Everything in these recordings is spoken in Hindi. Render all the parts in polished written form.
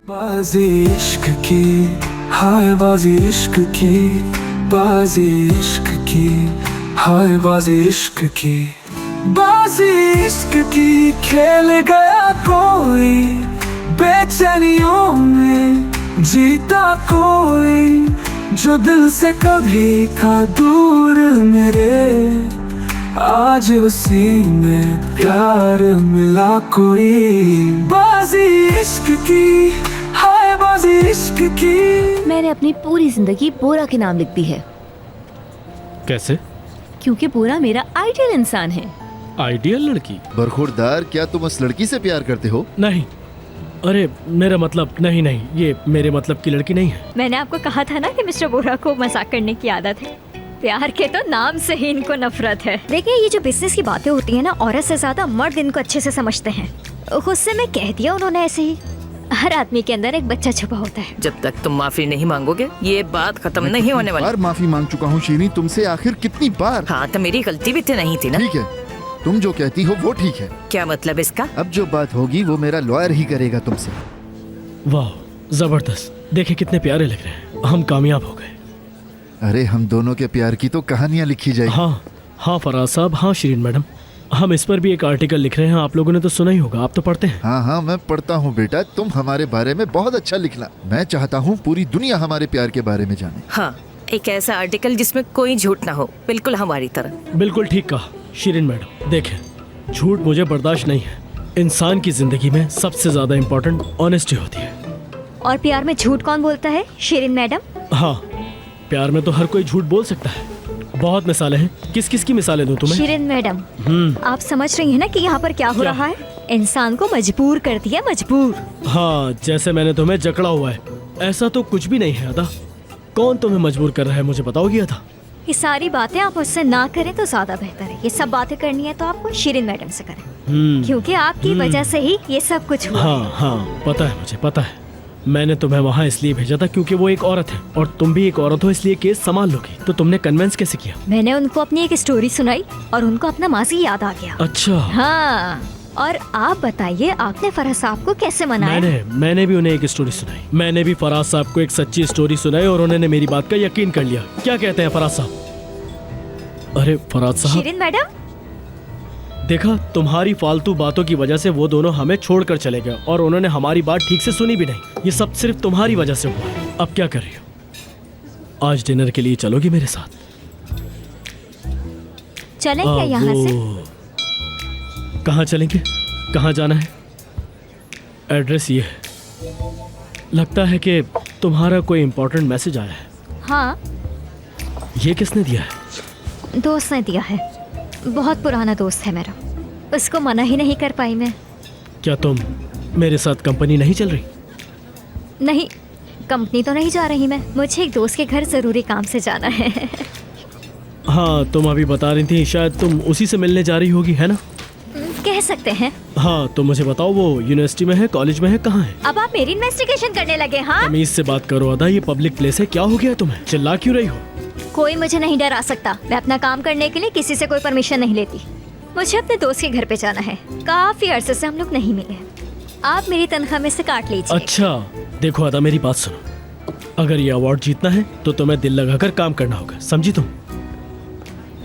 बाजी इश्क की, हाय बाजी इश्क की, बाजी इश्क की, हाय बाजी इश्क की, बाजी इश्क की खेल गया कोई, बेचैनियों में जीता कोई, जो दिल से कभी था दूर मेरे, आज उसी में प्यार मिला कोई। बाजी इश्क की, हाय बाजी इश्क की। मैंने अपनी पूरी जिंदगी बोरा के नाम लिख दी है। कैसे? क्योंकि बोरा मेरा आइडियल इंसान है। आइडियल लड़की? बरखुरदार, क्या तुम उस लड़की से प्यार करते हो? नहीं, अरे मेरा मतलब नहीं, ये मेरे मतलब की लड़की नहीं है। मैंने आपको कहा था ना कि मिस्टर बोरा को मजाक करने की आदत है। प्यार के तो नाम से ही इनको नफरत है। देखिए, ये जो बिजनेस की बातें होती है ना, औरत से ज्यादा मर्द इनको अच्छे से समझते हैं। गुस्से में कह दिया उन्होंने ऐसे ही। हर आदमी के अंदर एक बच्चा छुपा होता है। जब तक तुम माफी नहीं मांगोगे ये बात खत्म नहीं होने वाली। बार माफी मांग चुका हूँ शीरी तुमसे, आखिर कितनी बार? हाँ, तो मेरी गलती भी तो नहीं थी ना। ठीक है, तुम जो कहती हो वो ठीक है। क्या मतलब इसका? अब जो बात होगी वो मेरा लॉयर ही करेगा तुमसे। वाह, जबरदस्त। देखे कितने प्यारे लग रहे हैं। हम कामयाब हो गए। अरे हम दोनों के प्यार की तो कहानियाँ लिखी जाएगी। हाँ फराज साहब, हाँ शिरीन मैडम, हम इस पर भी एक आर्टिकल लिख रहे हैं। आप लोगों ने तो सुना ही होगा, आप तो पढ़ते हैं। हाँ, मैं पढ़ता हूँ बेटा। तुम हमारे बारे में बहुत अच्छा लिखना। मैं चाहता हूँ पूरी दुनिया हमारे प्यार के बारे में जाने। हाँ, एक ऐसा आर्टिकल जिसमें कोई झूठ ना हो, बिल्कुल हमारी तरह। बिल्कुल ठीक कहा शिरीन मैडम। देखें, झूठ मुझे बर्दाश्त नहीं है। इंसान की जिंदगी में सबसे ज्यादा इम्पोर्टेंट ऑनेस्टी होती है। और प्यार में झूठ कौन बोलता है, शिरीन मैडम? हाँ, प्यार में तो हर कोई झूठ बोल सकता है। बहुत मिसालें हैं। किस किस की मिसालें दूं तुम्हें? शिरीन मैडम, आप समझ रही हैं ना कि यहाँ पर क्या हो रहा है? इंसान को मजबूर कर दिया, मजबूर। हाँ, जैसे मैंने तुम्हें जकड़ा हुआ है। ऐसा तो कुछ भी नहीं है अदा। कौन तुम्हें मजबूर कर रहा है, मुझे बताओगी अदा? ये सारी बातें आप मुझसे ना करें तो ज्यादा बेहतर है। ये सब बातें करनी है तो आपको शिरीन मैडम से करें, क्योंकि आपकी वजह से ही ये सब कुछ हुआ। हाँ, पता है, मुझे पता है। मैंने तुम्हें वहाँ इसलिए भेजा था क्योंकि वो एक औरत है और तुम भी एक औरत हो, इसलिए केस संभाल लोगी। तो तुमने कन्विंस कैसे किया? मैंने उनको अपनी एक स्टोरी सुनाई और उनको अपना माजी याद आ गया। अच्छा। हाँ, और आप बताइए, आपने फराज साहब को कैसे मनाया? मैंने भी उन्हें एक स्टोरी सुनाई। मैंने भी फराज साहब को एक सच्ची स्टोरी सुनाई और उन्होंने मेरी बात का यकीन कर लिया। क्या कहते हैं फराज साहब? अरे फराज साहब। शिरीन मैडम, देखा, तुम्हारी फालतू बातों की वजह से वो दोनों हमें छोड़कर चले गए और उन्होंने हमारी बात ठीक से सुनी भी नहीं। ये सब सिर्फ तुम्हारी वजह से हुआ है। अब क्या कर रही हो? आज डिनर के लिए चलोगी मेरे साथ? चलें क्या यहाँ से? कहाँ चलेंगे? कहाँ जाना है? एड्रेस ये है। लगता है कि तुम्हारा कोई इम्पोर्टेंट मैसेज आया है। हाँ। ये किसने दिया है? दोस्त ने दिया है। बहुत पुराना दोस्त है मेरा, उसको मना ही नहीं कर पाई मैं। क्या तुम मेरे साथ कंपनी नहीं चल रही? नहीं, कंपनी तो नहीं जा रही मैं। मुझे एक दोस्त के घर जरूरी काम से जाना है। हाँ, तुम अभी बता रही थी शायद तुम उसी से मिलने जा रही होगी, है ना? कह सकते हैं। हाँ, तो मुझे बताओ, वो यूनिवर्सिटी में है, कॉलेज में है, कहाँ है? अब आप मेरी इन्वेस्टिगेशन करने लगे? हाँ, तमीज से बात करो अदा, ये पब्लिक प्लेस है। क्या हो गया तुम्हें? चिल्ला क्यों रही हो? कोई मुझे नहीं डरा सकता। मैं अपना काम करने के लिए किसी से कोई परमिशन नहीं लेती। मुझे अपने दोस्त के घर पे जाना है। काफी अरसे से हम लोग नहीं मिले। आप मेरी तनख्वाह में से काट लीजिए। अच्छा, देखो अदा, मेरी बात सुनो। अगर ये अवार्ड जीतना है तो तुम्हें दिल लगाकर काम करना होगा, समझी तुम?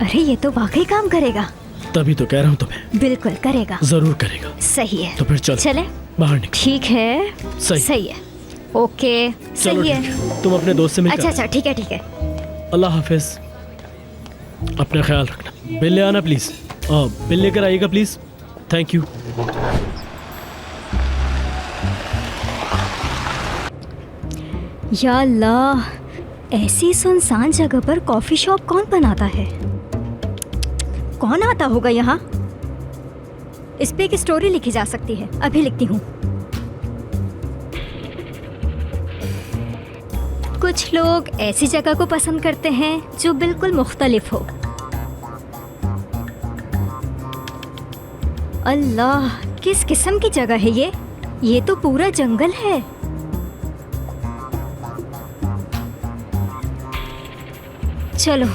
अरे ये तो वाकई काम करेगा। तभी तो कह रहा हूँ तुम्हें। बिल्कुल करेगा। जरूर करेगा। सही है। तो फिर चलो, चले बाहर निकलो। ठीक है। सही है। ओके, चलो, सही है। तुम अपने दोस्त से मिलकर। अच्छा, ठीक है। अल्लाह हाफिज। अपना ख्याल रखना। बिल ले आना प्लीज। बिल लेकर आइएगा प्लीज। Thank you. या अल्लाह, ऐसी सुनसान जगह पर कॉफी शॉप कौन बनाता है? कौन आता होगा यहाँ? इस पे एक स्टोरी लिखी जा सकती है। अभी लिखती हूँ। कुछ लोग ऐसी जगह को पसंद करते हैं जो बिल्कुल मुख्तलिफ हो। अल्लाह, किस किस्म की जगह है ये? ये तो पूरा जंगल है। चलो।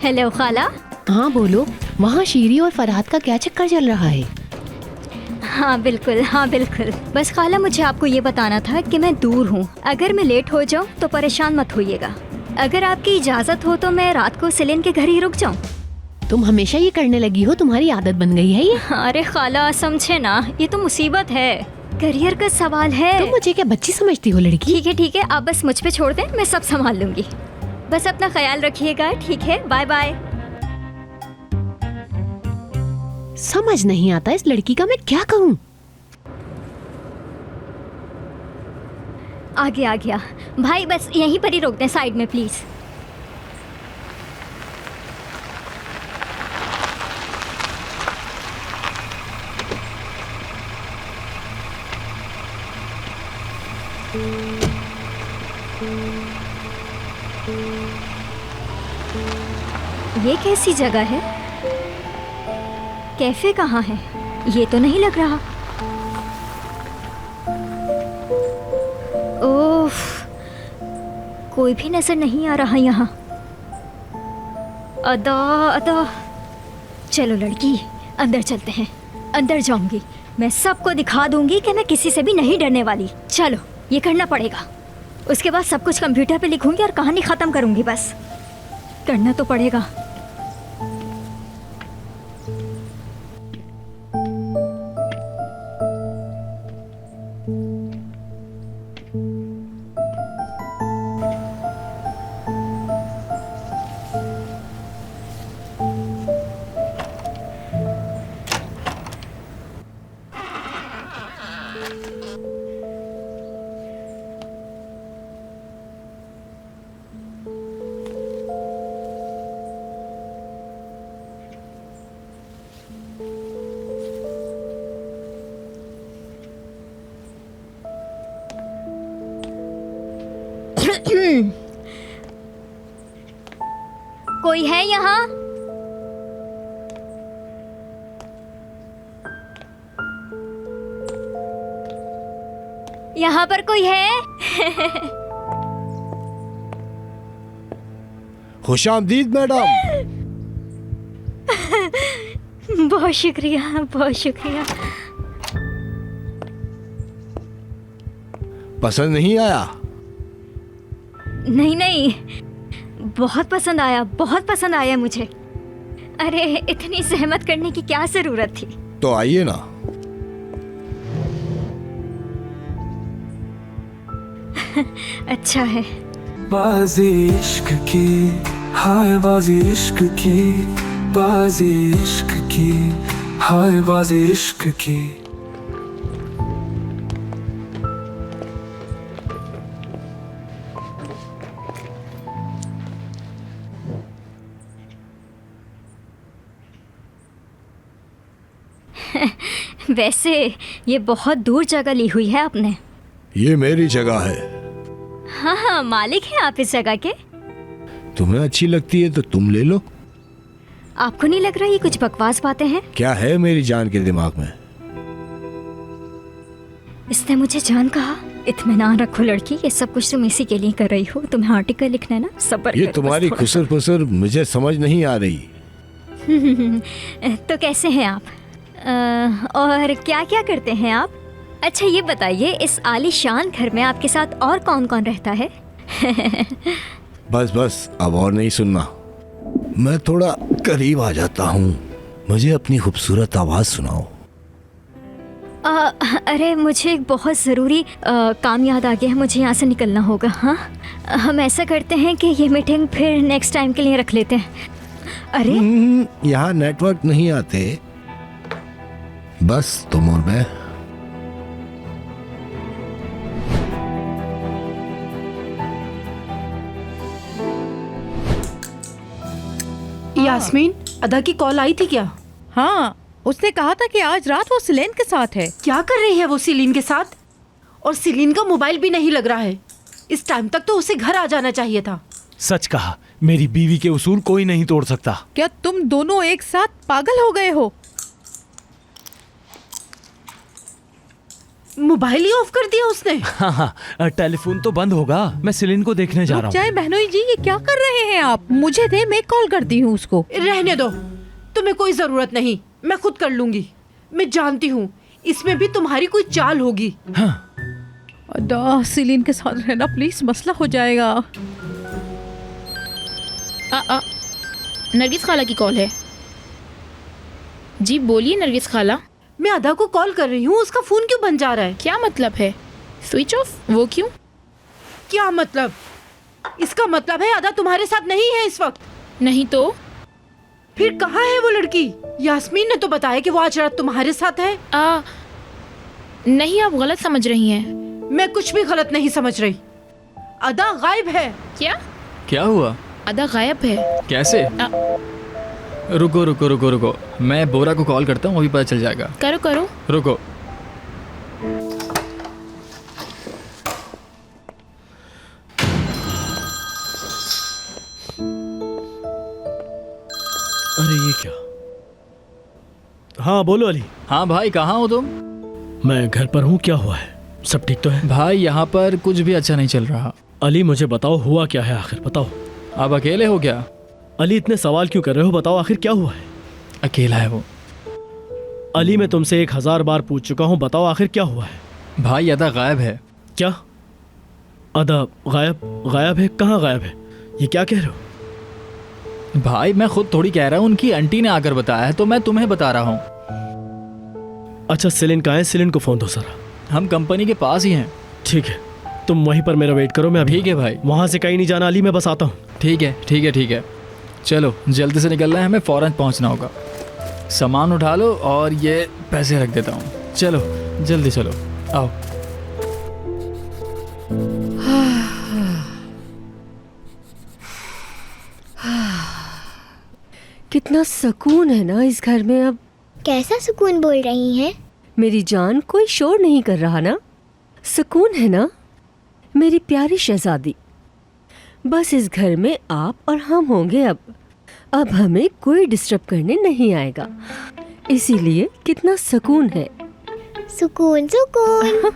हेलो खाला। हाँ बोलो, वहाँ शीरी और फरहाद का क्या चक्कर चल रहा है? हाँ बिल्कुल, हाँ बिल्कुल। बस खाला मुझे आपको ये बताना था कि मैं दूर हूँ, अगर मैं लेट हो जाऊँ तो परेशान मत होइएगा। अगर आपकी इजाज़त हो तो मैं रात को सेलिन के घर ही रुक जाऊँ। तुम हमेशा ये करने लगी हो, तुम्हारी आदत बन गई है ये। अरे खाला समझे ना, ये तो मुसीबत है, करियर का सवाल है। तुम मुझे क्या बच्ची समझती हो लड़की? ठीक है, आप बस मुझ पे छोड़ दें, मैं सब संभाल लूंगी। बस अपना ख्याल रखिएगा, ठीक है? Bye bye. समझ नहीं आता इस लड़की का, मैं क्या करूं? आ गया भाई, बस यहीं पर ही रोक दें साइड में प्लीज। ये कैसी जगह है? कैफे कहाँ है? ये तो नहीं लग रहा। ओफ, कोई भी नजर नहीं आ रहा यहाँ। अदा चलो लड़की, अंदर चलते हैं। अंदर जाऊंगी, मैं सबको दिखा दूंगी कि मैं किसी से भी नहीं डरने वाली। चलो, ये करना पड़ेगा। उसके बाद सब कुछ कंप्यूटर पे लिखूंगी और कहानी खत्म करूंगी। बस करना तो पड़ेगा। कोई है यहाँ? यहाँ पर कोई है? खुशामदीद मैडम। बहुत शुक्रिया, बहुत शुक्रिया। पसंद नहीं आया? नहीं, बहुत पसंद आया, बहुत पसंद आया मुझे। अरे इतनी सहमत करने की क्या जरूरत थी? तो आइए ना। अच्छा है। बाजी इश्क की, हाय बाजी इश्क की, बाजी इश्क की, हाय बाजी इश्क की। वैसे ये बहुत दूर जगह ली हुई है आपने। ये मेरी जगह है। हाँ, मालिक हैं आप इस जगह के। तुम्हें अच्छी लगती है तो तुम ले लो। आपको नहीं लग रहा ये कुछ बकवास बातें हैं? क्या है मेरी जान के दिमाग में? इसने मुझे जान कहा। इत्मीनान रखो लड़की, ये सब कुछ तुम इसी के लिए कर रही हो। तुम्हें आर्टिकल लिखना है ना, सब्र ये करो तुम्हारी बस थोड़ा खुसर फुसर मुझे समझ नहीं आ रही। सा। तो कैसे हैं आप? और क्या क्या करते हैं आप? अच्छा ये बताइए, इस आलीशान घर में आपके साथ और कौन कौन रहता है? बस अब और नहीं सुनना। मैं थोड़ा करीब आ जाता हूँ। मुझे अपनी खूबसूरत आवाज सुनाओ। अरे मुझे एक बहुत ज़रूरी काम याद आ गया है, मुझे यहाँ से निकलना होगा। हाँ, हम ऐसा करते हैं कि ये मीटिंग फिर नेक्स्ट टाइम के लिए रख लेते हैं। अरे यहाँ नेटवर्क नहीं आते। बस तुम और मैं। यास्मीन, अदा की कॉल आई थी क्या? हाँ, उसने कहा था कि आज रात वो सिलेन के साथ है। क्या कर रही है वो सिलीन के साथ? और सिलीन का मोबाइल भी नहीं लग रहा है। इस टाइम तक तो उसे घर आ जाना चाहिए था। सच कहा, मेरी बीवी के उसूल कोई नहीं तोड़ सकता। क्या तुम दोनों एक साथ पागल हो गए हो? मोबाइल ही ऑफ कर दिया उसने। हाँ, टेलीफोन तो बंद होगा। मैं सिलिन को देखने जा रहा चाहे हूँ। बहनोई जी, ये क्या कर रहे हैं आप? मुझे दे, मैं कॉल करती हूँ उसको। रहने दो, तुम्हें कोई जरूरत नहीं, मैं खुद कर लूंगी। मैं जानती हूँ इसमें भी तुम्हारी कोई चाल होगी। अदा सिलीन के साथ रहना प्लीज, मसला हो जाएगा। नरगिस खाला की कॉल है। जी बोलिए नरगिस खाला। मैं अदा को कॉल कर रही हूँ, उसका फोन क्यों बंद जा रहा है? क्या मतलब है? Switch off? वो क्यों? क्या मतलब? इसका मतलब है अदा तुम्हारे साथ नहीं है इस वक्त। नहीं तो फिर कहाँ है वो लड़की? यास्मीन ने तो बताया कि वो आज रात तुम्हारे साथ है। नहीं, आप गलत समझ रही हैं। मैं कुछ भी गलत नहीं समझ रही। अदा गायब है। क्या हुआ? अदा गायब है। कैसे? रुको रुको रुको रुको, मैं बोरा को कॉल करता हूँ, अभी पता चल जाएगा। करो करो। रुको। अरे ये क्या? हाँ बोलो अली। हाँ भाई, कहाँ हो तुम? मैं घर पर हूँ। क्या हुआ है? सब ठीक तो है? भाई यहाँ पर कुछ भी अच्छा नहीं चल रहा। अली मुझे बताओ, हुआ क्या है आखिर? बताओ। आप अकेले हो क्या? अली इतने सवाल क्यों कर रहे हो? बताओ आखिर क्या हुआ है? अकेला है वो। अली मैं तुमसे 1000 बार पूछ चुका हूँ, बताओ आखिर क्या हुआ है? भाई अदा गायब है। क्या? अदा गायब? गायब है? कहाँ गायब है? ये क्या कह रहे हो? भाई मैं खुद थोड़ी कह रहा हूँ, उनकी आंटी ने आकर बताया है, तो मैं तुम्हें बता रहा हूँ। अच्छा सिलिन कहाँ है? सिलिन को फोन दो जरा। हम कंपनी के पास ही हैं। ठीक है, तुम वहीं पर मेरा वेट करो, मैं अभी। ठीक है भाई। वहाँ से कहीं नहीं जाना अली, मैं बस आता हूँ। ठीक है ठीक है ठीक है, चलो जल्दी से निकलना है, हमें फ़ौरन पहुँचना होगा। सामान उठा लो और ये पैसे रख देता हूँ। चलो जल्दी चलो, आओ। कितना सुकून है ना इस घर में अब। कैसा सुकून बोल रही हैं? मेरी जान, कोई शोर नहीं कर रहा ना? सुकून है ना मेरी प्यारी शहजादी? बस इस घर में आप और हम होंगे अब हमें कोई डिस्टर्ब करने नहीं आएगा, इसीलिए कितना सुकून है। सुकून सुकून।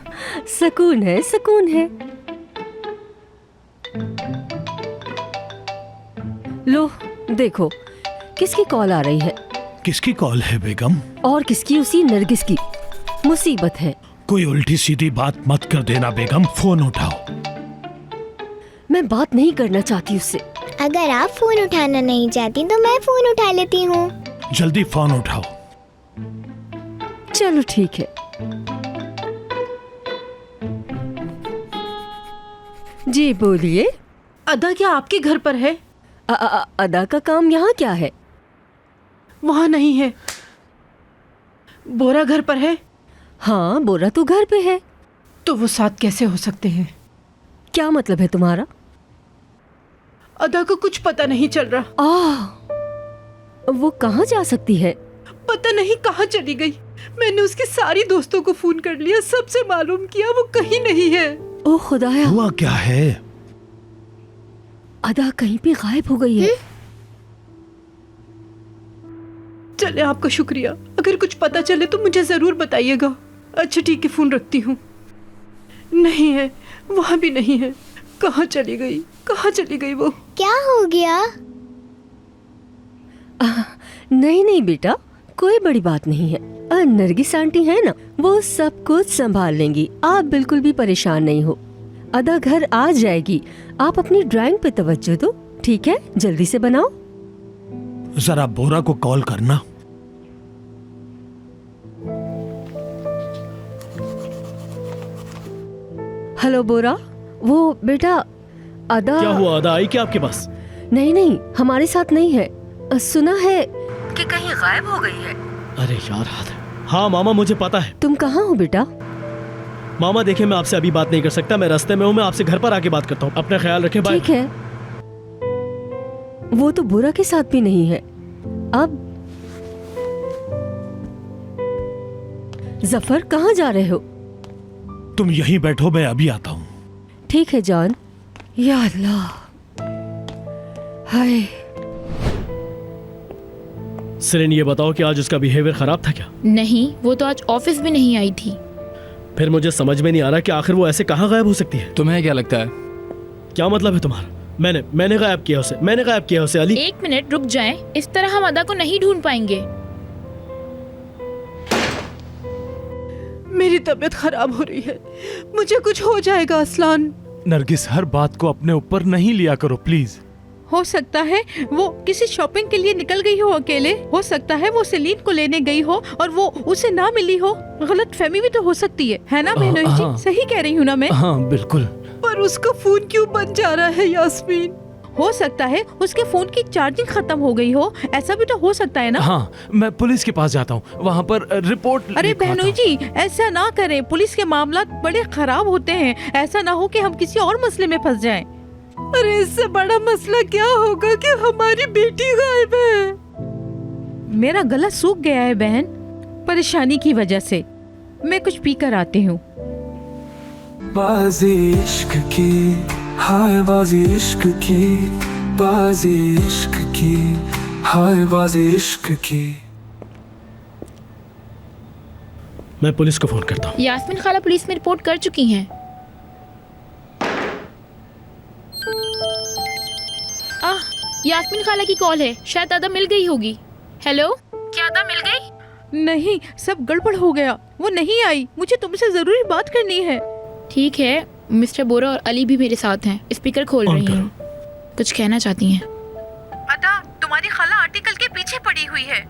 सुकून है, सुकून है। लो देखो किसकी कॉल आ रही है। किसकी कॉल है बेगम? और किसकी? उसी नरगिस की। मुसीबत है। कोई उल्टी सीधी बात मत कर देना बेगम, फोन उठाओ। मैं बात नहीं करना चाहती उससे। अगर आप फोन उठाना नहीं चाहती तो मैं फोन उठा लेती हूँ। जल्दी फोन उठाओ। चलो ठीक है। जी बोलिए। अदा क्या आपके घर पर है? अदा का काम यहाँ क्या है? वहाँ नहीं है। बोरा घर पर है? हाँ बोरा तो घर पे है। तो वो साथ कैसे हो सकते हैं? क्या मतलब है तुम्हारा? अदा को कुछ पता नहीं चल रहा। वो कहाँ जा सकती है? पता नहीं कहाँ चली गई। मैंने उसके सारी दोस्तों को फोन कर लिया, सबसे मालूम किया, वो कहीं नहीं है। ओह खुदाया, हुआ क्या है? अदा कहीं पे गायब हो गई है। चले आपका शुक्रिया। अगर कुछ पता चले तो मुझे जरूर बताइएगा। अच्छा ठीक है, फोन रखती हूँ। नहीं है, वहाँ भी नहीं है। कहाँ चली गई? कहाँ चली गई वो? क्या हो गया? नहीं नहीं बेटा, कोई बड़ी बात नहीं है। नरगिस आंटी है ना, वो सब कुछ संभाल लेंगी। आप बिल्कुल भी परेशान नहीं हो। अदा घर आ जाएगी। आप अपनी ड्राइंग पे तवज्जो दो, ठीक है? जल्दी से बनाओ। जरा बोरा को कॉल करना। हेलो बोरा। वो बेटा अदा। क्या हुआ? अदा आई क्या आपके पास? नहीं नहीं, हमारे साथ नहीं है। सुना है कि कहीं गायब हो गई है। अरे यार, हाँ मामा मुझे पता है। तुम कहाँ हो बेटा? मामा देखिए, मैं आपसे अभी बात नहीं कर सकता, मैं रास्ते में हूँ। मैं आपसे घर पर आके बात करता हूँ। अपना ख्याल रखें। बाय। ठीक है। वो तो बोरा के साथ भी नहीं है। अब जफर कहाँ जा रहे हो? तुम यहीं बैठो, मैं अभी आता हूँ। ठीक है जान। या अल्लाह, हाय। सिलिन ये बताओ कि आज उसका बिहेवियर खराब था क्या? नहीं, वो तो आज ऑफिस भी नहीं आई थी। फिर मुझे समझ में नहीं आ रहा कि आखिर वो ऐसे कहाँ गायब हो सकती है। तुम्हें क्या लगता है? क्या मतलब है तुम्हारा? मैंने गायब किया उसे। मैंने गायब किया उसे। अली 1 मिनट रुक जाएं, इस तरह हम अदा को नहीं ढूंढ पाएंगे। मेरी तबीयत खराब हो रही है, मुझे कुछ हो जाएगा असलान। नरगिस, हर बात को अपने ऊपर नहीं लिया करो प्लीज। हो सकता है वो किसी शॉपिंग के लिए निकल गई हो अकेले, हो सकता है वो सेलीन को लेने गई हो और वो उसे ना मिली हो। गलत फहमी भी तो हो सकती है ना बहनोई जी? हाँ। सही कह रही हूँ ना मैं? हाँ बिल्कुल। पर उसका फोन क्यों बंद जा रहा है यास्मीन? हो सकता है उसके फोन की चार्जिंग खत्म हो गई हो, ऐसा भी तो हो सकता है ना? हाँ, मैं पुलिस के पास जाता हूँ, वहाँ पर रिपोर्ट अरे लिखवाता बहनोई हूँ। जी, ऐसा ना करें, पुलिस के मामला बड़े खराब होते हैं। ऐसा ना हो कि हम किसी और मसले में फंस जाएं। अरे इससे बड़ा मसला क्या होगा कि हमारी बेटी गायब है। मेरा गला सूख गया है बहन, परेशानी की वजह से। मैं कुछ पी कर आती हूँ। बाजी इश्क की, हाय बाजी इश्क की, बाजी इश्क की, हाय बाजी इश्क की। मैं पुलिस को फोन करता हूँ। यास्मीन खाला पुलिस में रिपोर्ट कर चुकी हैं। यास्मीन खाला की कॉल है, शायद अदा मिल गई होगी। हेलो, क्या अदा मिल गई? नहीं, सब गड़बड़ हो गया, वो नहीं आई। मुझे तुमसे जरूरी बात करनी है। ठीक है, मिस्टर बोरा और अली भी मेरे साथ हैं। स्पीकर खोल रही हूँ, कुछ कहना चाहती हैं? अदा, तुम्हारी खाला आर्टिकल के पीछे पड़ी हुई है।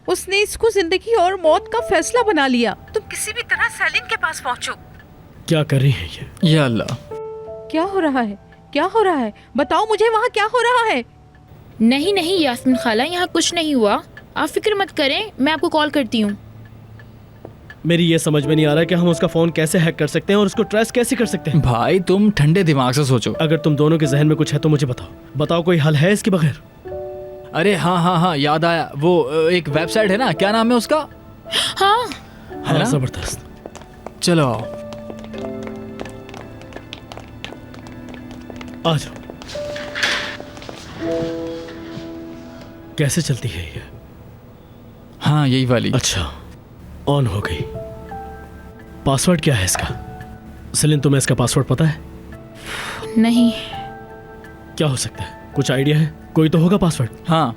उसने इसको जिंदगी और मौत का फैसला बना लिया। तुम किसी भी तरह सेलिन के पास पहुँचो। क्या कर रही है ये? या अल्लाह, क्या हो रहा है? क्या हो रहा है? बताओ मुझे, वहाँ क्या हो रहा है? नहीं नहीं यास्मीन खाला, यहाँ कुछ नहीं हुआ, आप फिक्र मत करें, मैं आपको कॉल करती हूँ। मेरी ये समझ में नहीं आ रहा कि हम उसका फोन कैसे हैक कर सकते हैं और उसको ट्रेस कैसे कर सकते हैं। भाई तुम ठंडे दिमाग से सोचो। अगर तुम दोनों के जहन में कुछ है तो मुझे बताओ कोई हल है इसके बगैर? अरे हाँ, याद आया, वो एक वेबसाइट है ना, क्या नाम है उसका? हाँ है ना? जबरदस्त। चलो आओ। आ जाओ। कैसे चलती है ये? हाँ यही वाली। अच्छा, ऑन हो गई। पासवर्ड क्या है इसका? सेलिन, तुम्हें इसका पासवर्ड पता है? नहीं। क्या हो सकता है? कुछ आइडिया है? कोई तो होगा पासवर्ड। हाँ,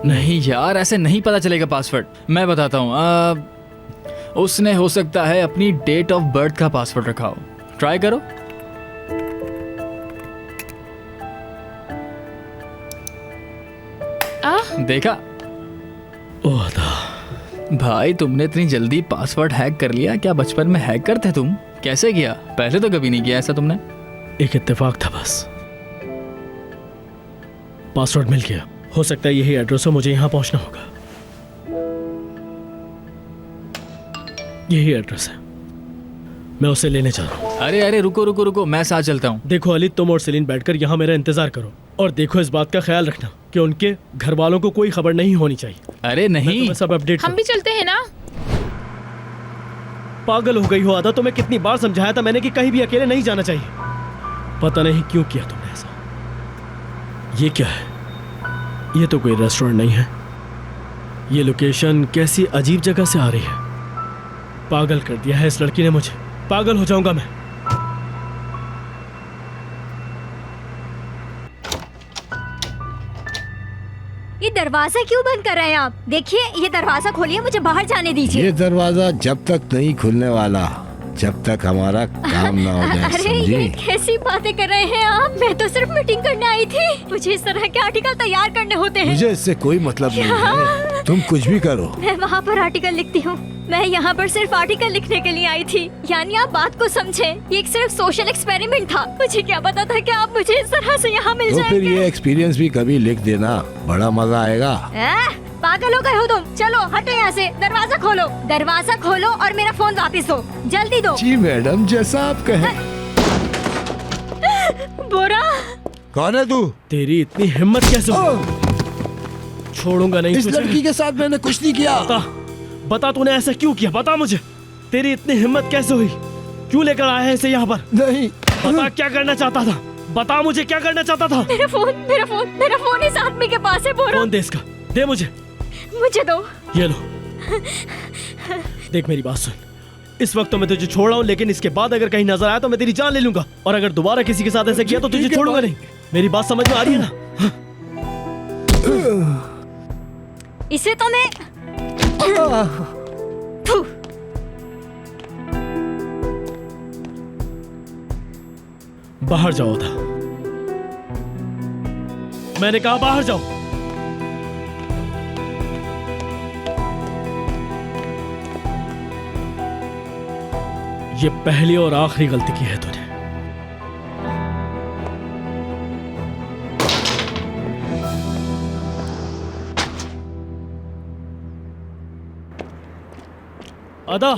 नहीं यार, ऐसे नहीं पता चलेगा पासवर्ड। मैं बताता हूँ, उसने हो सकता है अपनी डेट ऑफ बर्थ का पासवर्ड रखा हो। ट्राई करो। देखा? ओह अदा। भाई तुमने इतनी जल्दी पासवर्ड हैक कर लिया? क्या बचपन में हैक करते तुम? कैसे किया? पहले तो कभी नहीं किया ऐसा तुमने। एक इत्तेफाक था बस। पासवर्ड मिल गया। हो सकता है यही एड्रेस हो, मुझे यहाँ पहुँचना होगा। यही एड्रेस है, मैं उसे लेने जा रहा हूँ। अरे रुको, मैं साथ चलता हूँ। देखो अली, तुम और सेलिन बैठकर यहाँ मेरा इंतजार करो और देखो इस बात का ख्याल रखना कि उनके घर वालों को कोई खबर नहीं होनी चाहिए। अरे नहीं, मैं सब अपडेट हम भी चलते हैं ना। पागल हो गई हो आदा, तुम्हें कितनी बार समझाया था मैंने कि कहीं भी अकेले नहीं जाना चाहिए। पता नहीं क्यों किया तुमने ऐसा। ये क्या है? ये तो कोई रेस्टोरेंट नहीं है। ये लोकेशन कैसी अजीब जगह से आ रही है। पागल कर दिया है इस लड़की ने मुझे। पागल हो जाऊंगा मैं। ये दरवाजा क्यों बंद कर रहे हैं आप? देखिए, ये दरवाजा खोलिए, मुझे बाहर जाने दीजिए। ये दरवाजा जब तक नहीं खुलने वाला, जब तक हमारा काम ना हो जाए, अरे ये समझी? कैसी बातें कर रहे हैं आप? मैं तो सिर्फ मीटिंग करने आई थी। मुझे इस तरह के आर्टिकल तैयार करने होते हैं। मुझे इससे कोई मतलब नहीं है, तुम कुछ भी करो। मैं वहाँ पर आर्टिकल लिखती हूँ। मैं यहाँ पर सिर्फ आर्टिकल लिखने के लिए आई थी। यानी आप बात को समझें, ये एक सिर्फ सोशल एक्सपेरिमेंट था। मुझे क्या पता था कि आप मुझे इस तरह से यहाँ मिल तो फिर जाएंगे। ये एक्सपीरियंस भी कभी लिख देना, बड़ा मजा आएगा। पागल हो गए हो तुम? चलो हटो यहाँ से। दरवाजा खोलो, दरवाजा खोलो और मेरा फोन वापस दो, जल्दी दो। जी मैडम, जैसा आप कहें। बोरा, कौन है तू? तेरी इतनी हिम्मत कैसे हुई? छोड़ूंगा नहीं इस तुझे। लड़की के साथ मैंने कुछ नहीं किया। बता तूने ऐसा क्यों किया? बता मुझे, तेरी इतनी हिम्मत कैसे हुई? क्यों लेकर आया है इसे यहाँ पर? नहीं, बता क्या करना चाहता था? बता मुझे क्या करना चाहता था? मेरा फोन इस आदमी के पास है। बोरा, फोन दे इसका, दे मुझे दो। ये लो। देख मेरी बात सुन, इस वक्त तो मैं तुझे छोड़ रहा हूँ, लेकिन इसके बाद अगर कहीं नजर आया तो मैं तेरी जान ले लूंगा। और अगर दोबारा किसी के साथ ऐसा किया तो तुझे छोड़ूंगा नहीं। मेरी बात समझ में आ रही है ना? इसे तो मैं थू। बाहर जाओ था, मैंने कहा बाहर जाओ। ये पहली और आखिरी गलती की है तूने। अदा,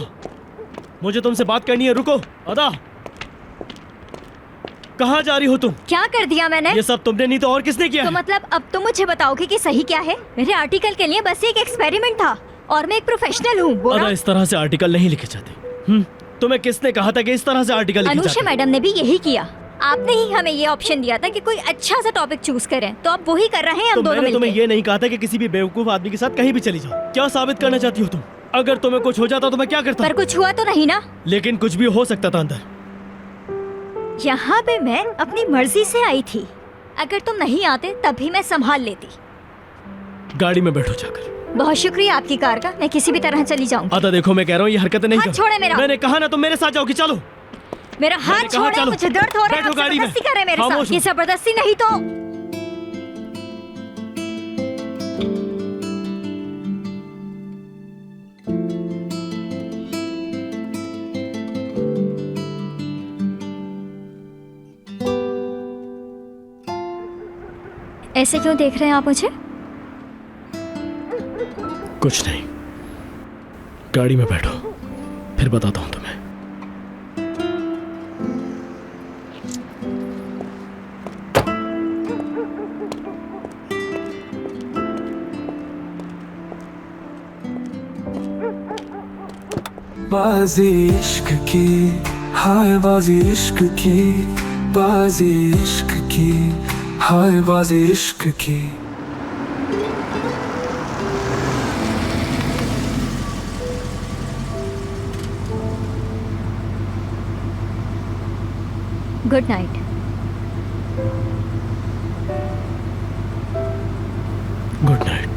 मुझे तुमसे बात करनी है, रुको। अदा, कहाँ जा रही हो तुम? क्या कर दिया मैंने? ये सब तुमने नहीं तो और किसने किया तो है? मतलब अब तुम मुझे बताओगे कि सही क्या है? मेरे आर्टिकल के लिए बस एक एक्सपेरिमेंट था और मैं एक प्रोफेशनल हूँ। अदा, इस तरह से आर्टिकल नहीं लिखे जाते। तुम्हें किसने कहा था कि इस तरह से आर्टिकल लिखे जाते? अनुषा मैडम ने भी यही किया। आपने ही हमें ये ऑप्शन दिया था कि कोई अच्छा सा टॉपिक चूज करें, तो आप वही कर रहे हैं हम तो दोनों मैंने तुम्हें मिलके। ये नहीं कहा था कि किसी भी बेवकूफ आदमी के साथ कहीं भी चली जाओ। क्या साबित करना चाहती हो तुम? अगर तुम्हें कुछ हो जाता तो मैं क्या करता? पर कुछ हुआ तो नहीं ना? लेकिन कुछ भी हो सकता था अंदर। यहाँ पे मैं अपनी मर्जी से आई थी। अगर तुम नहीं आते तब भी मैं संभाल लेती। गाड़ी में बैठो जाकर। बहुत शुक्रिया आपकी कार का, मैं किसी भी तरह चली जाऊंगी। अदा देखो, मैं कह रहा हूँ ये हरकतें नहीं हाथ करो। छोड़े मेरा। मैंने कहा ना तुम मेरे साथ जाओगी। चलो, मेरा हाथ मैंने कहा छोड़े, चलो। मुझे दर्द हो रहा है। बैठो आप गाड़ी में। जबरदस्ती कर रहे हैं मेरे खामोश साथ। ये हो। जबरदस्ती नहीं तो ऐसे क्यों देख रहे हैं आप मुझे? कुछ नहीं, गाड़ी में बैठो, फिर बताता हूँ तुम्हें। बाजी इश्क की, हाय बाजी इश्क की, बाजी इश्क की, हाय बाजी इश्क की। Good night. Good night.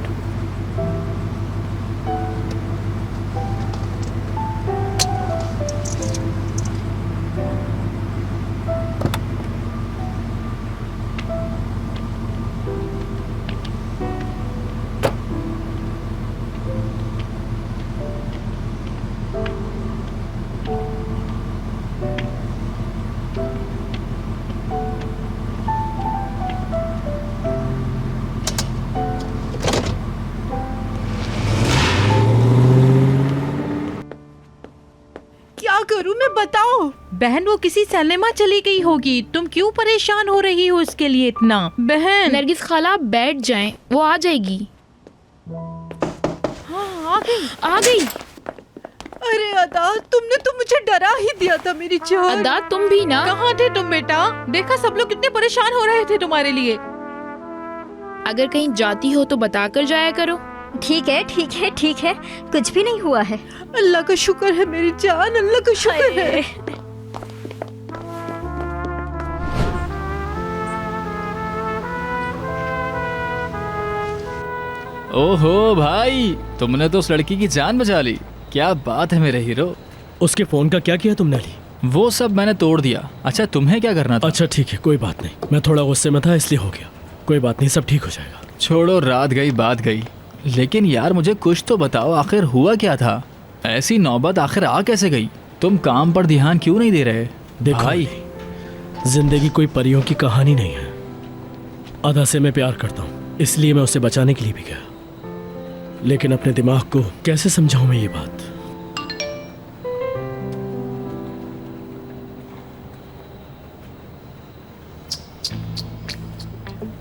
क्या करूं मैं, बताओ। बहन वो किसी सिनेमा चली गई होगी, तुम क्यों परेशान हो रही हो उसके लिए इतना? बहन नरगिस खाला आप बैठ जाएं, वो आ जाएगी। हाँ, आ गई। अरे अदा, तुमने तो मुझे डरा ही दिया था मेरी जान। अदा तुम भी ना। कहाँ थे तुम बेटा? देखा सब लोग कितने परेशान हो रहे थे तुम्हारे लिए। अगर कहीं जाती हो तो बता कर जाया करो। ठीक है ठीक है ठीक है, कुछ भी नहीं हुआ है। अल्लाह का शुक्र है मेरी जान, अल्लाह का शुक्र है। ओहो भाई, तुमने तो उस लड़की की जान बचा ली। क्या बात है मेरे हीरो। उसके फोन का क्या किया तुमने अली? वो सब मैंने तोड़ दिया। अच्छा तुम्हें क्या करना था? अच्छा ठीक है, कोई बात नहीं, मैं थोड़ा गुस्से में था इसलिए हो गया। कोई बात नहीं, सब ठीक हो जाएगा। छोड़ो, रात गई बात गई। लेकिन यार मुझे कुछ तो बताओ, आखिर हुआ क्या था? ऐसी नौबत आखिर आ कैसे गई? तुम काम पर ध्यान क्यों नहीं दे रहे? देखो भाई, जिंदगी कोई परियों की कहानी नहीं है। अदा से मैं प्यार करता हूँ, इसलिए मैं उसे बचाने के लिए भी गया। लेकिन अपने दिमाग को कैसे समझाऊं मैं ये बात?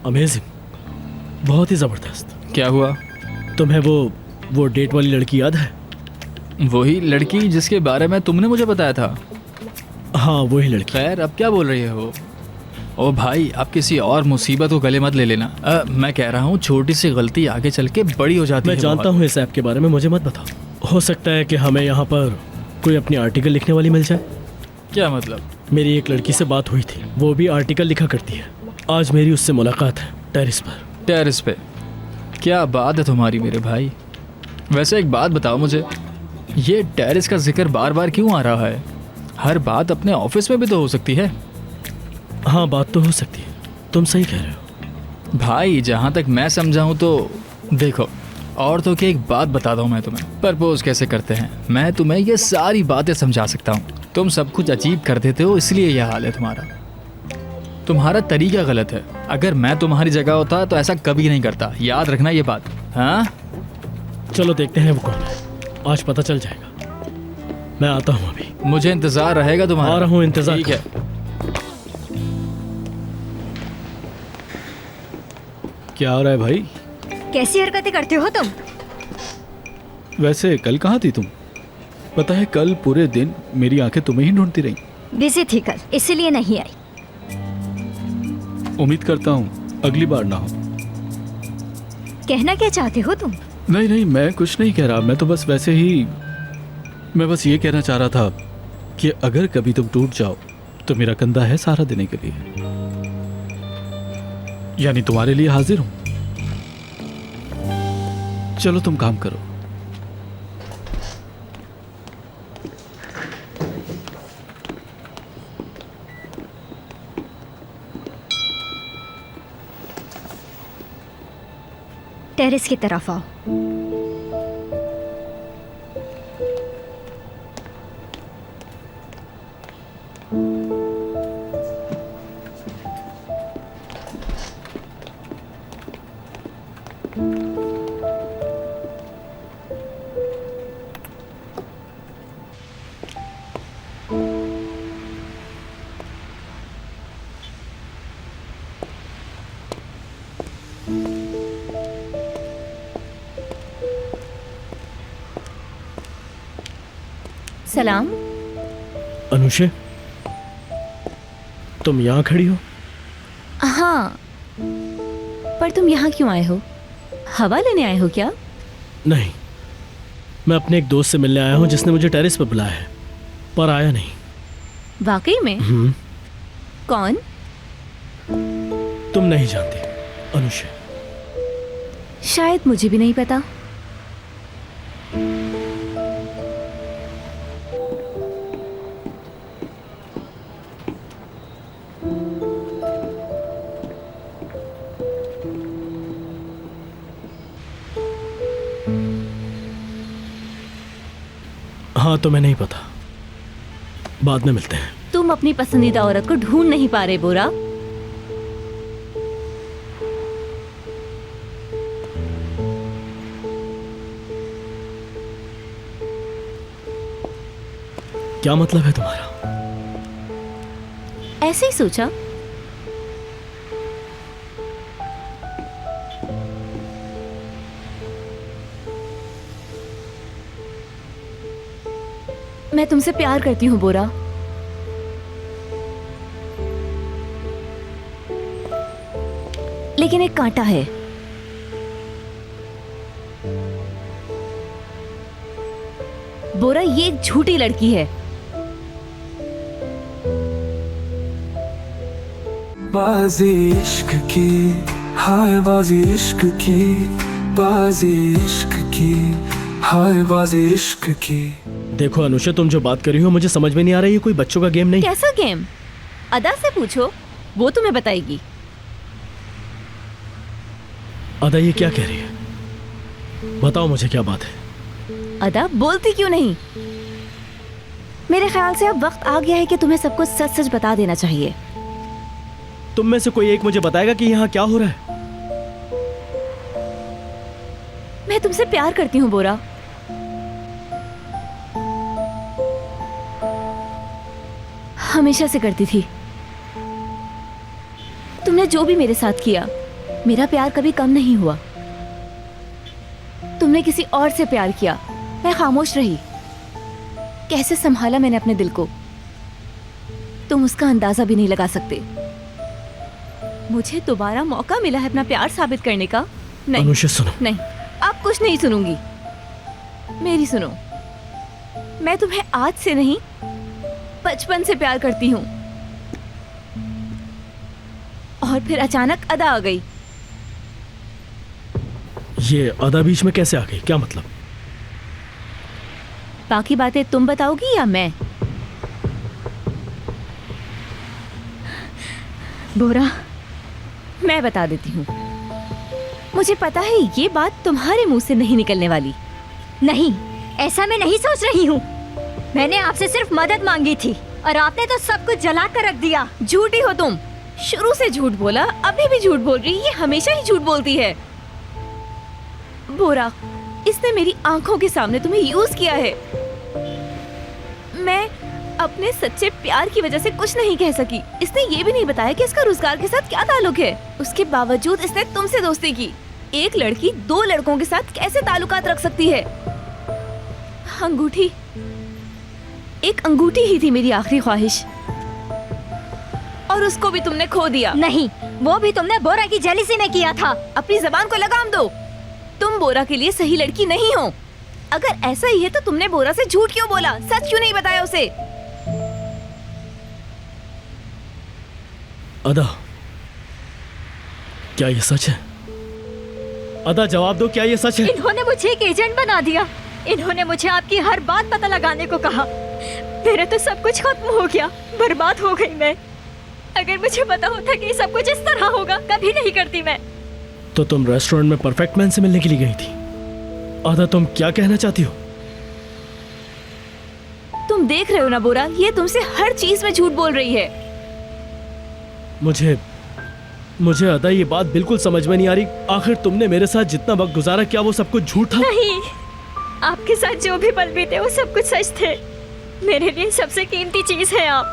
अमेजिंग, बहुत ही जबरदस्त। क्या हुआ? तुम्हें वो डेट वाली लड़की याद है? वही लड़की जिसके बारे में तुमने मुझे बताया था। हाँ वही लड़की। खैर अब क्या बोल रही है वो? ओ भाई, अब किसी और मुसीबत को गले मत ले लेना। मैं कह रहा हूँ छोटी सी गलती आगे चल के बड़ी हो जाती है। मैं जानता हूँ इस ऐप के बारे में, मुझे मत बताओ। हो सकता है कि हमें यहाँ पर कोई अपनी आर्टिकल लिखने वाली मिल जाए। क्या मतलब? मेरी एक लड़की से बात हुई थी, वो भी आर्टिकल लिखा करती है। आज मेरी उससे मुलाकात है टेरिस पर। टेरिस पे? क्या बात है तुम्हारी मेरे भाई। वैसे एक बात बताओ मुझे, ये टेरेस का जिक्र बार बार क्यों आ रहा है? हर बात अपने ऑफिस में भी तो हो सकती है। हाँ, बात तो हो सकती है, तुम सही कह रहे हो भाई। जहाँ तक मैं समझा हूँ तो देखो, औरतों की एक बात बताता हूँ मैं तुम्हें। प्रपोज कैसे करते हैं मैं तुम्हें ये सारी बातें समझा सकता हूँ। तुम सब कुछ अजीब कर देते हो, इसलिए यह हाल है तुम्हारा। तुम्हारा तरीका गलत है। अगर मैं तुम्हारी जगह होता तो ऐसा कभी नहीं करता, याद रखना ये बात। हाँ चलो देखते हैं वो कौन है, आज पता चल जाएगा। मैं आता हूँ अभी। मुझे इंतजार रहेगा तुम्हारा। आ रहा हूँ, इंतजार ठीक है। क्या हो रहा है भाई? कैसी हरकतें करते हो तुम? वैसे कल कहाँ थी तुम? पता है कल पूरे दिन मेरी आंखें तुम्हें ही ढूंढती रही। बिजी थी कल, इसीलिए नहीं आई। उम्मीद करता हूँ अगली बार ना हो। कहना क्या चाहते हो तुम? नहीं नहीं, मैं कुछ नहीं कह रहा। मैं तो बस वैसे ही, मैं बस ये कहना चाह रहा था कि अगर कभी तुम टूट जाओ तो मेरा कंधा है सहारा देने के लिए, यानी तुम्हारे लिए हाजिर हूं। चलो तुम काम करो। टेरेस की तरफ आओ। सलाम। अनुषे, तुम यहाँ खड़ी हो? हाँ, पर तुम यहाँ क्यों आए हो? हवा लेने आए हो क्या? नहीं, मैं अपने एक दोस्त से मिलने आया हूँ जिसने मुझे टेरेस पर बुलाया है, पर आया नहीं। वाकई में? कौन? तुम नहीं जानती अनुषे। शायद मुझे भी नहीं पता। हाँ, तुम्हें नहीं पता, बाद में मिलते हैं। तुम अपनी पसंदीदा औरत को ढूंढ नहीं पा रहे बोरा। क्या मतलब है तुम्हारा? ऐसे ही सोचा। मैं तुमसे प्यार करती हूँ बोरा। लेकिन एक कांटा है। बोरा, ये एक झूठी लड़की है। बाजी इश्क की, हाय बाजी इश्क की, बाजी इश्क की, हाय बाजी इश्क की। देखो अनुषा, तुम जो बात कर रही हो मुझे समझ में नहीं आ रही। ये कोई बच्चों का गेम नहीं। कैसा गेम? अदा से पूछो, वो तुम्हें बताएगी। अदा, ये क्या कह रही है? बताओ मुझे क्या बात है। अदा, बोलती क्यों नहीं? मेरे ख्याल से अब वक्त आ गया है कि तुम्हें सब कुछ सच सच बता देना चाहिए। तुम में से कोई एक मुझे बताएगा कि यहाँ क्या हो रहा है? मैं तुमसे प्यार करती हूँ बोरा। हमेशा से करती थी। तुमने जो भी मेरे साथ किया, मेरा प्यार कभी कम नहीं हुआ। तुमने किसी और से प्यार किया, मैं खामोश रही। कैसे संभाला मैंने अपने दिल को, तुम उसका अंदाजा भी नहीं लगा सकते। मुझे दोबारा मौका मिला है अपना प्यार साबित करने का। नहीं अनुषा, सुनो। नहीं, अब कुछ नहीं सुनूंगी। मेरी सुनो, मैं तुम्हें आज से नहीं, बचपन से प्यार करती हूँ। और फिर अचानक अदा आ गई। ये अदा बीच में कैसे आ गई, क्या मतलब? बाकी बातें तुम बताओगी या मैं? बोरा, मैं बता देती हूँ। मुझे पता है ये बात तुम्हारे मुंह से नहीं निकलने वाली। नहीं, ऐसा मैं नहीं सोच रही हूँ। मैंने आपसे सिर्फ मदद मांगी थी और आपने तो सब कुछ जला कर रख दिया। झूठी हो तुम, शुरू से झूठ बोला, अभी भी झूठ बोल रही। ये हमेशा ही झूठ बोलती है। बोरा, इसने मेरी आंखों के सामने तुम्हें यूज किया है। मैं अपने सच्चे प्यार की वजह से कुछ नहीं कह सकी। इसने ये भी नहीं बताया कि इसका रोजगार के साथ क्या ताल्लुक है। उसके बावजूद इसने तुमसे दोस्ती की। एक लड़की 2 लड़कों के साथ कैसे ताल्लुकात रख सकती है? अंगूठी, एक अंगूठी ही थी मेरी आखिरी ख्वाहिश, और उसको भी तुमने खो दिया। नहीं, वो भी तुमने बोरा की जेलिसी में किया था। अपनी जबान को लगाम दो। तुम बोरा के लिए सही लड़की नहीं हो। अगर ऐसा ही है तो तुमने बोरा से झूठ क्यों बोला? सच क्यों नहीं बताया उसे? अदा, क्या ये सच है? अदा जवाब दो, क्या ये सच है? इन्होंने मुझे एक एजेंट बना दिया। इन्होंने मुझे आपकी हर बात पता लगाने को कहा। मेरा तो सब कुछ खत्म हो गया, बर्बाद हो गई मैं। अगर मुझे पता होता कि सब कुछ इस तरह होगा, कभी नहीं करती मैं। तो तुम रेस्टोरेंट में परफेक्ट मैन से मिलने के लिए गई थी। अदा, तुम क्या कहना चाहती हो? तुम देख रहे हो ना बोरा, ये तुमसे हर चीज में झूठ बोल रही है। मुझे अदा ये बात बिल्कुल समझ में नहीं आ रही। आखिर तुमने मेरे साथ जितना वक्त गुजारा, क्या वो सब कुछ झूठ था? नहीं, आपके साथ जो भी पल बीते वो सब कुछ सच थे। मेरे लिए सबसे कीमती चीज है आप।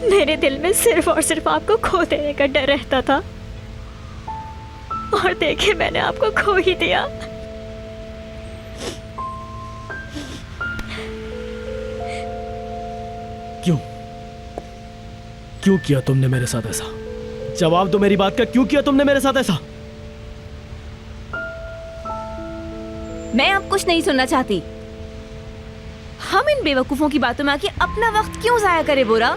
मेरे दिल में सिर्फ और सिर्फ आपको खो देने का डर रहता था, और देखे मैंने आपको खो ही दिया। क्यों किया तुमने मेरे साथ ऐसा? जवाब दो मेरी बात का, क्यों किया तुमने मेरे साथ ऐसा? मैं अब कुछ नहीं सुनना चाहती। हम इन बेवकूफों की बातों में आके अपना वक्त क्यों जाया करे बोरा?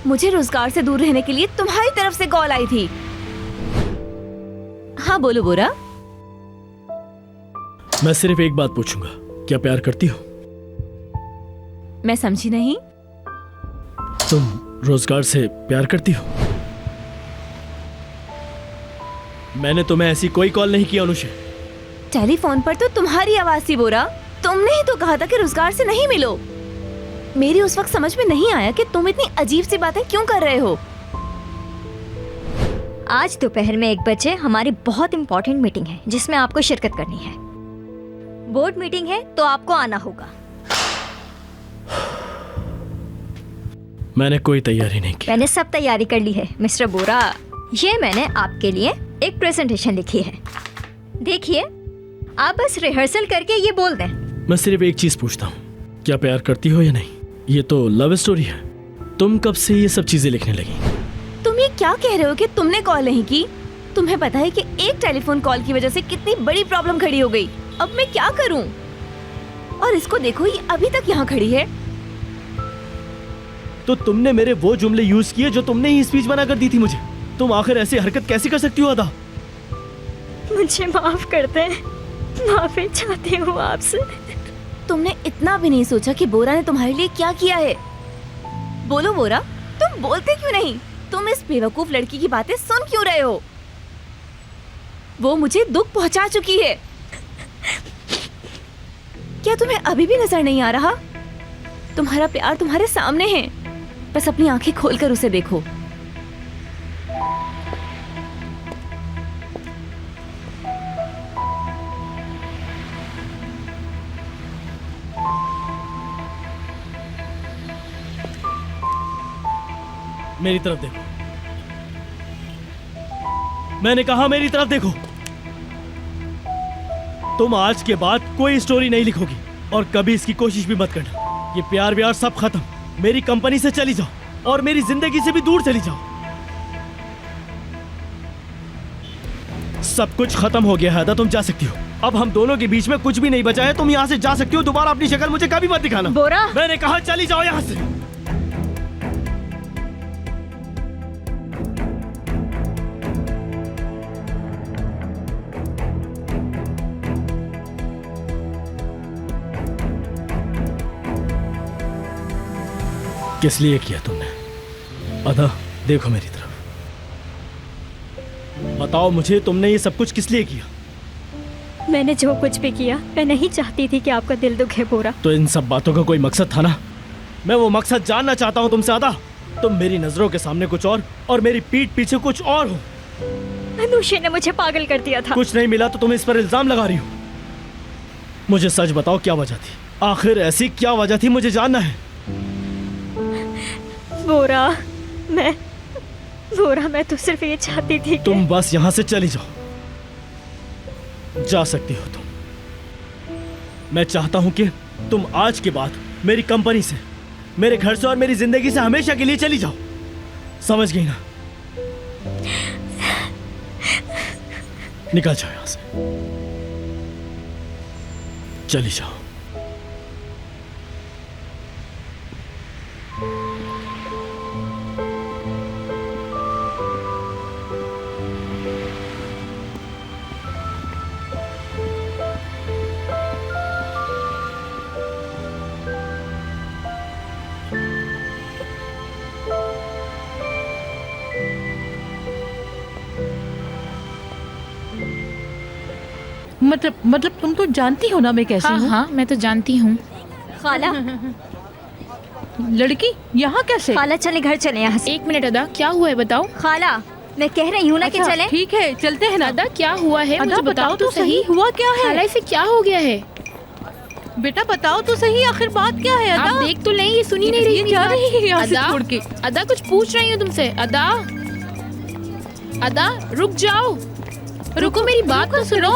मुझे रोजगार से दूर रहने के लिए तुम्हारी तरफ से कॉल आई थी। हाँ बोलो बोरा। मैं सिर्फ एक बात पूछूंगा, क्या प्यार करती हो? मैं समझी नहीं। तुम रोजगार से प्यार करती हो? मैंने तुम्हें ऐसी कोई कॉल नहीं किया अनुषे। टेलीफोन पर तो तुम्हारी आवाज थी बोरा। तुमने ही तो कहा था कि रोजगार से नहीं मिलो। मेरी उस वक्त समझ में नहीं आया कि तुम इतनी अजीब सी बातें क्यों कर रहे हो। आज दोपहर में 1 बजे हमारी बहुत इंपॉर्टेंट मीटिंग है, जिसमें आपको शिरकत करनी है। बोर्ड मीटिंग है तो आपको आना होगा। मैंने कोई तैयारी नहीं की। मैंने सब तैयारी कर ली है मिस्टर बोरा। ये मैंने आपके लिए एक प्रेजेंटेशन लिखी है, देखिए। आप बस रिहर्सल करके ये बोल दें। मैं सिर्फ एक चीज पूछता हूँ, क्या प्यार करती हो या नहीं? ये तो लव स्टोरी है। तुम कब से ये सब चीजें लिखने लगी? तुम ये क्या कह रहे हो कि तुमने कॉल नहीं की? तुम्हें पता है कि एक टेलीफोन कॉल की वजह से कितनी बड़ी प्रॉब्लम खड़ी हो गई। अब मैं क्या करूं? और इसको देखो, ये अभी तक यहाँ खड़ी है। तो तुमने मेरे वो जुमले यूज किए जो तुमने ही स्पीच बना कर दी थी मुझे। तुम आखिर ऐसी हरकत कैसे कर सकती हो अदा? मुझे माफ कर दें, माफी चाहती हूँ आपसे। तुमने इतना भी नहीं सोचा कि बोरा ने तुम्हारे लिए क्या किया है। बोलो बोरा, तुम बोलते क्यों नहीं? तुम इस बेवकूफ लड़की की बातें सुन क्यों रहे हो? वो मुझे दुख पहुंचा चुकी है। क्या तुम्हें अभी भी नजर नहीं आ रहा? तुम्हारा प्यार तुम्हारे सामने है, बस अपनी आंखें खोलकर उसे देखो। मेरी तरफ देखो। मैंने कहा मेरी तरफ देखो। तुम आज के बाद कोई स्टोरी नहीं लिखोगी और कभी इसकी कोशिश भी मत करना। ये प्यार व्यार सब खत्म। मेरी कंपनी से चली जाओ और मेरी जिंदगी से भी दूर चली जाओ। सब कुछ खत्म हो गया है अदा, तुम जा सकती हो। अब हम दोनों के बीच में कुछ भी नहीं बचा है। तुम यहाँ से जा सकती हो। दोबारा अपनी शक्ल मुझे कभी मत दिखाना। बोरा, मैंने कहा चली जाओ यहाँ से। किस लिए किया तुमने? अदा देखो मेरी तरफ, बताओ मुझे, तुमने ये सब कुछ किस लिए किया? मैंने जो कुछ भी किया, मैं नहीं चाहती थी कि आपका दिल दुखे बोरा। तो इन सब बातों का कोई मकसद था ना? मैं वो मकसद जानना चाहता हूँ तुमसे अदा। तुम मेरी नजरों के सामने कुछ और मेरी पीठ पीछे कुछ और हो। अनुषे ने मुझे पागल कर दिया था। कुछ नहीं मिला तो तुम इस पर इल्जाम लगा रही हो। मुझे सच बताओ, क्या वजह थी? आखिर ऐसी क्या वजह थी, मुझे जानना है। बोरा, मैं तो सिर्फ ये चाहती थी कि... तुम बस यहाँ से चली जाओ, जा सकती हो तुम। मैं चाहता हूं कि तुम आज के बाद मेरी कंपनी से, मेरे घर से और मेरी जिंदगी से हमेशा के लिए चली जाओ। समझ गई ना? निकल जाओ यहां से, चली जाओ। मतलब तुम तो जानती हो ना मैं कैसी हाँ हूँ। हाँ, मैं तो जानती हूँ। खाला, लड़की यहाँ कैसे? खाला चले घर चले यहाँ से। 1 मिनट अदा, क्या हुआ है बताओ। खाला, मैं कह रही हूँ ना कि अच्छा, चले। ठीक है चलते हैं ना। अदा क्या हुआ है, अदा, मुझे बताओ तो सही। हुआ क्या है? खाला इसे क्या हो गया है? बेटा बताओ तो सही, आखिर बात क्या है? अदा आप देख तो नहीं, ये सुनी नहीं रही ये मेरी जा बात। रही है यहाँ से अदा, छोड़ के। अदा कुछ पूछ रही हूँ तुमसे। अदा, अदा रुक जाओ, रुको मेरी बात तो सुनो।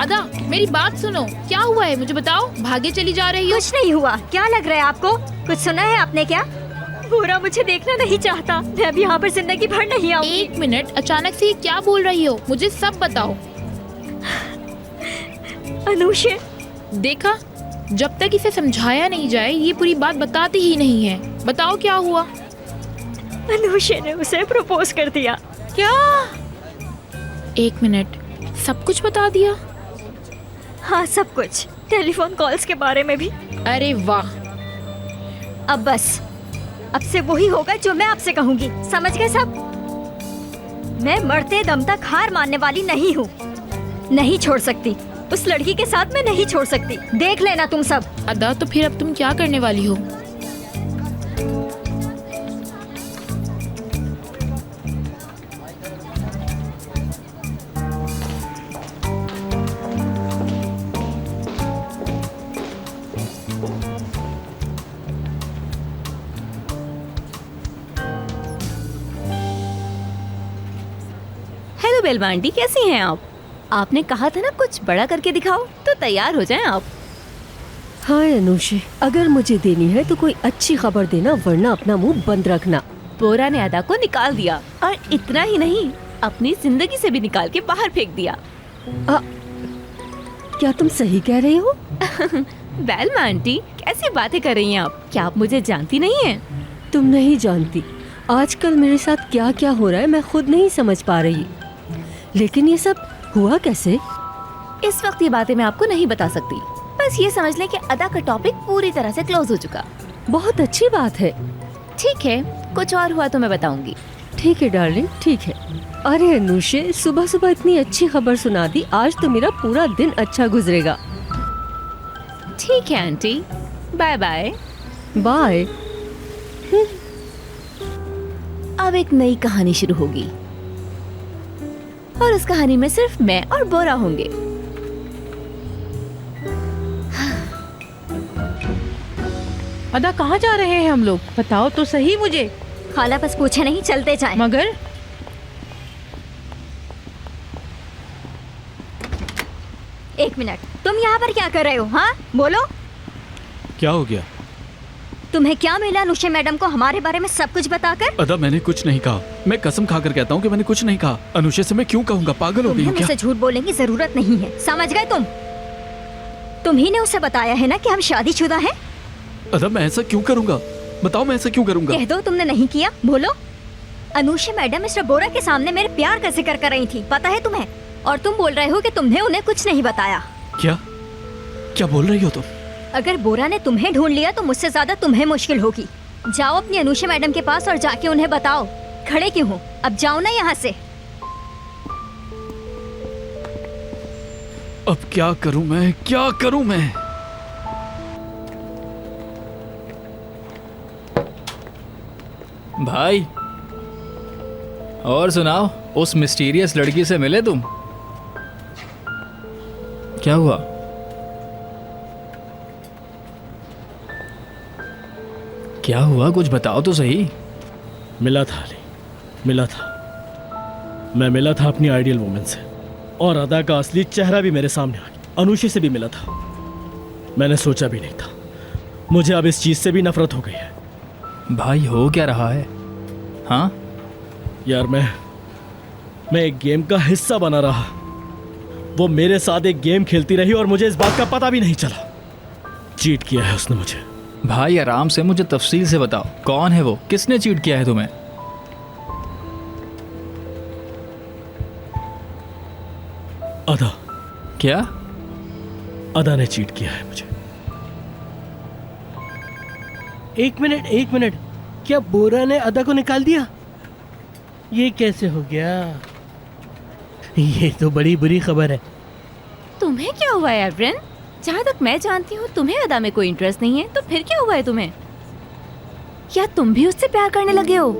अदा मेरी बात सुनो, क्या हुआ है मुझे बताओ। भागे चली जा रही हो। कुछ नहीं हुआ, क्या लग रहा है आपको? कुछ सुना है आपने क्या? बोरा मुझे देखना नहीं चाहता, मैं अब यहाँ पर जिंदगी भर नहीं आऊंगी। 1 मिनट, अचानक से ये क्या बोल रही हो, मुझे सब बताओ। अनुषे, देखा, जब तक इसे समझाया नहीं जाए ये पूरी बात बताती ही नहीं है। बताओ क्या हुआ। अनुषे ने उसे प्रपोज कर दिया। क्या? 1 मिनट, सब कुछ बता दिया? हाँ सब कुछ, टेलीफोन कॉल्स के बारे में भी। अरे वाह। अब बस, अब से वही होगा जो मैं आपसे कहूंगी, समझ गए सब? मैं मरते दम तक हार मानने वाली नहीं हूँ। नहीं छोड़ सकती, उस लड़की के साथ मैं नहीं छोड़ सकती, देख लेना तुम सब। अदा तो फिर अब तुम क्या करने वाली हो? हेलो बेलवांटी, कैसी हैं आप? आपने कहा था ना कुछ बड़ा करके दिखाओ, तो तैयार हो जाएं आप। हाय अनुषे, अगर मुझे देनी है तो कोई अच्छी खबर देना, वरना अपना मुंह बंद रखना। बोरा ने अदा को निकाल दिया, और इतना ही नहीं, अपनी जिंदगी से भी निकाल के बाहर फेंक दिया। क्या तुम सही कह रही हो? बेलमा आंटी, कैसी बातें कर रही हैं आप? क्या आप मुझे जानती नहीं हैं? तुम नहीं जानती, आजकल मेरे साथ क्या क्या हो रहा है मैं खुद नहीं समझ पा रही। लेकिन ये सब हुआ कैसे? इस वक्त ये बातें मैं आपको नहीं बता सकती, बस ये समझ लें कि अदा का टॉपिक पूरी तरह से क्लोज हो चुका। बहुत अच्छी बात है। ठीक है, कुछ और हुआ तो मैं बताऊंगी। ठीक है डार्लिंग, ठीक है। अरे अनुषे, सुबह सुबह इतनी अच्छी खबर सुना दी, आज तो मेरा पूरा दिन अच्छा गुजरेगा। ठीक है आंटी, बाय बाय। बाय। अब एक नई कहानी शुरू होगी, और उस कहानी में सिर्फ मैं और बोरा होंगे। अदा कहाँ जा रहे हैं हम लोग, बताओ तो सही मुझे। खाला बस पूछे नहीं, चलते जाएं। मगर एक मिनट, तुम यहाँ पर क्या कर रहे हो? हाँ बोलो, क्या हो गया? तुम्हें क्या मिला अनुषे मैडम को हमारे बारे में सब कुछ बताकर? अदा मैंने कुछ नहीं कहा, मैं कसम खाकर कहता हूँ कि मैंने कुछ नहीं कहा। अनुषे से मैं क्यों कहूँगा, पागल हो गई हूँ क्या? मुझसे झूठ बोलने की जरूरत नहीं है, समझ गए तुम? तुम ही ने उसे बताया है ना कि हम शादीशुदा हैं? अदा मैं ऐसा क्यों करूँगा, बताओ मैं ऐसा क्यों करूँगा? कह दो तुमने नहीं किया, बोलो। अनुषे मैडम मिस्टर बोरा के सामने मेरे प्यार का जिक्र कर रही थी, पता है तुम्हें? और तुम बोल रहे हो कि तुमने उन्हें कुछ नहीं बताया। क्या क्या बोल रही हो तुम? अगर बोरा ने तुम्हें ढूंढ लिया तो मुझसे ज्यादा तुम्हें मुश्किल होगी। जाओ अपनी अनुषा मैडम के पास और जाके उन्हें बताओ। खड़े क्यों हो? अब जाओ ना यहाँ से। अब क्या करूं मैं, क्या करूं मैं? भाई और सुनाओ, उस मिस्टीरियस लड़की से मिले तुम? क्या हुआ? क्या हुआ, कुछ बताओ तो सही। मिला था अली, मिला था। मैं मिला था अपनी आइडियल वुमेन से, और अदा का असली चेहरा भी मेरे सामने आ गया। अनुषा से भी मिला था। मैंने सोचा भी नहीं था। मुझे अब इस चीज से भी नफरत हो गई है। भाई हो क्या रहा है? हाँ यार, मैं एक गेम का हिस्सा बना रहा। वो मेरे साथ एक गेम खेलती रही और मुझे इस बात का पता भी नहीं चला। चीट किया है उसने मुझे। भाई आराम से मुझे तफसील से बताओ, कौन है वो? किसने चीट किया है तुम्हें? अदा। क्या? अदा ने चीट किया है मुझे। एक मिनट, क्या बोरा ने अदा को निकाल दिया? ये कैसे हो गया? ये तो बड़ी बुरी खबर है। तुम्हें क्या हुआ है एवरेन? जहाँ तक मैं जानती हूँ तुम्हें अदा में कोई इंटरेस्ट नहीं है, तो फिर क्या हुआ है तुम्हें? क्या तुम भी उससे प्यार करने लगे हो?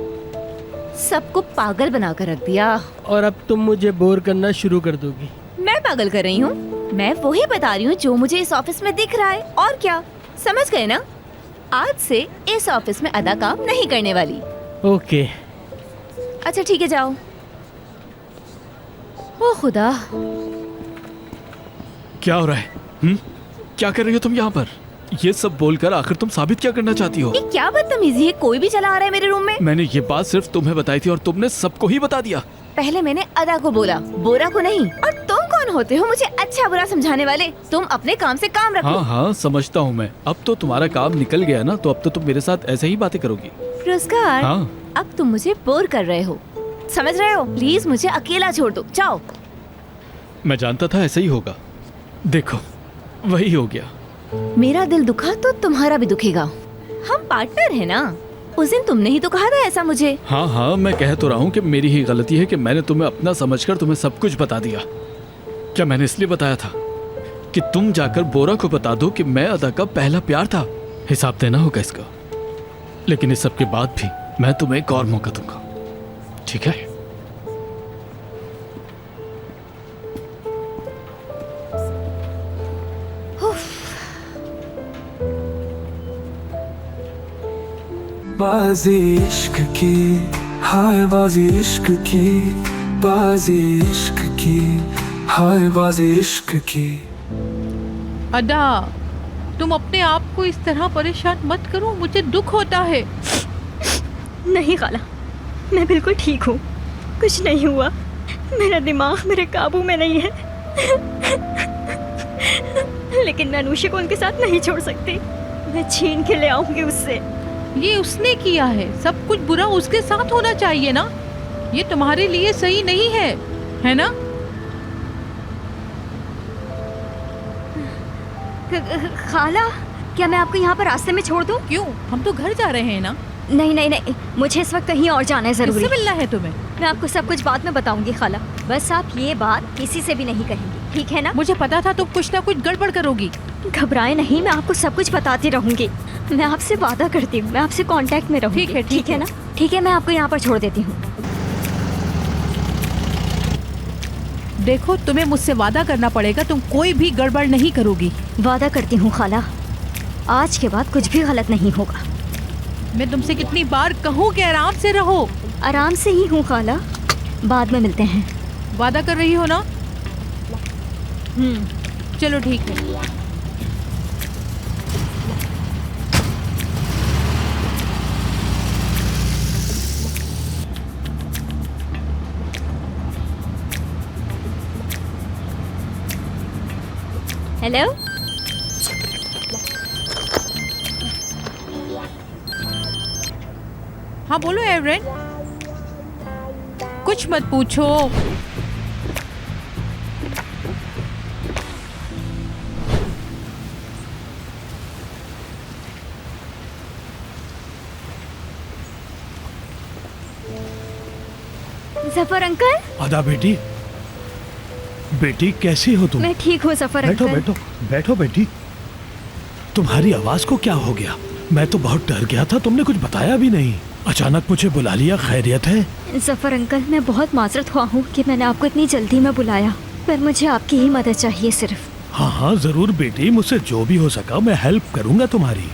सबको पागल बना कर रख दिया। और अब तुम मुझे बोर करना शुरू कर दोगी। मैं पागल कर रही हूँ? मैं वही बता रही हूँ जो मुझे इस ऑफिस में दिख रहा है। और क्या, समझ गए ना? आज से इस ऑफिस में अदा काम नहीं करने वाली। ओके। अच्छा ठीक है, जाओ। ओ खुदा, क्या हो रहा है? क्या कर रही हो तुम यहाँ पर? ये सब बोलकर आखिर तुम साबित क्या करना चाहती हो? ये क्या बदतमीजी है? कोई भी चला आ रहा है मेरे रूम में। मैंने ये बात सिर्फ तुम्हें बताई थी और तुमने सबको ही बता दिया। पहले मैंने अदा को बोला, बोरा को नहीं। और तुम कौन होते हो मुझे अच्छा बुरा समझाने वाले? तुम अपने काम से काम रखो। हाँ, समझता हूँ मैं। अब तो तुम्हारा काम निकल गया ना, तो अब तो तुम मेरे साथ ऐसे ही बातें करोगी। रोजगार, हाँ। अब तुम मुझे बोर कर रहे हो, समझ रहे हो? प्लीज मुझे अकेला छोड़ दो, जाओ। मैं जानता था ऐसा ही होगा। देखो, वही हो गया। मेरा दिल दुखा तो तुम्हारा भी दुखेगा। हम पार्टनर हैं ना। उस दिन तुमने ही तो कहा था ऐसा मुझे। हाँ, मैं कह तो रहा हूँ कि मेरी ही गलती है कि मैंने तुम्हें अपना समझकर तुम्हें सब कुछ बता दिया। क्या मैंने इसलिए बताया था कि तुम जाकर बोरा को बता दो कि मैं अदा का पहला प्यार था? हिसाब देना होगा इसका। लेकिन इस सब के बाद भी मैं तुम्हें एक और मौका दूंगा, ठीक है? बाजी इश्क की, हाय बाजी इश्क की, बाजी इश्क की, हाय बाजी इश्क की। अदा, तुम अपने आप को इस तरह परेशान मत करो, मुझे दुख होता है। नहीं खाला, मैं बिल्कुल ठीक हूँ, कुछ नहीं हुआ। मेरा दिमाग मेरे काबू में नहीं है। लेकिन मैं अनुषा को उनके साथ नहीं छोड़ सकती। मैं छीन के ले आऊंगी उससे। ये उसने किया है, सब कुछ बुरा उसके साथ होना चाहिए ना। ये तुम्हारे लिए सही नहीं है ना? खाला, क्या मैं आपको यहाँ पर रास्ते में छोड़ दूँ? क्यों? हम तो घर जा रहे हैं ना। नहीं, मुझे इस वक्त कहीं और जाना है जरूरी। किससे मिलना है तुम्हें? मैं आपको सब कुछ बाद में बताऊंगी खाला। बस आप ये बात किसी से भी नहीं कहेंगी, ठीक है ना? मुझे पता था तुम कुछ ना कुछ गड़बड़ करोगी। घबराए नहीं, मैं आपको सब कुछ बताती रहूंगी। मैं आपसे वादा करती हूँ, मैं आपसे कांटेक्ट में रहूंगी। ठीक है ना? ठीक है, मैं आपको यहाँ पर छोड़ देती हूँ। देखो, तुम्हें मुझसे वादा करना पड़ेगा, तुम कोई भी गड़बड़ नहीं करोगी। वादा करती हूँ खाला, आज के बाद कुछ भी गलत नहीं होगा। मैं तुमसे कितनी बार कहूँ कि आराम से रहो। आराम से ही हूँ खाला, बाद में मिलते हैं। वादा कर रही हो ना? चलो ठीक है। हेलो, हाँ बोलो एवरेन। कुछ मत पूछो। जफर अंकल। अदा बेटी, बेटी कैसी हो तुम? मैं ठीक हूँ जफर बैठो अंकल। बैठो बैठो बेटी। तुम्हारी आवाज को क्या हो गया? मैं तो बहुत डर गया था, तुमने कुछ बताया भी नहीं। अचानक मुझे बुला लिया, खैरियत है? जफर अंकल, मैं बहुत माजरत हुआ हूँ कि मैंने आपको इतनी जल्दी में बुलाया, पर मुझे आपकी ही मदद चाहिए सिर्फ। हाँ हाँ जरूर बेटी, मुझसे जो भी हो सका मैं हेल्प करूंगा तुम्हारी।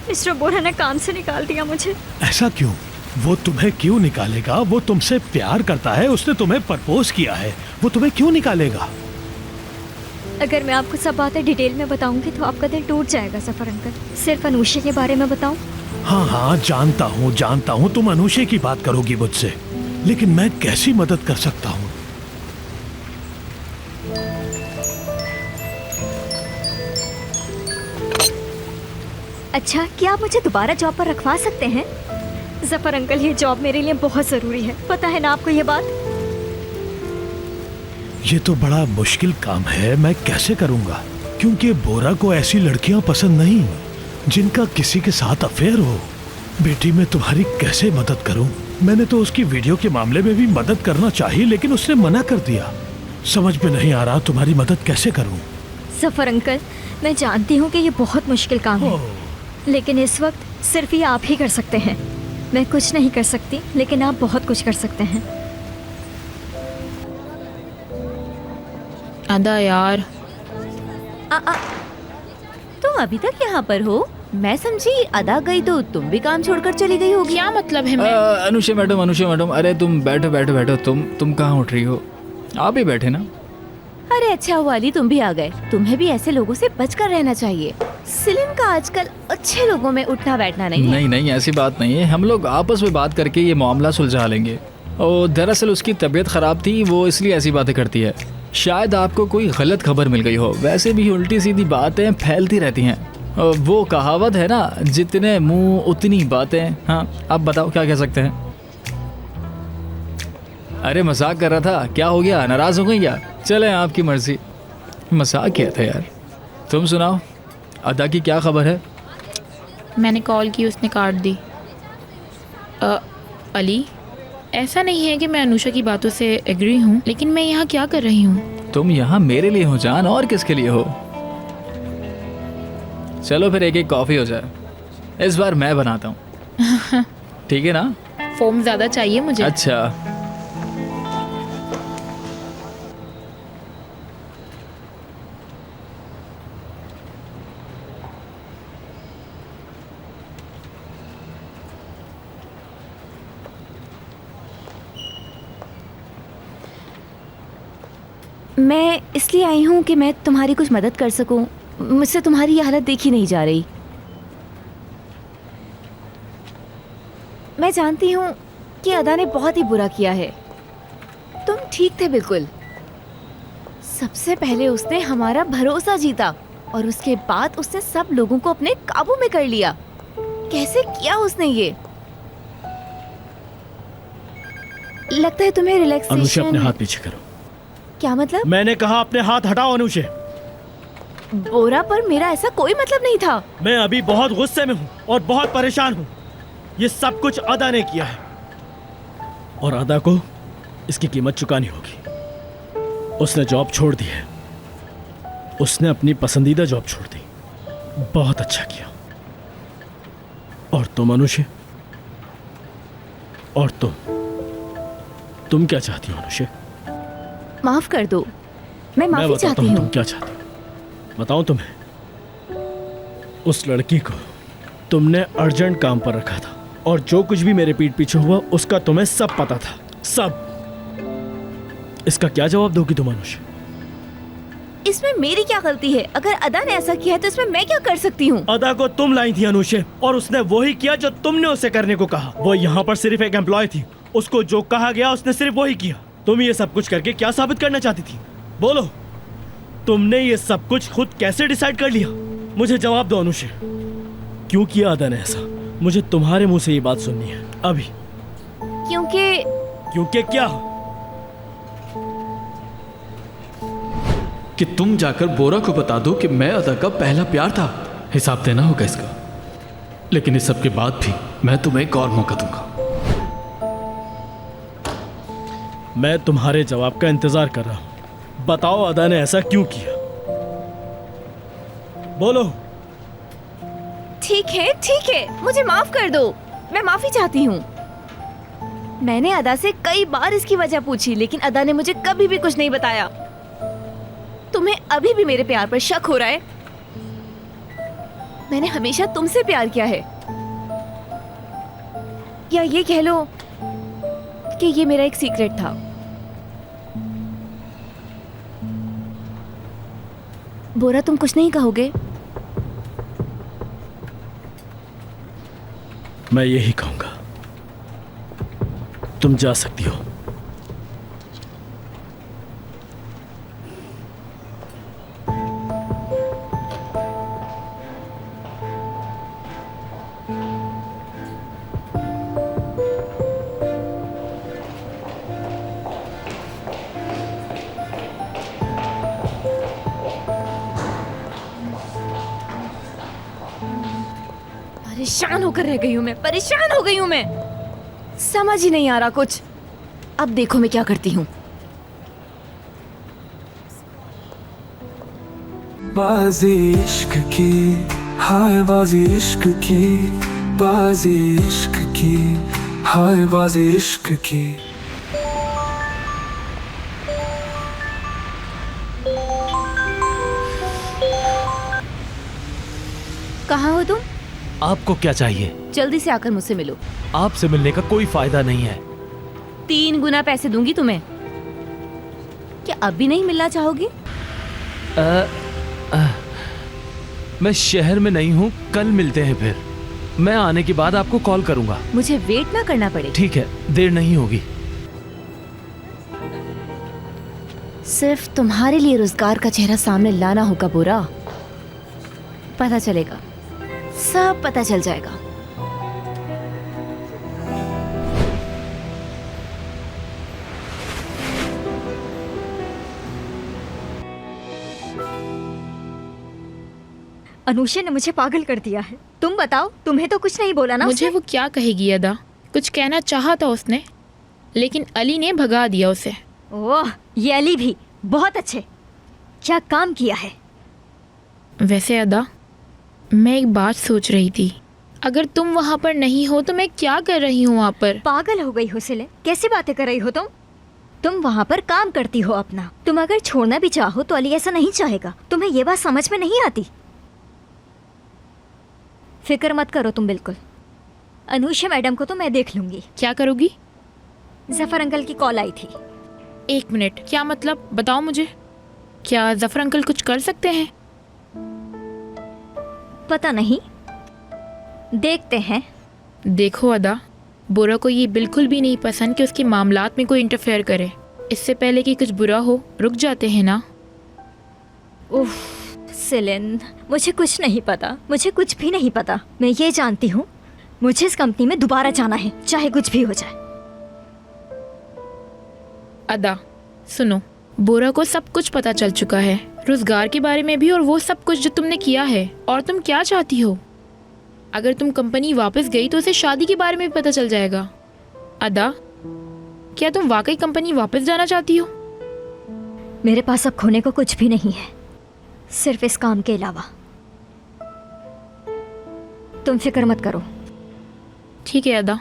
मिस्टर बोरा ने काम से निकाल दिया मुझे। ऐसा क्यों? वो तुम्हें क्यों निकालेगा? वो तुमसे प्यार करता है, उसने तुम्हें प्रपोज किया है, वो तुम्हें क्यों निकालेगा? अगर मैं आपको सब बातें डिटेल में बताऊंगी तो आपका दिल टूट जाएगा जफर अंकल। सिर्फ अनुषा के बारे में बताऊं? हाँ हाँ जानता हूँ तुम अनुषा की बात करोगी मुझसे, लेकिन मैं कैसी मदद कर सकता हूँ? अच्छा, क्या आप मुझे दोबारा जॉब पर रखवा सकते हैं? जफर अंकल, ये जॉब मेरे लिए बहुत जरूरी है, पता है ना आपको ये बात? ये तो बड़ा मुश्किल काम है, मैं कैसे करूंगा? क्योंकि बोरा को ऐसी लड़कियां पसंद नहीं जिनका किसी के साथ अफेयर हो। बेटी, मैं तुम्हारी कैसे मदद करूं? मैंने तो उसकी वीडियो के मामले में भी मदद करना चाहिए, लेकिन उसने मना कर दिया। समझ में नहीं आ रहा तुम्हारी मदद कैसे करूं। जफर अंकल, मैं जानती हूँ कि ये बहुत मुश्किल काम है, लेकिन इस वक्त सिर्फ ये आप ही कर सकते हैं। मैं कुछ नहीं कर सकती, लेकिन आप बहुत कुछ कर सकते हैं। अदा यार, तुम अभी तक यहाँ पर हो? मैं समझी अदा गई तो तुम भी काम छोड़कर चली गई होगी। क्या मतलब है? अनुषा मैडम, अरे तुम बैठो बैठो बैठो। तुम कहाँ उठ रही हो? आप ही बैठे ना। अरे अच्छा हुआ अली, तुम भी आ गए। तुम्हें भी ऐसे लोगों से बचकर रहना चाहिए। सिलिन का आजकल अच्छे लोगों में उठना बैठना नहीं है। नहीं, ऐसी बात नहीं है। हम लोग आपस में बात करके ये मामला सुलझा लेंगे। और दरअसल उसकी तबीयत खराब थी, वो इसलिए ऐसी बातें करती है। शायद आपको कोई गलत खबर मिल गई हो। वैसे भी उल्टी सीधी बातें फैलती रहती हैं। वो कहावत है ना, जितने मुंह उतनी बातें। हाँ, आप बताओ क्या कह सकते हैं? अरे मजाक कर रहा था, क्या हो गया? नाराज हो गई क्या? चले आपकी मर्जी, मजाक किया था यार। तुम सुनाओ, अदा की क्या खबर है? मैंने कॉल की, उसने काट दी। अली, ऐसा नहीं है कि मैं अनुषा की बातों से एग्री हूँ, लेकिन मैं यहाँ क्या कर रही हूँ? तुम यहाँ मेरे लिए हो जान, और किसके लिए हो? चलो फिर एक कॉफी हो जाए। इस बार मैं बनाता हूँ, ठीक है ना? फोम ज्यादा चाहिए मुझे। अच्छा, मैं इसलिए आई हूँ कि मैं तुम्हारी कुछ मदद कर सकूं। मुझसे तुम्हारी ये हालत देखी नहीं जा रही। मैं जानती हूँ कि अदा ने बहुत ही बुरा किया है। तुम ठीक थे बिल्कुल। सबसे पहले उसने हमारा भरोसा जीता और उसके बाद उसने सब लोगों को अपने काबू में कर लिया। कैसे किया उसने ये? लगता है तुम्हें अनुषा, अपने रिलैक्सेशन। हाथ पीछे करो। क्या मतलब? मैंने कहा अपने हाथ हटाओ अनुषा। बोरा पर मेरा ऐसा कोई मतलब नहीं था। मैं अभी बहुत गुस्से में हूँ और बहुत परेशान हूँ। ये सब कुछ अदा ने किया है और अदा को इसकी कीमत चुकानी होगी। उसने जॉब छोड़ दी है, उसने अपनी पसंदीदा जॉब छोड़ दी। बहुत अच्छा किया। और तुम अनुषा, और तुम क्या चाहती हो अनुषा? माफ कर दो, मैं माफी बताता चाहती हूँ हूँ। तुम क्या चाहती हो। बताऊं तुम्हें, उस लड़की को तुमने अर्जेंट काम पर रखा था और जो कुछ भी मेरे पीठ पीछे हुआ उसका तुम्हें सब पता था, सब। इसका क्या जवाब दोगी तुम अनुषा? इसमें मेरी क्या गलती है? अगर अदा ने ऐसा किया है तो इसमें मैं क्या कर सकती हूँ? अदा को तुम लाई थी अनुषा, और उसने वही किया जो तुमने उसे करने को कहा। वो यहाँ पर सिर्फ एक एम्प्लॉय थी, उसको जो कहा गया उसने सिर्फ वही किया। तुम ये सब कुछ करके क्या साबित करना चाहती थी? बोलो, तुमने ये सब कुछ खुद कैसे डिसाइड कर लिया? मुझे जवाब दो अनुषा, क्यों किया अदा ने ऐसा? मुझे तुम्हारे मुंह से ये बात सुननी है अभी। क्योंकि क्या? कि तुम जाकर बोरा को बता दो कि मैं अदा का पहला प्यार था। हिसाब देना होगा इसका, लेकिन इस सब के बाद भी मैं तुम्हें एक और मौका दूंगा। मैं तुम्हारे जवाब का इंतजार कर रहा हूं। बताओ अदा ने ऐसा क्यों किया? बोलो। ठीक है, मुझे माफ कर दो। मैं माफी चाहती हूँ। मैंने अदा से कई बार इसकी वजह पूछी, लेकिन अदा ने मुझे कभी भी कुछ नहीं बताया। तुम्हें अभी भी मेरे प्यार पर शक हो रहा है? मैंने हमेशा तुमसे प्यार किया है, या ये कह लो कि ये मेरा एक सीक्रेट था। बोरा, तुम कुछ नहीं कहोगे? मैं यही कहूंगा, तुम जा सकती हो। परेशान होकर रह गई हूँ मैं, परेशान हो गई हूँ मैं। समझ ही नहीं आ रहा कुछ। अब देखो मैं क्या करती हूँ। बाजी इश्क की, हाय बाजी इश्क की, बाजी इश्क की, हाय बाजी इश्क की। कहाँ हो तुम? आपको क्या चाहिए? जल्दी से आकर मुझसे मिलो। आपसे मिलने का कोई फायदा नहीं है। 3 गुना पैसे दूंगी तुम्हें। क्या अब भी नहीं मिलना चाहोगी? मैं शहर में नहीं हूँ, कल मिलते हैं फिर। मैं आने के बाद आपको कॉल करूंगा। मुझे वेट ना करना पड़े। ठीक है, देर नहीं होगी। सिर्फ तुम्हारे लिए रोजगार का चेहरा सामने लाना होगा बोरा। पता चलेगा, सब पता चल जाएगा। अनुषा ने मुझे पागल कर दिया है। तुम बताओ, तुम्हें तो कुछ नहीं बोला ना? मुझे वो क्या कहेगी अदा? कुछ कहना चाहा था उसने, लेकिन अली ने भगा दिया उसे। ओह, ये अली भी बहुत अच्छे। क्या काम किया है? वैसे अदा, मैं एक बात सोच रही थी। अगर तुम वहाँ पर नहीं हो तो मैं क्या कर रही हूँ वहाँ पर? पागल हो गई हो सिले, कैसी बातें कर रही हो तुम? तुम वहाँ पर काम करती हो अपना। तुम अगर छोड़ना भी चाहो तो अली ऐसा नहीं चाहेगा। तुम्हें ये बात समझ में नहीं आती? फिक्र मत करो तुम बिल्कुल। अनुषा मैडम को तो मैं देख लूंगी। क्या करोगी? जफर अंकल की कॉल आई थी। 1 मिनट, क्या मतलब? बताओ मुझे। क्या जफर अंकल कुछ कर सकते हैं? पता नहीं, देखते हैं। देखो अदा, बोरा को ये बिल्कुल भी नहीं पसंद कि उसके मामलात में कोई इंटरफेयर करे। इससे पहले कि कुछ बुरा हो, रुक जाते हैं ना। उफ सिलिन, मुझे कुछ नहीं पता, मुझे कुछ भी नहीं पता। मैं ये जानती हूँ मुझे इस कंपनी में दोबारा जाना है, चाहे कुछ भी हो जाए। अदा सुनो, बोरा को सब कुछ पता चल चुका है, रोजगार के बारे में भी, और वो सब कुछ जो तुमने किया है। और तुम क्या चाहती हो? अगर तुम कंपनी वापस गई तो उसे शादी के बारे में भी पता चल जाएगा। अदा, क्या तुम वाकई कंपनी वापस जाना चाहती हो? मेरे पास अब खोने को कुछ भी नहीं है, सिर्फ इस काम के अलावा। तुम फिक्र मत करो। ठीक है अदा।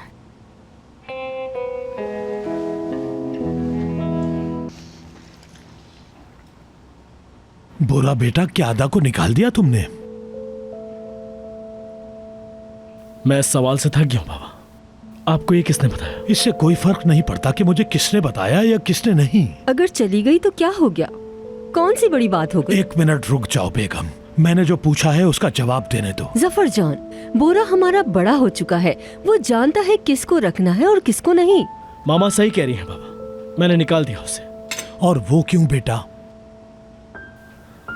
बोरा बेटा, क्या अदा को निकाल दिया तुमने? मैं इस सवाल से थक गया हूं बाबा। आपको ये किसने बताया? इससे कोई फर्क नहीं पड़ता कि मुझे किसने बताया या किसने नहीं। अगर चली गई तो क्या हो गया? कौन सी बड़ी बात हो गई? 1 मिनट रुक जाओ बेगम, मैंने जो पूछा है उसका जवाब देने दो। जफर जान, बोरा हमारा बड़ा हो चुका है, वो जानता है किसको रखना है और किसको नहीं। मामा सही कह रही है बाबा, मैंने निकाल दिया उसे। और वो क्यों बेटा?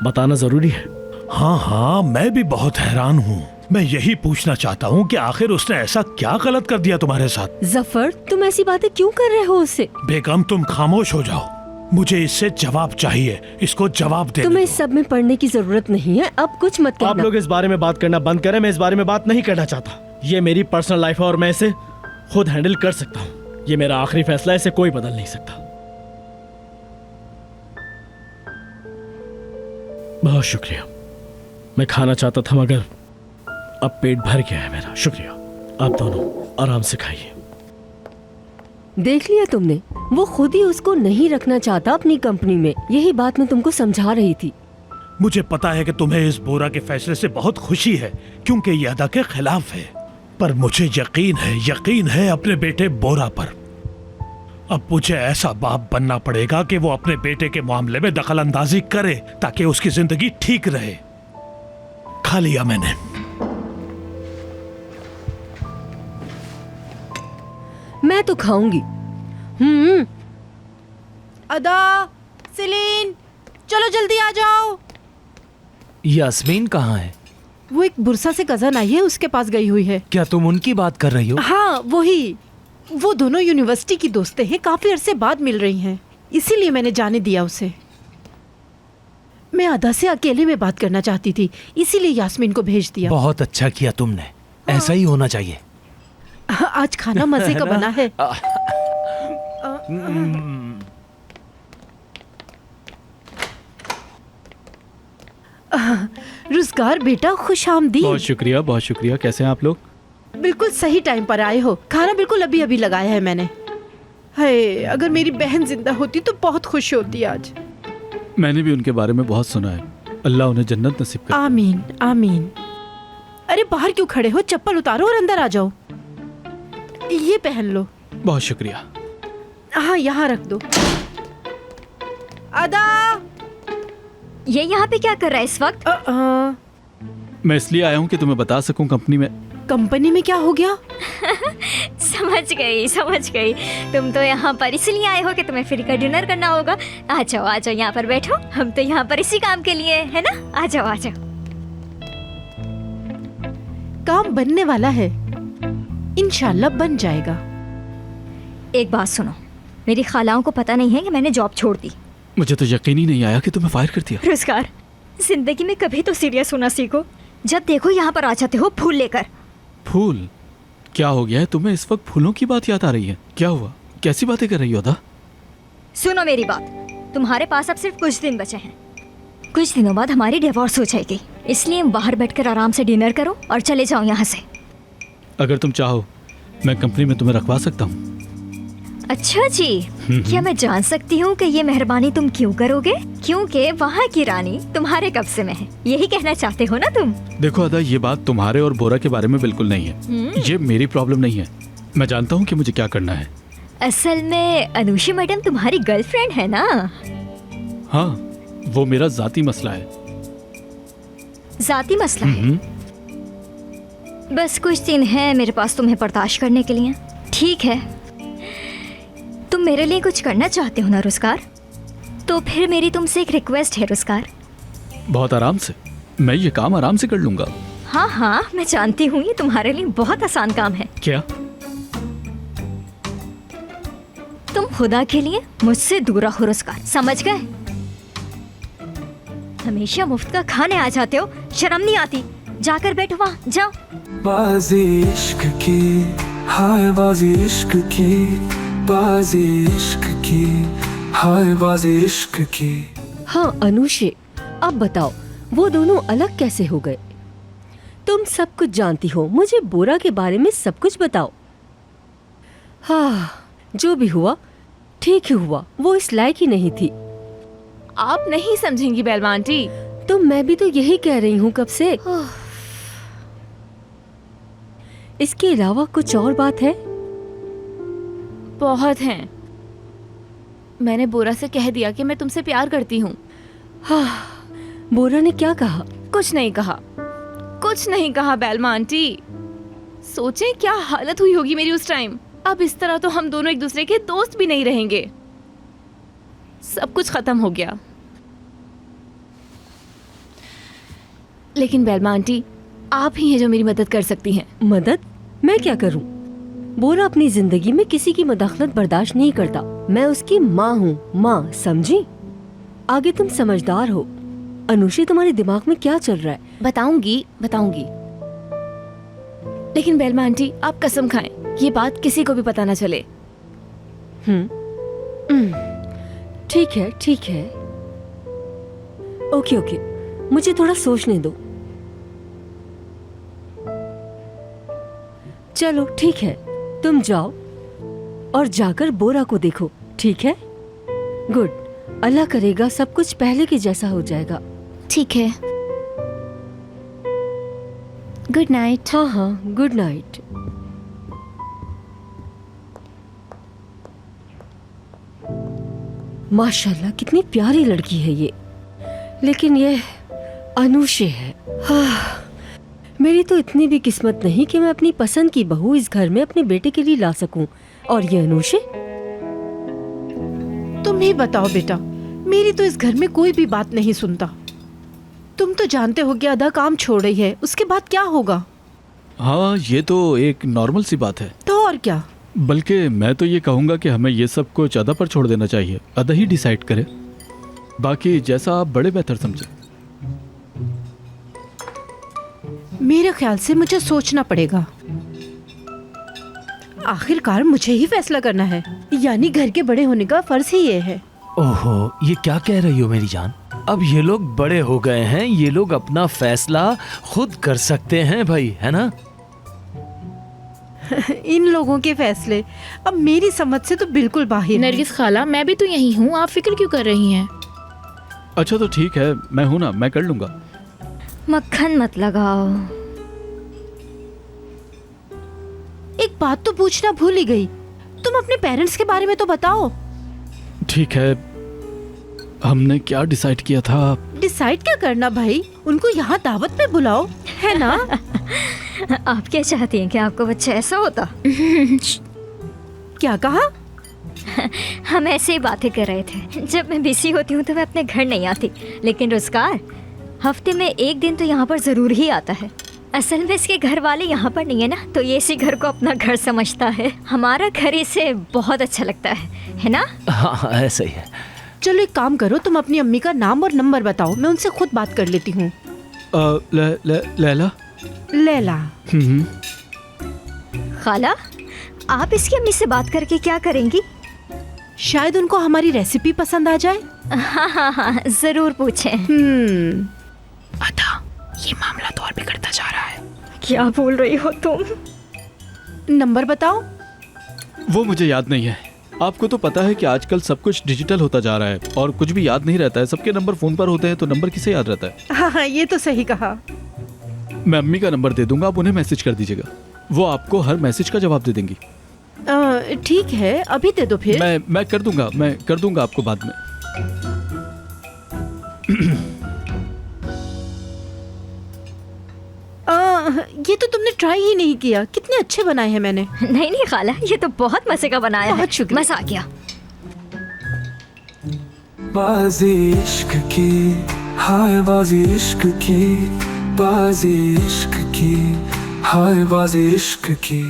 बताना जरूरी है। हाँ हाँ, मैं भी बहुत हैरान हूँ। मैं यही पूछना चाहता हूँ कि आखिर उसने ऐसा क्या गलत कर दिया तुम्हारे साथ? जफर, तुम ऐसी बातें क्यों कर रहे हो उससे? बेगम तुम खामोश हो जाओ, मुझे इससे जवाब चाहिए, इसको जवाब दे। तुम्हें इस सब में पढ़ने की जरूरत नहीं है, अब कुछ मत कहना। आप लोग इस बारे में बात करना बंद करें, मैं इस बारे में बात नहीं करना चाहता। ये मेरी पर्सनल लाइफ है और मैं इसे खुद हैंडल कर सकता हूँ। ये मेरा आखिरी फैसला है, इसे कोई बदल नहीं सकता। बहुत शुक्रिया। मैं खाना चाहता था मगर अब पेट भर गया है मेरा। शुक्रिया। आप दोनों आराम से खाइए। देख लिया तुमने, वो खुद ही उसको नहीं रखना चाहता अपनी कंपनी में। यही बात मैं तुमको समझा रही थी। मुझे पता है कि तुम्हें इस बोरा के फैसले से बहुत खुशी है क्योंकि ये अदा के खिलाफ है, पर मुझे यकीन है अपने बेटे बोरा पर। अब मुझे ऐसा बाप बनना पड़ेगा कि वो अपने बेटे के मामले में दखल अंदाजी करे ताकि उसकी जिंदगी ठीक रहे। खा लिया मैंने। मैं तो खाऊंगी। अदा, सेलिन, चलो जल्दी आ जाओ। यास्मीन कहाँ है? वो एक बुरसा से कजन आई है, उसके पास गई हुई है। क्या तुम उनकी बात कर रही हो? हाँ वही। वो दोनों यूनिवर्सिटी की दोस्तें हैं, काफी अरसे बाद मिल रही हैं, इसीलिए मैंने जाने दिया उसे। मैं अदा से अकेले में बात करना चाहती थी, इसीलिए यास्मीन को भेज दिया। बहुत अच्छा किया तुमने, ऐसा ही होना चाहिए। आज खाना मजे का बना है। रुज़गार बेटा, खुश आमदीद। बहुत शुक्रिया। कैसे हैं आप लोग? बिल्कुल सही टाइम पर आए हो। खाना बिल्कुल अभी अभी लगाया है मैंने। हाय, अगर मेरी बहन जिंदा होती तो बहुत खुश होती आज। मैंने भी उनके बारे में बहुत सुना है। अल्लाह उन्हें जन्नत नसीब करे। आमीन आमीन। अरे बाहर क्यों खड़े हो? चप्पल उतारो और अंदर आ जाओ। ये पहन लो। बहुत शुक्रिया। हाँ, यहाँ रख दो। अदा, ये यहाँ पे क्या कर रहा है इस वक्त? मैं इसलिए आया हूँ कि तुम्हें बता सकूं कंपनी में क्या हो गया। समझ गई। तुम तो यहाँ पर इसलिए आए हो कि तुम्हें फ्री का डिनर करना होगा। आ जाओ यहाँ पर बैठो। हम तो यहाँ पर इसी काम के लिए है ना। आ जाओ। काम बनने वाला है, इंशाल्लाह बन जाएगा। एक बात सुनो, मेरी खालाओं को पता नहीं है कि मैंने जॉब छोड़ दी। मुझे तो यकीन ही नहीं आया कि तुम्हें फायर कर दिया। रुज़गार, जिंदगी में कभी तो सीरियस होना सीखो। जब देखो यहाँ पर आ जाते हो फूल लेकर। फूल? क्या हो गया है तुम्हें? इस वक्त फूलों की बात याद आ रही है? क्या हुआ? कैसी बातें कर रही हो अदा? सुनो मेरी बात, तुम्हारे पास अब सिर्फ कुछ दिन बचे हैं। कुछ दिनों बाद हमारी डिवोर्स हो जाएगी, इसलिए बाहर बैठकर आराम से डिनर करो और चले जाओ यहाँ से। अगर तुम चाहो मैं कंपनी में तुम्हें रखवा सकता हूँ। अच्छा जी, क्या मैं जान सकती हूँ कि ये मेहरबानी तुम क्यों करोगे? क्योंकि वहाँ की रानी तुम्हारे कब्जे में है, यही कहना चाहते हो ना तुम? देखो अदा, ये बात तुम्हारे और बोरा के बारे में बिल्कुल नहीं है। ये मेरी प्रॉब्लम नहीं है। मैं जानता हूँ कि मुझे क्या करना है। असल में अनुषी मैडम तुम्हारी गर्लफ्रेंड है ना? हाँ, वो मेरा जाती मसला है। जाती मसला है? बस कुछ दिन है मेरे पास तुम्हें बर्दाश्त करने के लिए। ठीक है, तुम मेरे लिए कुछ करना चाहते हो ना रुज़गार? तो फिर मेरी तुमसे एक रिक्वेस्ट है रुज़गार। बहुत आराम से, मैं ये काम आराम से कर लूंगा। हाँ, मैं जानती हूँ ये तुम्हारे लिए बहुत आसान काम है। क्या? तुम खुदा के लिए मुझसे दूर रहो रुज़गार, समझ गए? हमेशा मुफ्त का खाने आ जाते हो, शर्म नहीं आती? जाकर बैठो वहाँ, जाओ। बाजी इश्क की, हाय बाजी इश्क की, बाजी इश्क की, हाय बाजी इश्क की। हाँ अनुषे, अब बताओ वो दोनों अलग कैसे हो गए? तुम सब कुछ जानती हो, मुझे बोरा के बारे में सब कुछ बताओ। हाँ, जो भी हुआ ठीक ही हुआ, वो इस लायक ही नहीं थी। आप नहीं समझेंगी बेलमा आंटी। तो मैं भी तो यही कह रही हूँ कब से। इसके अलावा कुछ और बात है? बहुत हैं। मैंने बोरा से कह दिया कि मैं तुमसे प्यार करती हूँ। हाँ, बोरा ने क्या कहा? कुछ नहीं कहा बेलमा आंटी। सोचें क्या हालत हुई होगी मेरी उस टाइम। अब इस तरह तो हम दोनों एक दूसरे के दोस्त भी नहीं रहेंगे। सब कुछ खत्म हो गया। लेकिन बेलमा आंटी, आप ही हैं जो मेरी मदद कर सकती हैं। मदद? मैं क्या करूं? बोरा अपनी जिंदगी में किसी की मदाखलत बर्दाश्त नहीं करता। मैं उसकी माँ हूँ, माँ, समझी? आगे तुम समझदार हो। अनुषी, तुम्हारे दिमाग में क्या चल रहा है? बताऊंगी। लेकिन बेलमा आंटी, आप कसम खाएं, ये बात किसी को भी पता ना चले। ठीक है। ओके, मुझे थोड़ा सोचने दो। चलो ठीक है, तुम जाओ और जाकर बोरा को देखो, ठीक है? गुड। अल्लाह करेगा सब कुछ पहले के जैसा हो जाएगा। ठीक है, गुड नाइट। हाँ हाँ, गुड नाइट। माशाल्लाह कितनी प्यारी लड़की है ये, लेकिन ये अनुशे है। हाँ, मेरी तो इतनी भी किस्मत नहीं कि मैं अपनी पसंद की बहू इस घर में अपने बेटे के लिए ला सकूं। और ये अनुशे, तुम ही बताओ बेटा, मेरी तो इस घर में कोई भी बात नहीं सुनता। तुम तो जानते हो कि अदा काम छोड़ रही है, उसके बाद क्या होगा? हाँ, ये तो एक नॉर्मल सी बात है। तो और क्या? बल्कि मैं तो ये कहूँगा कि हमें ये सब कुछ अदा पर छोड़ देना चाहिए। अदा ही डिसाइड करे, बाकी जैसा आप बड़े बेहतर समझे। मेरे ख्याल से मुझे सोचना पड़ेगा। आखिरकार मुझे ही फैसला करना है, यानी घर के बड़े होने का फर्ज ही ये है। ओहो, ये क्या कह रही हो मेरी जान? अब ये लोग बड़े हो गए हैं, ये लोग अपना फैसला खुद कर सकते हैं भाई, है ना? इन लोगों के फैसले अब मेरी समझ से तो बिल्कुल बाहर हैं। नरगिस खाला, मैं भी तो यही हूँ, आप फिक्र क्यों कर रही हैं? अच्छा तो ठीक है, मैं हूं ना, मैं कर लूंगा। मक्खन मत लगाओ। एक बात तो पूछना भूल ही गई, तुम अपने पेरेंट्स के बारे में तो बताओ। ठीक है, हमने क्या डिसाइड किया था? डिसाइड क्या करना भाई, उनको यहाँ दावत पे बुलाओ, है ना? आप क्या चाहती हैं कि आपको बच्चा ऐसा होता? क्या कहा? हम ऐसे ही बातें कर रहे थे। जब मैं बिजी होती हूँ तो मैं अपने घर नहीं आती, लेकिन रुज़गार हफ्ते में एक दिन तो यहाँ पर ज़रूर ही आता है। असल में इसके घर वाले यहाँ पर नहीं है ना, तो ये इसी घर को अपना घर समझता है। हमारा घर इसे बहुत अच्छा लगता है ना? हाँ, ऐसा ही है। चलो एक काम करो, तुम अपनी अम्मी का नाम और नंबर बताओ, मैं उनसे खुद बात कर लेती हूँ। लैला। लैला। खाला, आप इसकी अम्मी से बात करके क्या करेंगी? शायद उनको हमारी रेसिपी पसंद आ जाए। हाँ हाँ हाँ, जरूर पूछें। अदा, ये मामला तो और बिगड़ता जा रहा है। क्या बोल रही हो तुम? नंबर बताओ। वो मुझे याद नहीं है। आपको तो पता है कि आजकल सब कुछ डिजिटल होता जा रहा है और कुछ भी याद नहीं रहता है। सबके नंबर फोन पर होते हैं, तो नंबर किसे याद रहता है? हाँ हाँ, ये तो सही कहा। मैं अम्मी का नंबर दे दूंगा, आप उन्हें मैसेज कर दीजिएगा, वो आपको हर मैसेज का जवाब दे देंगी। ठीक है, अभी दे दो फिर। मैं कर दूंगा आपको बाद में। ये तो तुमने ट्राई ही नहीं किया, कितने अच्छे बनाए हैं मैंने। नहीं नहीं खाला, ये तो बहुत मजे का बनाया है। बहुत शुक्रिया। मजा आ गया। बाजी इश्क की, हाय बाजी इश्क की, बाजी इश्क की, हाय बाजी इश्क की।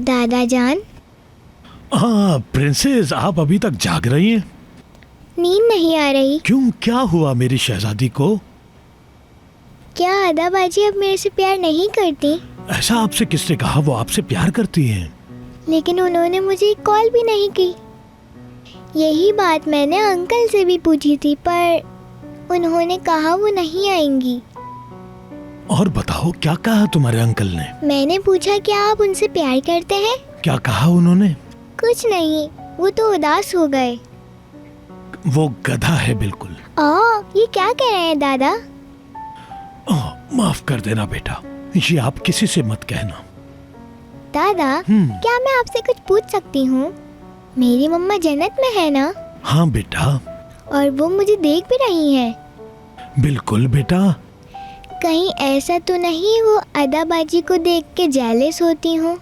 दादा जान। हाँ प्रिंसेस, आप अभी तक जाग रही हैं? नींद नहीं आ रही। क्यों, क्या हुआ मेरी शहजादी को? क्या अदा बाजी अब मेरे से प्यार नहीं करती? ऐसा आपसे किसने कहा? वो आपसे प्यार करती हैं। लेकिन उन्होंने मुझे एक कॉल भी नहीं की। यही बात मैंने अंकल से भी पूछी थी, पर उन्होंने कहा वो नहीं आएंगी। और बताओ, क्या कहा तुम्हारे अंकल ने? मैंने पूछा क्या आप उनसे प्यार करते हैं? क्या कहा उन्होंने? कुछ नहीं, वो तो उदास हो गए। वो गधा है बिल्कुल। ये क्या कह रहे हैं दादा? माफ कर देना बेटा, ये आप किसी से मत कहना। दादा, क्या मैं आपसे कुछ पूछ सकती हूँ? मेरी मम्मा जन्नत में है ना? हाँ बेटा। और वो मुझे देख भी रही हैं। बिल्कुल बेटा। कहीं ऐसा तो नहीं वो अदा बाजी को देख के जेलस होती हूँ?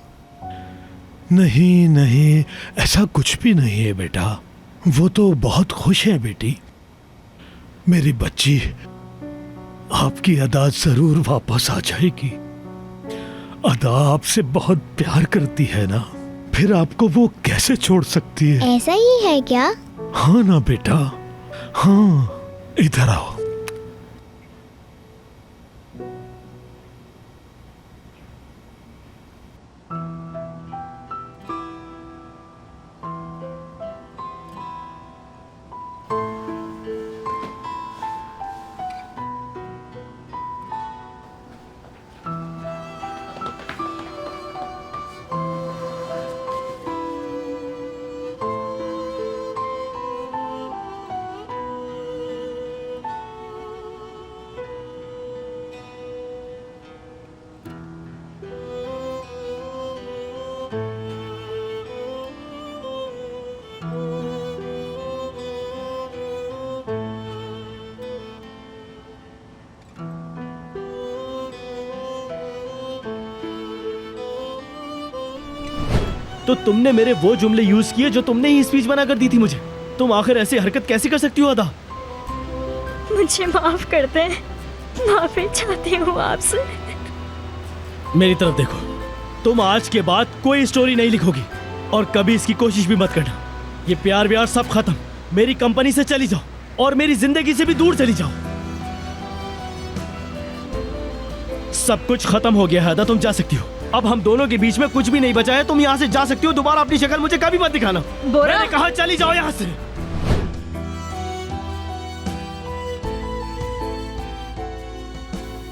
नहीं नहीं, ऐसा कुछ भी नहीं है बेटा, वो तो बहुत खुश है बेटी। मेरी बच्ची, आपकी अदा जरूर वापस आ जाएगी। अदा आपसे बहुत प्यार करती है ना, फिर आपको वो कैसे छोड़ सकती है? ऐसा ही है क्या? हाँ ना बेटा, हाँ। इधर आओ। तो तुमने मेरे वो जुमले यूज किए जो तुमने ही स्पीच बना कर दी थी मुझे। तुम आखिर ऐसी हरकत कैसे कर सकती हो अदा? मुझे माफ कर दे, माफी चाहती हूँ आपसे। मेरी तरफ देखो, तुम आज के बाद कोई स्टोरी नहीं लिखोगी और कभी इसकी कोशिश भी मत करना। ये प्यार व्यार सब खत्म। मेरी कंपनी से चली जाओ और मेरी जिंदगी से भी दूर चली जाओ। सब कुछ खत्म हो गया है अदा, तुम जा सकती हो। अब हम दोनों के बीच में कुछ भी नहीं बचा है। तुम यहाँ से जा सकती हो। दोबारा अपनी शक्ल मुझे कभी मत दिखाना। बोरा, मैंने कहा चली जाओ यहाँ से।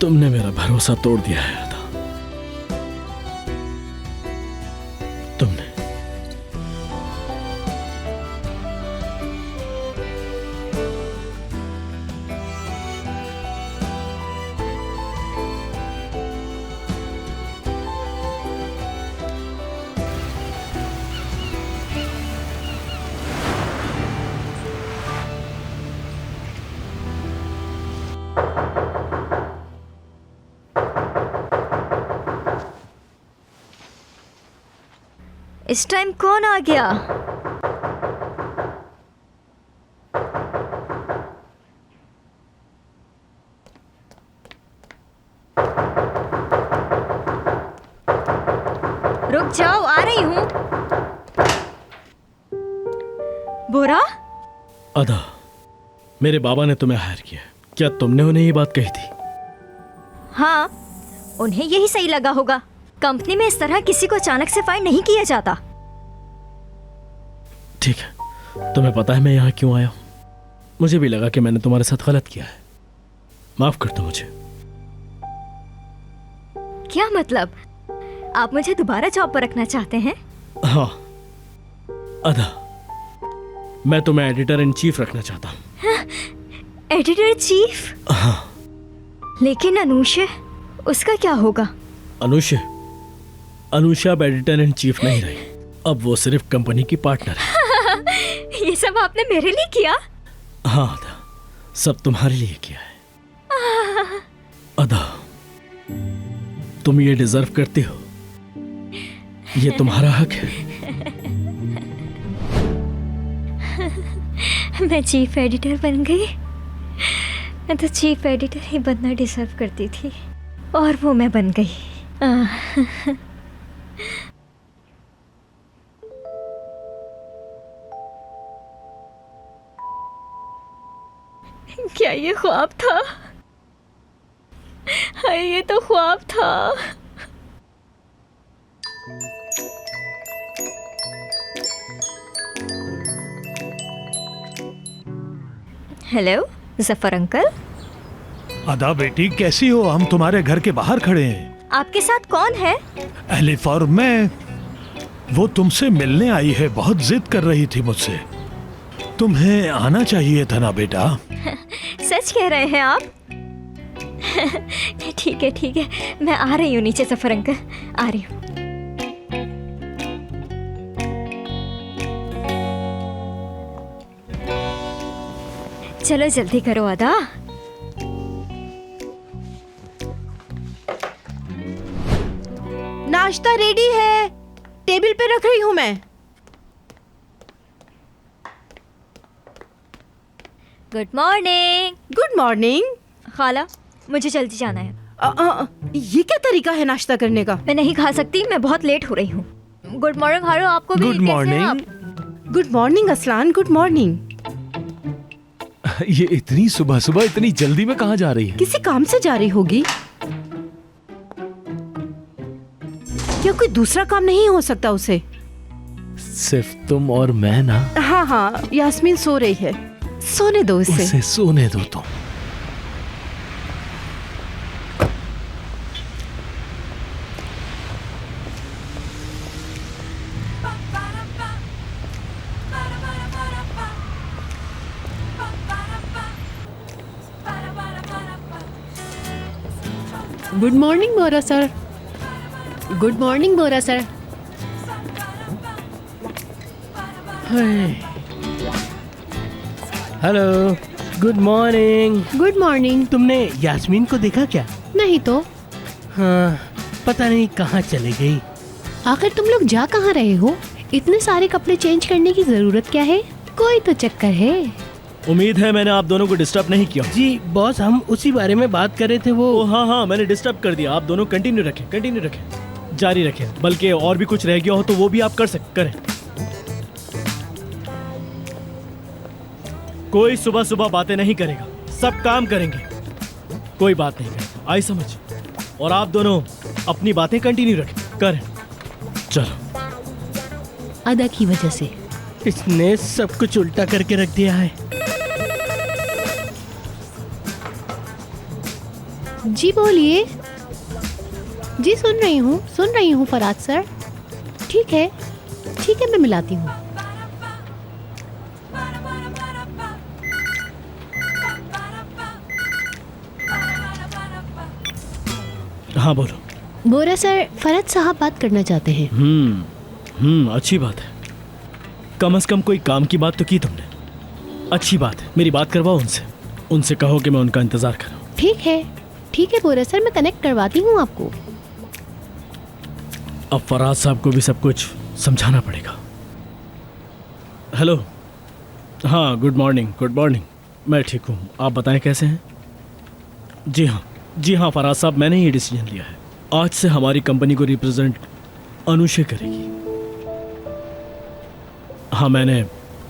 तुमने मेरा भरोसा तोड़ दिया है अदा। तुमने। इस टाइम कौन आ गया? रुक जाओ, आ रही हूं। बोरा? अदा, मेरे बाबा ने तुम्हें हायर किया। क्या तुमने उन्हें ये बात कही थी? हाँ, उन्हें यही सही लगा होगा। कंपनी में इस तरह किसी को अचानक से फायर नहीं किया जाता। ठीक है, तुम्हें पता है मैं यहाँ क्यों आया हूँ? मुझे भी लगा कि मैंने तुम्हारे साथ गलत किया है। माफ कर दो मुझे। क्या मतलब? आप मुझे दोबारा जॉब पर रखना चाहते हैं? हाँ अदा, मैं तुम्हें एडिटर इन चीफ रखना चाहता हूँ। Editor chief? हाँ। लेकिन अनुषा, उसका क्या होगा? अनुषा अब एडिटर इन चीफ नहीं रही। अब वो सिर्फ कंपनी की पार्टनर है। ये सब आपने मेरे लिए किया? हाँ अदा, सब तुम्हारे लिए किया है। अदा, तुम ये डिजर्व करती हो। ये तुम्हारा हक है। मैं चीफ एडिटर बन गई। मैं तो चीफ एडिटर ही बनना डिजर्व करती थी और वो मैं बन गई। क्या ये ख्वाब था? हाय, ये तो ख्वाब था। Hello Zafar uncle. अदा बेटी, कैसी हो? हम तुम्हारे घर के बाहर खड़े हैं। आपके साथ कौन है? एलिफ और मैं। वो तुमसे मिलने आई है, बहुत जिद कर रही थी मुझसे। तुम्हें आना चाहिए था ना बेटा। सच कह रहे हैं आप? ठीक है, मैं आ रही हूँ नीचे जफर अंकल, आ रही हूँ। चलो जल्दी करो अदा। नाश्ता रेडी है, टेबल पे रख रही हूँ मैं। Good morning. Good morning. खाला, मुझे जल्दी जाना है। ये क्या तरीका है नाश्ता करने का? मैं नहीं खा सकती, मैं बहुत लेट हो रही हूँ। गुड मॉर्निंग हारो, आपको भी। Good morning. Good morning Aslan, good morning. ये इतनी सुबह सुबह इतनी जल्दी में कहाँ जा रही है? किसी काम से जा रही होगी। क्या कोई दूसरा काम नहीं हो सकता उसे? सिर्फ तुम और मैं ना। हाँ, यास्मीन सो रही है, सोने दो इसे। उसे सोने दो तुम। Good morning Bora sir. Good morning Bora sir. Hello, good morning. Good morning. तुमने यास्मीन को देखा क्या? नहीं तो। हाँ, पता नहीं कहाँ चली गई। आखिर तुम लोग जा कहाँ रहे हो? इतने सारे कपड़े चेंज करने की जरूरत क्या है? कोई तो चक्कर है। उम्मीद है मैंने आप दोनों को डिस्टर्ब नहीं किया। जी बॉस, हम उसी बारे में बात कर रहे थे। वो हाँ हाँ, मैंने डिस्टर्ब कर दिया। आप दोनों कंटिन्यू रखें, जारी रखें। बल्कि और भी कुछ रह गया हो तो वो भी आप करें। कोई सुबह सुबह बातें नहीं करेगा, सब काम करेंगे। कोई बात नहीं करेगा, आई समझ। और आप दोनों अपनी बातें कंटिन्यू करें। चलो। अदा की वजह से इसने सब कुछ उल्टा करके रख दिया है। जी बोलिए। जी सुन रही हूँ फराज सर। ठीक है मैं मिलाती हूँ। हाँ बोलो। बोरा सर, फराज साहब बात करना चाहते हैं। अच्छी बात है। कम से कम कोई काम की बात तो की तुमने। अच्छी बात है, मेरी बात करवाओ उनसे कहो कि मैं उनका इंतजार कर रहा हूँ। ठीक है बोरा सर, मैं कनेक्ट करवाती हूँ आपको। अब फराज साहब को भी सब कुछ समझाना पड़ेगा। हेलो। हाँ, गुड मॉर्निंग। मैं ठीक हूँ, आप बताएं कैसे हैं? जी हाँ फराज साहब, मैंने ये डिसीजन लिया है। आज से हमारी कंपनी को रिप्रेजेंट अनुशे करेगी। हाँ, मैंने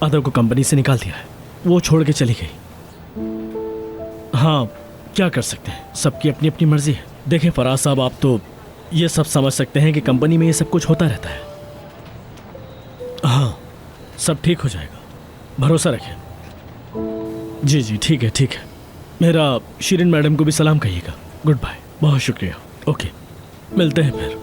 अदा को कंपनी से निकाल दिया है, वो छोड़ के चली गई। हाँ, क्या कर सकते हैं, सबकी अपनी अपनी मर्जी है। देखें फराज साहब, आप तो ये सब समझ सकते हैं कि कंपनी में ये सब कुछ होता रहता है। हाँ, सब ठीक हो जाएगा, भरोसा रखें। जी ठीक है। मेरा शिरीन मैडम को भी सलाम कहिएगा। गुड बाय, बहुत शुक्रिया। ओके, मिलते हैं फिर।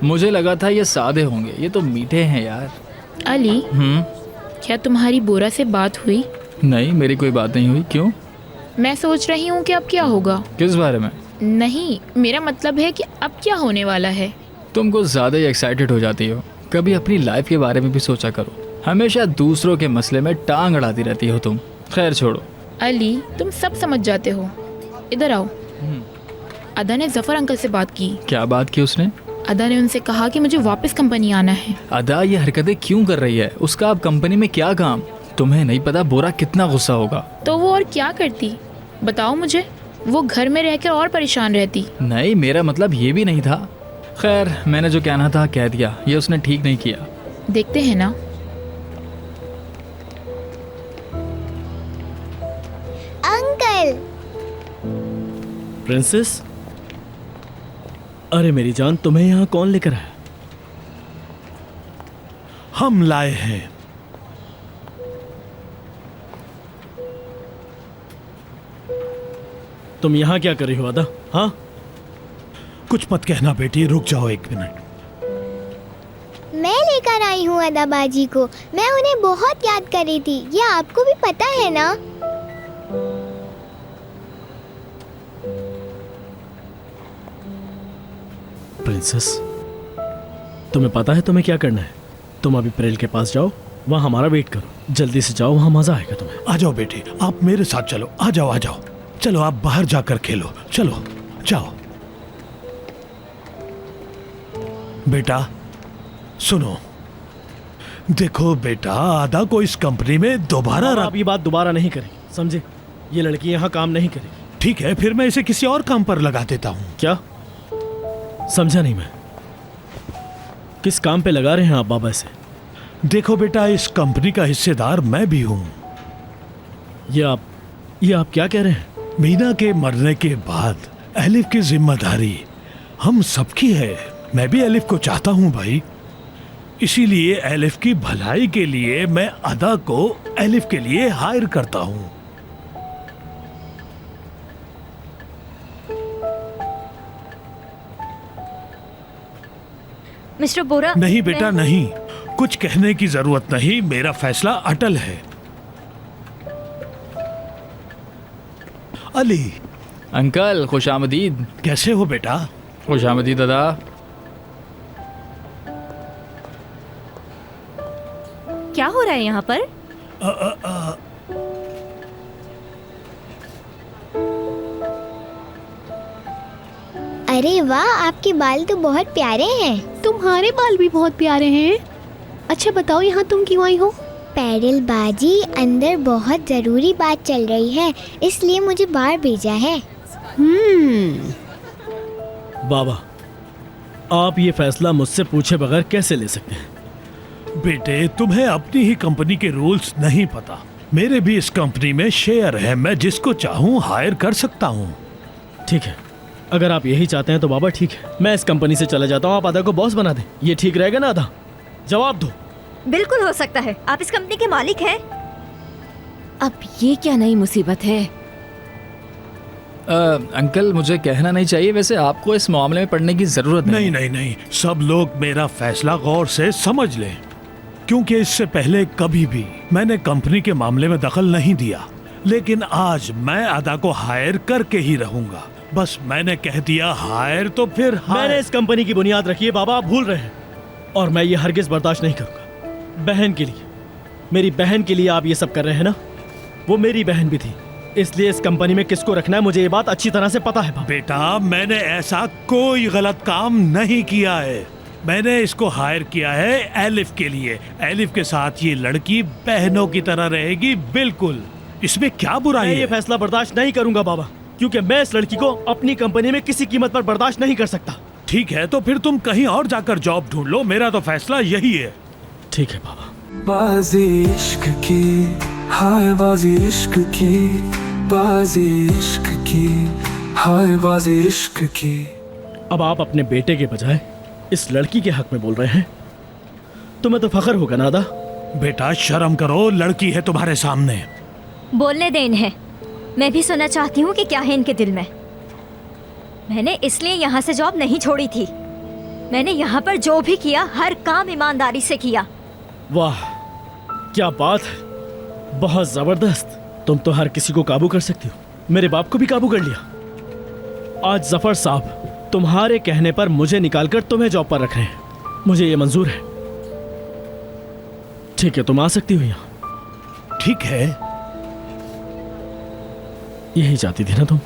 मुझे लगा था ये सादे होंगे, ये तो मीठे हैं यार। अली, क्या तुम्हारी बोरा से बात हुई? नहीं, मेरी कोई बात नहीं हुई। क्यों? मैं सोच रही हूँ कि अब क्या होगा। किस बारे में? नहीं, मेरा मतलब है कि अब क्या होने वाला है। तुम कुछ ज़्यादा ही एक्साइटेड हो जाती हो। कभी अपनी लाइफ के बारे में भी सोचा करो। हमेशा दूसरों के मसले में टांग अड़ाती रहती हो तुम। खैर छोड़ो। अली, तुम सब समझ जाते हो। इधर आओ। अदा ने जफर अंकल से बात की। क्या बात की उसने? अदा ने उनसे कहा कि मुझे वापस कंपनी आना है। अदा ये हरकतें क्यों कर रही है? उसका अब कंपनी में क्या काम? तुम्हें नहीं पता बोरा कितना गुस्सा होगा। तो वो और क्या करती, बताओ मुझे। वो घर में रहकर और परेशान रहती। नहीं, मेरा मतलब ये भी नहीं था। खैर, मैंने जो कहना था कह दिया। ये उसने ठीक नहीं किया। देखते हैं ना। अंकल। प्रिंसेस, अरे मेरी जान, तुम्हें यहाँ कौन लेकर आया? हम लाए हैं। तुम यहाँ क्या कर रही हो अदा? हाँ, कुछ मत कहना बेटी, रुक जाओ एक मिनट। मैं लेकर आई हूँ अदा बाजी को। मैं उन्हें बहुत याद कर रही थी, ये आपको भी पता है ना? प्रिंसेस, तुम्हें पता है तुम्हें क्या करना है? तुम अभी प्रेल के पास जाओ, वहाँ हमारा वेट करो। जल्दी से जाओ, वहाँ मजा आएगा तुम्हें। आ जाओ बेटी, आप मेरे साथ चलो। आ जाओ। चलो, आप बाहर जाकर खेलो। चलो जाओ। बेटा सुनो, देखो बेटा, आदा को इस कंपनी में दोबारा आप ये बात दोबारा नहीं करेंगे, समझे? ये लड़की यहाँ काम नहीं करेगी। ठीक है, फिर मैं इसे किसी और काम पर लगा देता हूँ। क्या? समझा नहीं मैं। किस काम पे लगा रहे हैं आप बाबा से? देखो बेटा, इस कंपनी का हिस्सेदार मैं भी हूँ। ये आप क्या कह रहे हैं? मीना के मरने के बाद एलिफ की जिम्मेदारी हम सबकी है। मैं भी एलिफ को चाहता हूँ भाई, इसीलिए एलिफ की भलाई के लिए मैं अदा को एलिफ के लिए हायर करता हूँ। मिस्टर बोरा, नहीं बेटा नहीं, कुछ कहने की जरूरत नहीं। मेरा फैसला अटल है। अली। अंकल, खुशामदीद। कैसे हो बेटा? खुशामदीद दादा। क्या हो रहा है यहाँ पर? अरे वाह, आपके बाल तो बहुत प्यारे हैं। तुम्हारे बाल भी बहुत प्यारे हैं। अच्छा बताओ, यहाँ तुम क्यों आई हो? पैरल बाजी, अंदर बहुत जरूरी बात चल रही है, इसलिए मुझे बाहर भेजा है। बाबा, आप ये फैसला मुझसे पूछे बगैर कैसे ले सकते हैं? बेटे, तुम्हें अपनी ही कंपनी के रूल्स नहीं पता। मेरे भी इस कंपनी में शेयर है, मैं जिसको चाहूँ हायर कर सकता हूँ। ठीक है, अगर आप यही चाहते हैं तो बाबा ठीक है, मैं इस कंपनी से चला जाता हूँ। आप अदा को बॉस बना दें, ये ठीक रहेगा ना? अदा, जवाब दो। बिल्कुल हो सकता है, आप इस कंपनी के मालिक हैं। अब ये क्या नई मुसीबत है? अंकल, मुझे कहना नहीं चाहिए, वैसे आपको इस मामले में पढ़ने की जरूरत नहीं। नहीं, सब लोग मेरा फैसला गौर से समझ लें, क्योंकि इससे पहले कभी भी मैंने कंपनी के मामले में दखल नहीं दिया, लेकिन आज मैं अदा को हायर करके ही रहूंगा। बस मैंने कह दिया हायर तो फिर मैंने इस कंपनी की बुनियाद रखी है बाबा, आप भूल रहे हैं, और मैं ये हरगिज बर्दाश्त नहीं करूंगा। बहन के लिए, मेरी बहन के लिए आप ये सब कर रहे हैं ना? वो मेरी बहन भी थी, इसलिए इस कंपनी में किसको रखना है मुझे ये बात अच्छी तरह से पता है। बेटा, मैंने ऐसा कोई गलत काम नहीं किया है। मैंने इसको हायर किया है एलिफ के लिए। एलिफ के साथ ये लड़की बहनों की तरह रहेगी, बिल्कुल। इसमें क्या बुराई है? मैं ये फैसला बर्दाश्त नहीं करूंगा बाबा, क्योंकि मैं इस लड़की को अपनी कंपनी में किसी कीमत पर बर्दाश्त नहीं कर सकता। ठीक है, तो फिर तुम कहीं और जाकर जॉब ढूंढ लो, मेरा तो फैसला यही है। ठीक है बाबा। बाजी इश्क की, हाय बाजी इश्क की, बाजी इश्क की, हाय बाजी इश्क की। अब आप अपने बेटे के बजाय इस लड़की के हक में बोल रहे हैं, तुम्हें तो फख्र होगा ना अदा? बेटा शर्म करो, लड़की है तुम्हारे सामने। बोलने दे इन्हें, मैं भी सुनना चाहती हूँ कि क्या है इनके दिल में। मैंने इसलिए यहाँ से जॉब नहीं छोड़ी थी, मैंने यहाँ पर जो भी किया हर काम ईमानदारी से किया। वाह क्या बात है, बहुत जबरदस्त। तुम तो हर किसी को काबू कर सकती हो, मेरे बाप को भी काबू कर लिया। आज जफर साहब तुम्हारे कहने पर मुझे निकालकर तुम्हें जॉब पर रख रहे हैं, मुझे ये मंजूर है। ठीक है, तुम आ सकती हो यहाँ। ठीक है, यही चाहती थी ना तुम?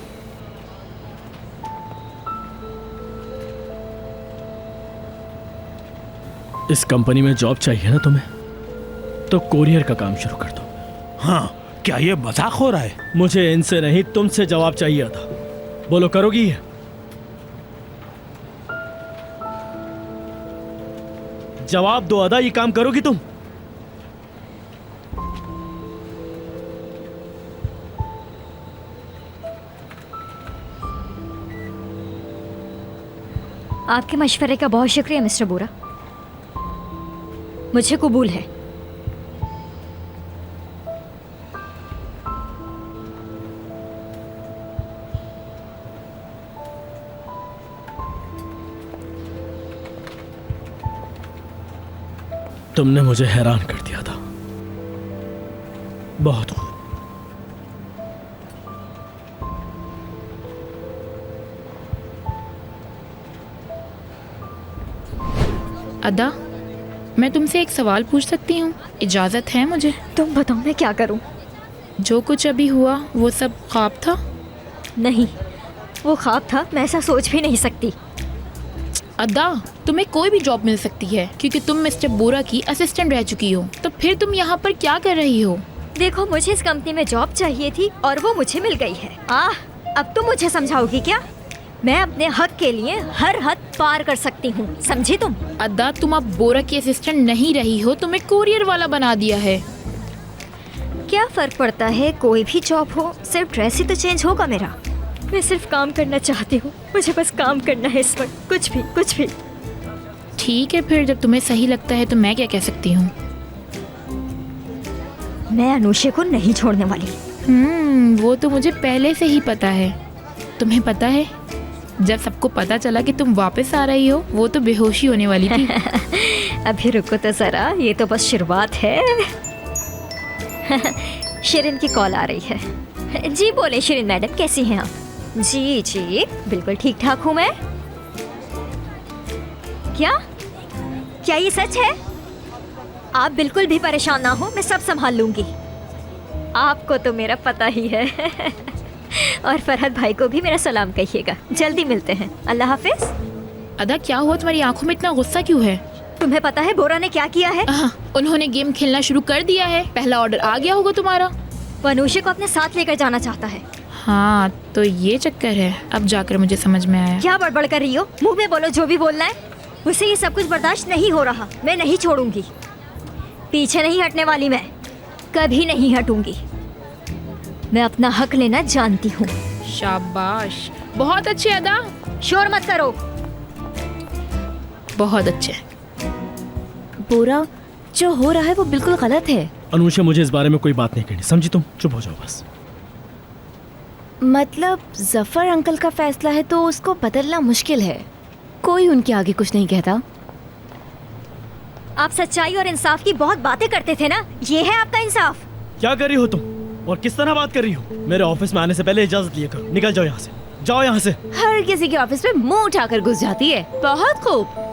इस कंपनी में जॉब चाहिए ना तुम्हें, तो कोरियर का काम शुरू कर दो। हाँ, क्या ये मजाक हो रहा है? मुझे इनसे नहीं तुमसे जवाब चाहिए था। बोलो, करोगी ये? जवाब दो अदा, ये काम करोगी तुम? आपके मशवरे का बहुत शुक्रिया मिस्टर बोरा, मुझे कबूल है। तुमने मुझे हैरान कर दिया था, बहुत खूब। अदा, मैं तुमसे एक सवाल पूछ सकती हूँ? इजाज़त है मुझे? तुम बताओ, मैं क्या करूँ? जो कुछ अभी हुआ वो सब ख्वाब था? नहीं, वो ख्वाब था, मैं ऐसा सोच भी नहीं सकती। अदा, तुम्हें कोई भी जॉब मिल सकती है क्योंकि तुम मिस्टर बोरा की असिस्टेंट रह चुकी हो, तो फिर तुम यहाँ पर क्या कर रही हो? देखो, मुझे इस कंपनी में जॉब चाहिए थी और वो मुझे मिल गई है। अब तुम मुझे समझाओगी क्या? मैं अपने हक के लिए हर हद पार कर सकती हूँ, समझी तुम? अदा, तुम अब बोरा की असिस्टेंट नहीं रही हो, तुम्हें कोरियर वाला बना दिया है। क्या फर्क पड़ता है, कोई भी जॉब हो, सिर्फ ड्रेस ही तो चेंज होगा मेरा। मैं सिर्फ काम करना चाहती हूँ, मुझे बस काम करना है इस वक्त, कुछ भी। ठीक है, फिर जब तुम्हें सही लगता है तो मैं क्या कह सकती हूँ? मैं अनुषा को नहीं छोड़ने वाली। वो तो मुझे पहले से ही पता है। तुम्हें पता है, जब सबको पता चला कि तुम वापस आ रही हो, वो तो बेहोशी होने वाली थी। अभी रुको तो जरा, ये तो बस शुरुआत है। शिरीन की कॉल आ रही है। जी बोले शिरीन मैडम, कैसी हैं आप? जी बिल्कुल ठीक ठाक हूँ मैं। क्या ये सच है? आप बिल्कुल भी परेशान ना हो, मैं सब संभाल लूंगी। आपको तो मेरा पता ही है। और फरहद भाई को भी मेरा सलाम कहिएगा। जल्दी मिलते हैं। अल्लाह हाफिज। अदा क्या हुआ, तुम्हारी आंखों में इतना गुस्सा क्यों है? तुम्हें पता है बोरा ने क्या किया है? उन्होंने गेम खेलना शुरू कर दिया है। पहला ऑर्डर आ गया होगा तुम्हारा। वो अनुषा को अपने साथ लेकर जाना चाहता है। हाँ तो ये चक्कर है। अब जाकर मुझे समझ में आया। क्या बड़बड़ कर रही हो? मुंह में बोलो जो भी बोलना है। मुझसे ये सब कुछ बर्दाश्त नहीं हो रहा। मैं नहीं छोड़ूंगी, पीछे नहीं हटने वाली। मैं कभी नहीं हटूंगी। मैं अपना हक लेना जानती हूँ। शाबाश, बहुत अच्छे अदा। शोर मत करो। बहुत अच्छे। बोरा, जो हो रहा है वो बिल्कुल गलत है। अनुषा, मुझे इस बारे में कोई बात नहीं करनी, समझी तुम? चुप हो जाओ बस। मतलब जफर अंकल का फैसला है तो उसको बदलना मुश्किल है। कोई उनके आगे कुछ नहीं कहता। आप सच्चाई और इंसाफ की बहुत बातें करते थे ना, ये है आपका इंसाफ। क्या कर रही हो तुम और किस तरह बात कर रही हो? मेरे ऑफिस में आने से पहले इजाजत लिया करो। निकल जाओ यहाँ से, जाओ यहाँ से। हर किसी के ऑफिस में मुंह उठाकर घुस जाती है। बहुत खूब।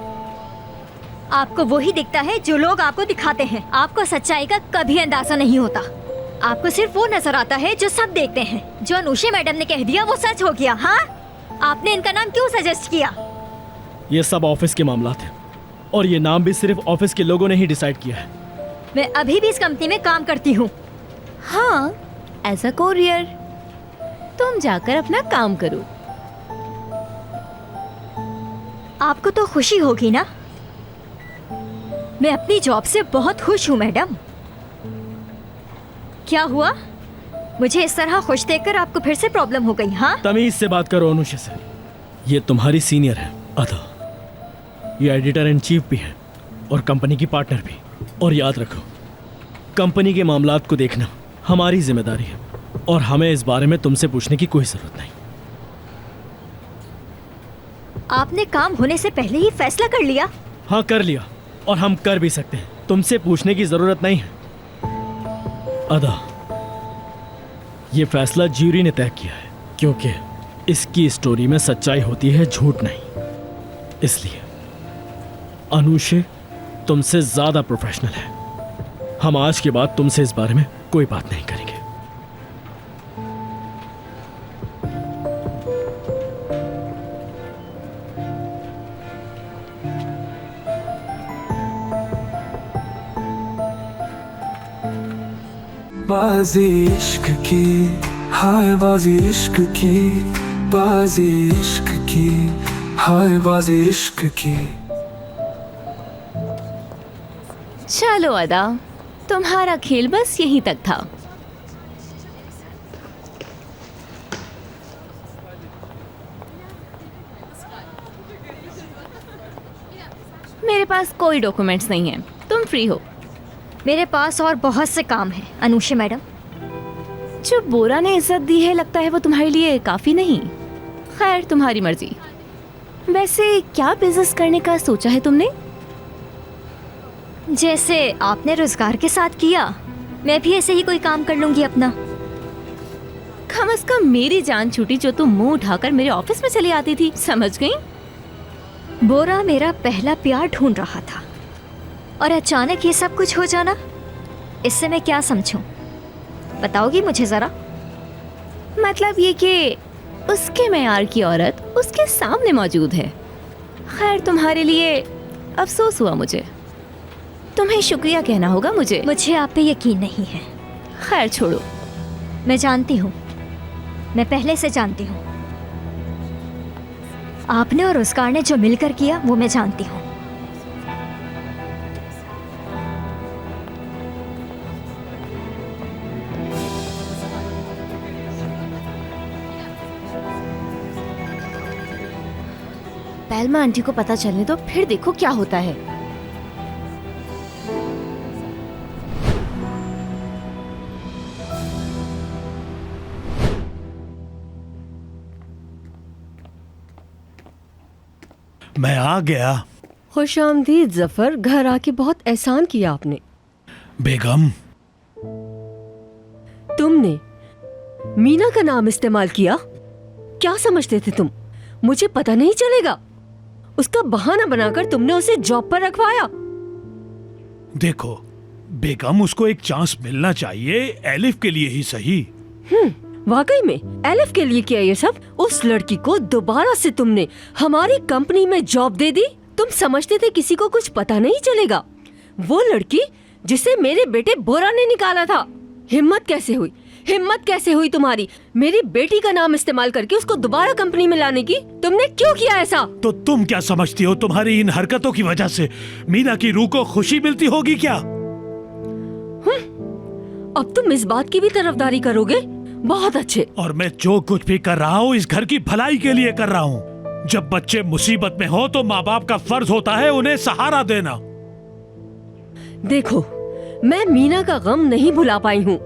आपको वही दिखता है जो लोग आपको दिखाते हैं। आपको सच्चाई का कभी अंदाजा नहीं होता। आपको सिर्फ वो नजर आता है जो सब देखते हैं। जो अनुषा मैडम ने कह दिया वो सच हो गया। हाँ, आपने इनका नाम क्यों सजेस्ट किया? ये सब ऑफिस के मामला थे और ये नाम भी सिर्फ ऑफिस के लोगों ने ही डिसाइड किया है। मैं अभी भी इस कंपनी में काम करती हूँ। हाँ, एज अ कोरियर। तुम जाकर अपना काम करो। आपको तो खुशी होगी ना? मैं अपनी जॉब से बहुत खुश हूँ मैडम। क्या हुआ? मुझे इस तरह खुश देखकर आपको फिर से प्रॉब्लम हो गई? हाँ, तमीज से बात करो अनुषा से। ये तुम्हारी सीनियर है अदा। ये एडिटर इन चीफ भी है और कंपनी की पार्टनर भी। और याद रखो, कंपनी के मामलात को देखना हमारी जिम्मेदारी है और हमें इस बारे में तुमसे पूछने की कोई जरूरत नहीं। आपने काम होने से पहले ही फैसला कर लिया? हाँ, कर लिया और हम कर भी सकते हैं। तुमसे पूछने की जरूरत नहीं है अदा। ये फैसला ज्यूरी ने तय किया है क्योंकि इसकी स्टोरी में सच्चाई होती है, झूठ नहीं। इसलिए अनुषा तुमसे ज्यादा प्रोफेशनल है। हम आज के बाद तुमसे इस बारे में कोई बात नहीं करेंगे। बाजी इश्क की, हाय बाजी इश्क की, बाजी इश्क की, हाय बाजी इश्क की। चलो अदा, तुम्हारा खेल बस यहीं तक था। मेरे पास कोई डॉक्यूमेंट्स नहीं है। तुम फ्री हो। मेरे पास और बहुत से काम है अनुषा मैडम। जो बोरा ने इज्जत दी है, लगता है वो तुम्हारे लिए काफी नहीं। खैर, तुम्हारी मर्जी। वैसे क्या बिजनेस करने का सोचा है तुमने? जैसे आपने रोजगार के साथ किया, मैं भी ऐसे ही कोई काम कर लूंगी अपना। कम से कम मेरी जान छूटी जो तुम मुंह उठाकर मेरे ऑफिस में चली आती थी। समझ गई? बोरा मेरा पहला प्यार ढूंढ रहा था और अचानक ये सब कुछ हो जाना, इससे मैं क्या समझूं? बताओगी मुझे जरा? मतलब ये कि उसके मेयार की औरत उसके सामने मौजूद है। खैर, तुम्हारे लिए अफसोस हुआ मुझे। तुम्हें शुक्रिया कहना होगा मुझे। मुझे आप पे यकीन नहीं है। खैर छोड़ो। मैं जानती हूँ, मैं पहले से जानती हूँ। आपने और उसकार ने जो मिलकर किया वो मैं जानती हूँ। पैल्मा आंटी को पता चलने दो, फिर देखो क्या होता है। मैं आ गया। खुश आमदीद जफर। घर आके बहुत एहसान किया आपने। बेगम, तुमने मीना का नाम इस्तेमाल किया? क्या समझते थे तुम मुझे पता नहीं चलेगा? उसका बहाना बनाकर तुमने उसे जॉब पर रखवाया। देखो बेगम, उसको एक चांस मिलना चाहिए, एलिफ के लिए ही सही। वाकई में एलिफ के लिए किया ये सब? उस लड़की को दोबारा से तुमने हमारी कंपनी में जॉब दे दी? तुम समझते थे किसी को कुछ पता नहीं चलेगा? वो लड़की जिसे मेरे बेटे बोरा ने निकाला था, हिम्मत कैसे हुई तुम्हारी मेरी बेटी का नाम इस्तेमाल करके उसको दोबारा कंपनी में लाने की? तुमने क्यों किया ऐसा? तो तुम क्या समझती हो तुम्हारी इन हरकतों की वजह से मीना की रूह को खुशी मिलती होगी क्या? अब तुम इस बात की भी तरफदारी करोगे? बहुत अच्छे। और मैं जो कुछ भी कर रहा हूँ इस घर की भलाई के लिए कर रहा हूँ। जब बच्चे मुसीबत में हो तो माँ बाप का फर्ज होता है उन्हें सहारा देना। देखो, मैं मीना का गम नहीं भुला पाई हूँ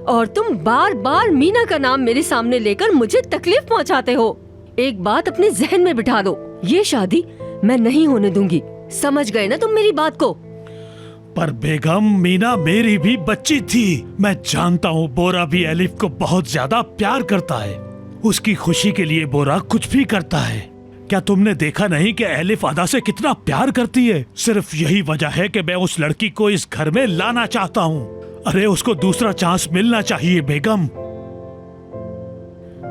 और तुम बार बार मीना का नाम मेरे सामने लेकर मुझे तकलीफ पहुँचाते हो। एक बात अपने जहन में बिठा दो, ये शादी मैं नहीं होने दूंगी। समझ गए ना तुम मेरी बात को? पर बेगम, मीना मेरी भी बच्ची थी। मैं जानता हूँ बोरा भी एलिफ को बहुत ज्यादा प्यार करता है। उसकी खुशी के लिए बोरा कुछ भी करता है। क्या तुमने देखा नहीं कि एलिफ अदा से कितना प्यार करती है? सिर्फ यही वजह है कि मैं उस लड़की को इस घर में लाना चाहता हूँ। अरे उसको दूसरा चांस मिलना चाहिए बेगम।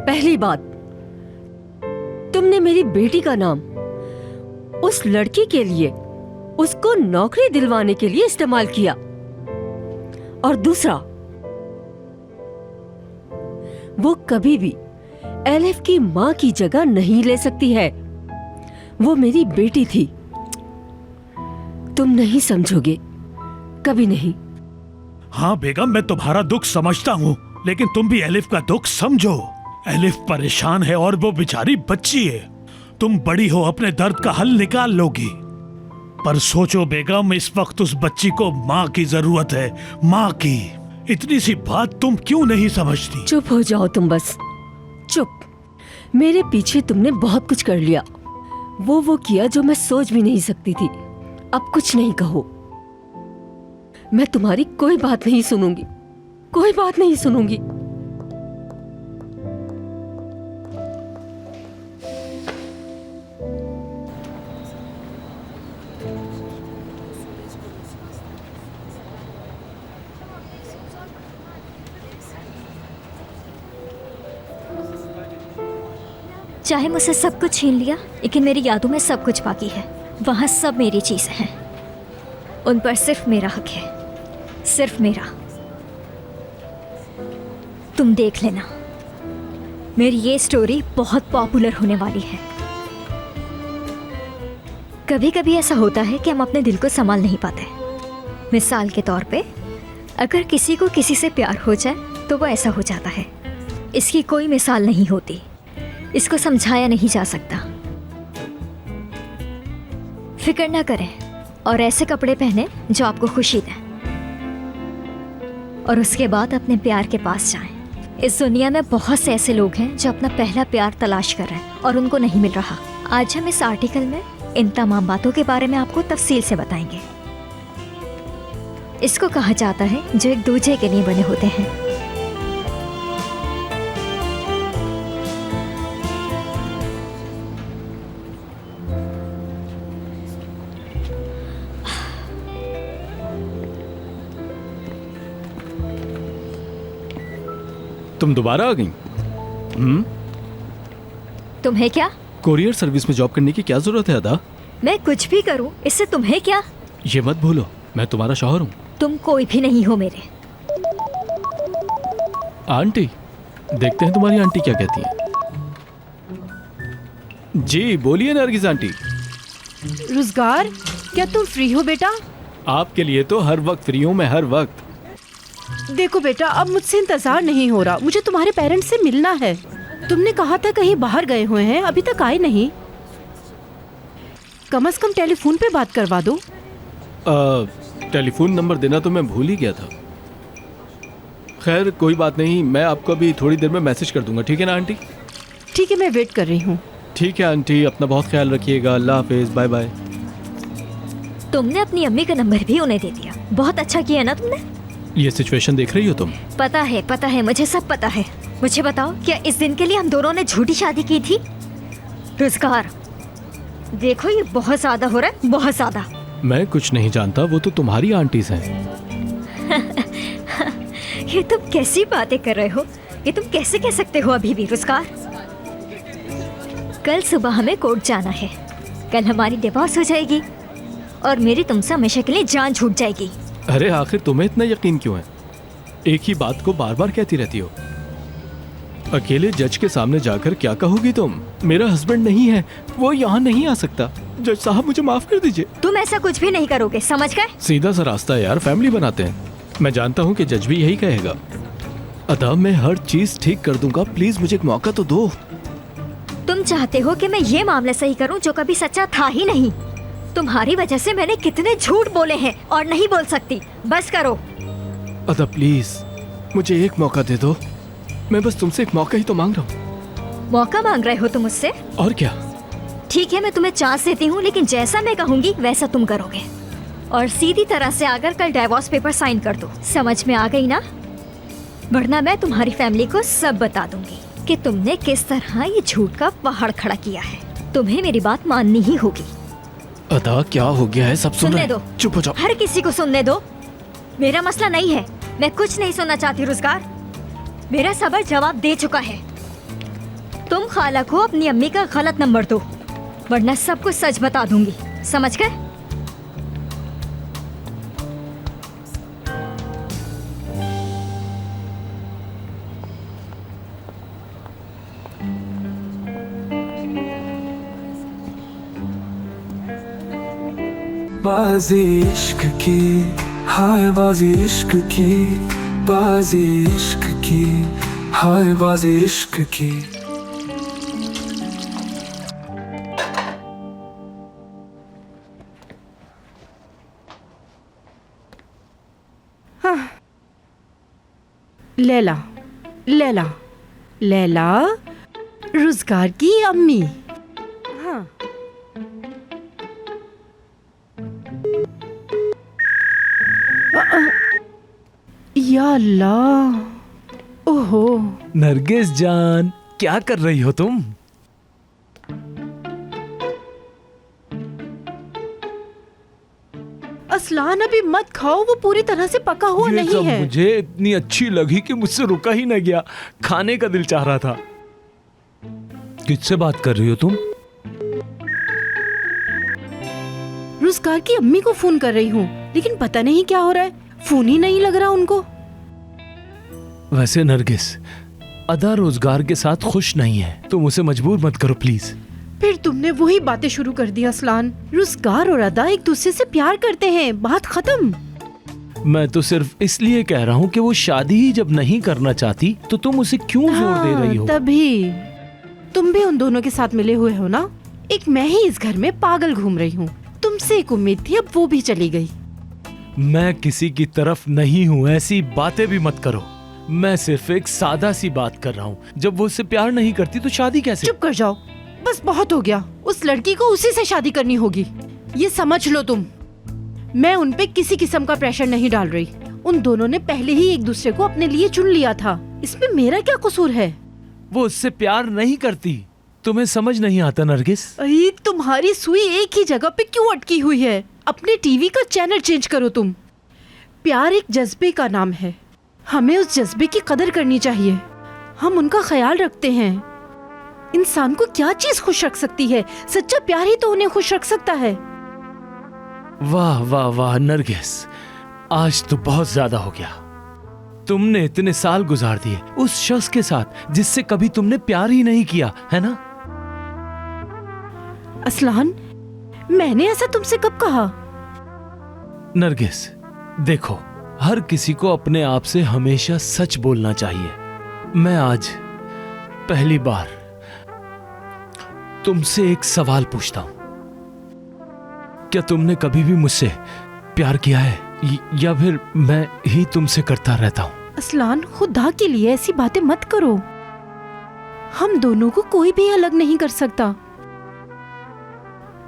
पहली बात, तुमने मेरी बेटी का नाम उस लड़की के लिए, उसको नौकरी दिलवाने के लिए इस्तेमाल किया। और दूसरा, वो कभी भी एलिफ की माँ की जगह नहीं ले सकती है। वो मेरी बेटी थी। तुम नहीं समझोगे, कभी नहीं। हाँ बेगम, मैं तुम्हारा दुख समझता हूँ, लेकिन तुम भी एलिफ का दुख समझो। एलिफ परेशान है और वो बेचारी बच्ची है। तुम बड़ी हो, अपने दर्द का हल निकाल लोगी। पर सोचो बेगम, इस वक्त उस बच्ची को माँ की जरूरत है, माँ की। इतनी सी बात तुम क्यों नहीं समझती? चुप हो जाओ तुम, बस चुप। मेरे पीछे तुमने बहुत कुछ कर लिया। वो किया जो मैं सोच भी नहीं सकती थी। अब कुछ नहीं कहो। मैं तुम्हारी कोई बात नहीं सुनूंगी, कोई बात नहीं सुनूंगी। चाहे मुझसे सब कुछ छीन लिया, लेकिन मेरी यादों में सब कुछ बाकी है। वहाँ सब मेरी चीज़ें हैं, उन पर सिर्फ मेरा हक है, सिर्फ मेरा। तुम देख लेना, मेरी ये स्टोरी बहुत पॉपुलर होने वाली है। कभी कभी ऐसा होता है कि हम अपने दिल को संभाल नहीं पाते। मिसाल के तौर पे, अगर किसी को किसी से प्यार हो जाए तो वो ऐसा हो जाता है। इसकी कोई मिसाल नहीं होती, इसको समझाया नहीं जा सकता। फिक्र ना करें और ऐसे कपड़े पहने जो आपको खुशी दें, और उसके बाद अपने प्यार के पास जाएं। इस दुनिया में बहुत से ऐसे लोग हैं जो अपना पहला प्यार तलाश कर रहे हैं और उनको नहीं मिल रहा। आज हम इस आर्टिकल में इन तमाम बातों के बारे में आपको तफसील से बताएंगे। इसको कहा जाता है जो एक दूजे के लिए बने होते हैं। तुम दोबारा आ गई? तुम्हें क्या? कोरियर सर्विस में जॉब करने की क्या जरूरत है अदा? मैं कुछ भी करूं, इससे तुम्हें क्या? ये मत भूलो, मैं तुम्हारा शौहर हूँ। तुम कोई भी नहीं हो मेरे। आंटी, देखते हैं तुम्हारी आंटी क्या कहती है। जी बोलिए नरगिस आंटी। रुजगार, क्या तुम फ्री हो बेटा? आपके लिए तो हर वक्त फ्री हूँ मैं, हर वक्त। देखो बेटा, अब मुझसे इंतजार नहीं हो रहा। मुझे तुम्हारे पेरेंट्स से मिलना है। तुमने कहा था कहीं बाहर गए हुए हैं, अभी तक आए नहीं। कम से कम टेलीफोन पे बात करवा दो। टेलीफोन नंबर देना तो मैं भूल ही गया था। खैर कोई बात नहीं, मैं आपको अभी थोड़ी देर में मैसेज कर दूंगा, ठीक है ना आंटी? ठीक है, मैं वेट कर रही हूँ। ठीक है आंटी, अपना बहुत ख्याल रखिएगा। अल्लाह हाफिज, बाय बाय। तुमने अपनी अम्मी का नंबर भी उन्हें दे दिया। बहुत अच्छा किया ना तुमने। ये सिचुएशन देख रही हो तुम? पता है, मुझे सब पता है। मुझे बताओ, क्या इस दिन के लिए हम दोनों ने झूठी शादी की थी? रुजगार, देखो ये बहुत ज्यादा हो रहा है, बहुत ज्यादा। मैं कुछ नहीं जानता, वो तो तुम्हारी आंटीज हैं। ये तुम कैसी बातें कर रहे हो? ये तुम कैसे कह सकते हो अभी भी रुज़गार? कल सुबह हमें कोर्ट जाना है। कल हमारी डिवोर्स हो जाएगी और मेरी तुमसे हमेशा के लिए जान छूट जाएगी। अरे आखिर तुम्हें इतना यकीन क्यों है? एक ही बात को बार बार कहती रहती हो। अकेले जज के सामने जाकर क्या कहोगी तुम? मेरा हस्बैंड नहीं है, वो यहाँ नहीं आ सकता। जज साहब मुझे माफ कर दीजिए। तुम ऐसा कुछ भी नहीं करोगे, समझ गए? सीधा सा रास्ता है यार, फैमिली बनाते हैं। मैं जानता हूँ कि जज भी यही कहेगा। अदा मैं हर चीज ठीक कर दूंगा, प्लीज मुझे एक मौका तो दो। तुम चाहते हो कि मैं ये मामला सही करूं जो कभी सच्चा था ही नहीं। तुम्हारी वजह से मैंने कितने झूठ बोले हैं और नहीं बोल सकती। बस करो। अदा प्लीज मुझे एक मौका दे दो। मैं बस तुमसे एक मौका ही तो मांग रहा हूँ। मौका मांग रहे हो तुम मुझसे? और क्या? ठीक है, मैं तुम्हें चांस देती हूँ, लेकिन जैसा मैं कहूँगी वैसा तुम करोगे और सीधी तरह से आकर कल डाइवोर्स पेपर साइन कर दो। समझ में आ गई ना? वरना मैं तुम्हारी फैमिली को सब बता दूंगी कि तुमने किस तरह ये झूठ का पहाड़ खड़ा किया है। तुम्हें मेरी बात माननी ही होगी। अदा क्या हो गया है? सब सुनने दो। चुप हो जाओ। हर किसी को सुनने दो। मेरा मसला नहीं है, मैं कुछ नहीं सुनना चाहती रुज़गार। मेरा सबर जवाब दे चुका है। तुम खाला को अपनी अम्मी का गलत नंबर दो, वरना सब कुछ सच बता दूंगी। समझ गए? बाजी इश्क की, हाय बाजी इश्क की, बाजी इश्क की, हाय बाजी इश्क की। हाँ। लैला, लैला, लैला, रुज़गार की अम्मी। हाँ। या अल्लाह, ओहो। नरगिस जान, क्या कर रही हो तुम? असलान अभी मत खाओ, वो पूरी तरह से पका हुआ ये नहीं सब है। मुझे इतनी अच्छी लगी कि मुझसे रुका ही न गया। खाने का दिल चाह रहा था। किससे बात कर रही हो तुम? रुज़गार की अम्मी को फोन कर रही हूँ, लेकिन पता नहीं क्या हो रहा है, फोन ही नहीं लग रहा उनको। वैसे नरगिस, अदा रोजगार के साथ खुश नहीं है, तुम उसे मजबूर मत करो प्लीज। फिर तुमने वही बातें शुरू कर दी असलान। रुज़गार और अदा एक दूसरे से प्यार करते हैं, बात खत्म। मैं तो सिर्फ इसलिए कह रहा हूँ कि वो शादी ही जब नहीं करना चाहती तो तुम उसे क्यों जोर दे रही हो? तभी तुम भी उन दोनों के साथ मिले हुए हो ना। एक मैं ही इस घर में पागल घूम रही हूँ। तुमसे एक उम्मीद थी, अब वो भी चली गई। मैं किसी की तरफ नहीं हूँ, ऐसी बातें भी मत करो। मैं सिर्फ एक सादा सी बात कर रहा हूँ। जब वो उससे प्यार नहीं करती तो शादी कैसे? चुप कर जाओ, बस बहुत हो गया। उस लड़की को उसी से शादी करनी होगी, ये समझ लो तुम। मैं उन पे किसी किस्म का प्रेशर नहीं डाल रही। उन दोनों ने पहले ही एक दूसरे को अपने लिए चुन लिया था, इसमें मेरा क्या कसूर है? वो उससे प्यार नहीं करती, तुम्हें समझ नहीं आता नरगिस? तुम्हारी सुई एक ही जगह पे क्यों अटकी हुई है? अपने टीवी का चैनल चेंज करो तुम। प्यार एक जज्बे का नाम है, हमें उस जज्बे की कदर करनी चाहिए। हम उनका ख्याल रखते हैं। इंसान को क्या चीज खुश रख सकती है? सच्चा प्यार ही तो उन्हें खुश रख सकता है। वाह वाह वाह नरगिस, आज तो बहुत ज्यादा हो गया। तुमने इतने साल गुजार दिए उस शख्स के साथ जिससे कभी तुमने प्यार ही नहीं किया, है ना? असलान, मैंने ऐसा तुमसे कब कहा? नरगिस देखो, हर किसी को अपने आप से हमेशा सच बोलना चाहिए। मैं आज पहली बार तुमसे एक सवाल पूछता हूं। क्या तुमने कभी भी मुझसे प्यार किया है या फिर मैं ही तुमसे करता रहता हूं? असलान, खुदा के लिए ऐसी बातें मत करो। हम दोनों को कोई भी अलग नहीं कर सकता।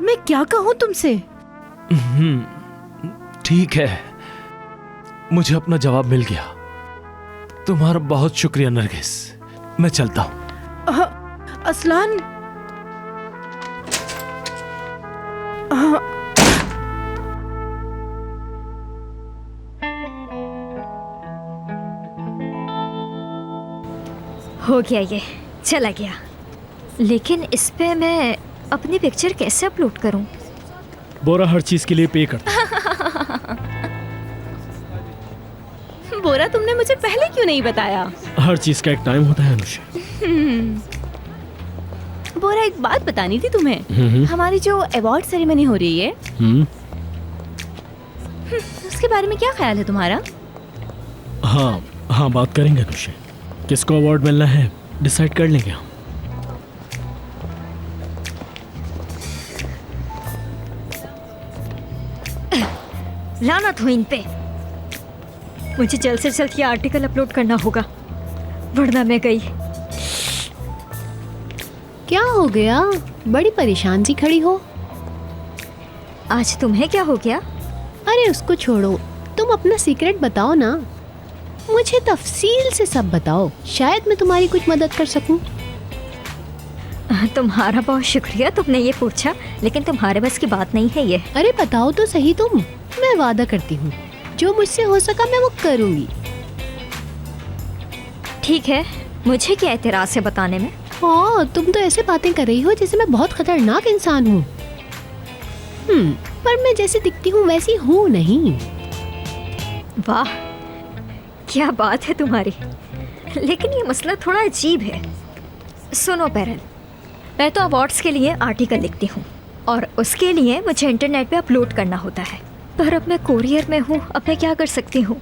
मैं क्या कहूं तुमसे? ठीक है, मुझे अपना जवाब मिल गया। तुम्हारा बहुत शुक्रिया नरगिस, मैं चलता हूं। असलान, हो गया, ये चला गया। लेकिन इस पे मैं अपनी पिक्चर कैसे अपलोड करूं? बोरा हर चीज के लिए पे करता है। बोरा, तुमने मुझे पहले क्यों नहीं बताया? हर चीज का एक टाइम होता है अनुषा। बोरा, एक बात बतानी थी तुम्हें। हमारी जो अवार्ड सेरेमनी हो रही है, उसके बारे में क्या ख्याल है तुम्हारा? हाँ, बात करेंगे अनुषा। किसको अवार्ड मिलना है डिसाइड कर लेंगे हम। लानत हो इन पे। मुझे जल्द से जल्द ये आर्टिकल अपलोड करना होगा, वरना मैं गई। क्या हो गया? बड़ी परेशान सी खड़ी हो। आज तुम्हें क्या हो गया? अरे उसको छोड़ो, तुम अपना सीक्रेट बताओ ना। मुझे तफसील से सब बताओ, शायद मैं तुम्हारी कुछ मदद कर सकूं। तुम्हारा बहुत शुक्रिया, तुमने ये पूछा, लेकिन तुम्हारे बस की बात नहीं है ये। अरे बताओ तो सही तुम। मैं वादा करती हूँ, जो मुझसे हो सका मैं वो करूँगी। ठीक है, मुझे क्या एतराज़ है बताने में? हाँ, तुम तो ऐसे बातें कर रही हो जैसे मैं बहुत खतरनाक इंसान हूँ। पर मैं जैसे दिखती हूँ वैसी हूँ नहीं। वाह, क्या बात है तुम्हारी। लेकिन ये मसला थोड़ा अजीब है। सुनो पेरल, मैं तो अवार्ड्स के लिए आर्टिकल लिखती हूँ और उसके लिए मुझे इंटरनेट पे अपलोड करना होता है। पर अब मैं कोरियर में हूँ, अब मैं क्या कर सकती हूँ?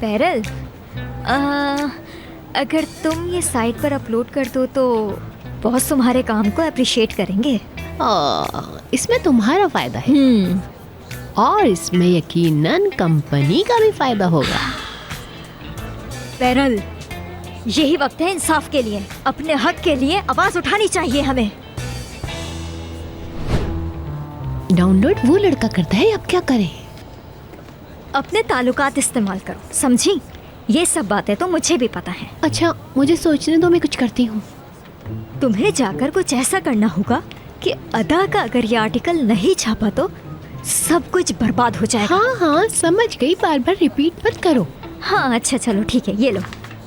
पेरल, अगर तुम ये साइट पर अपलोड कर दो तो बॉस तुम्हारे काम को अप्रिशिएट करेंगे। इसमें तुम्हारा फायदा है और इसमें यकीनन कंपनी का भी फायदा होगा। पेरल, यही वक्त है इंसाफ के लिए। अपने हक के लिए आवाज उठानी चाहिए हमें। डाउनलोड वो लड़का करता है, अब क्या करें? अपने ताल्लुकात इस्तेमाल करो, समझी? ये सब बातें तो मुझे भी पता है। अच्छा, मुझे सोचने दो, मैं कुछ करती हूँ। तुम्हें जाकर कुछ ऐसा करना होगा कि अदा का अगर ये आर्टिकल नहीं छापा तो सब कुछ बर्बाद हो जाएगा। हाँ, समझ गई, बार बार रिपीट मत करो। हाँ, अच्छा चलो ठीक है, ये लो।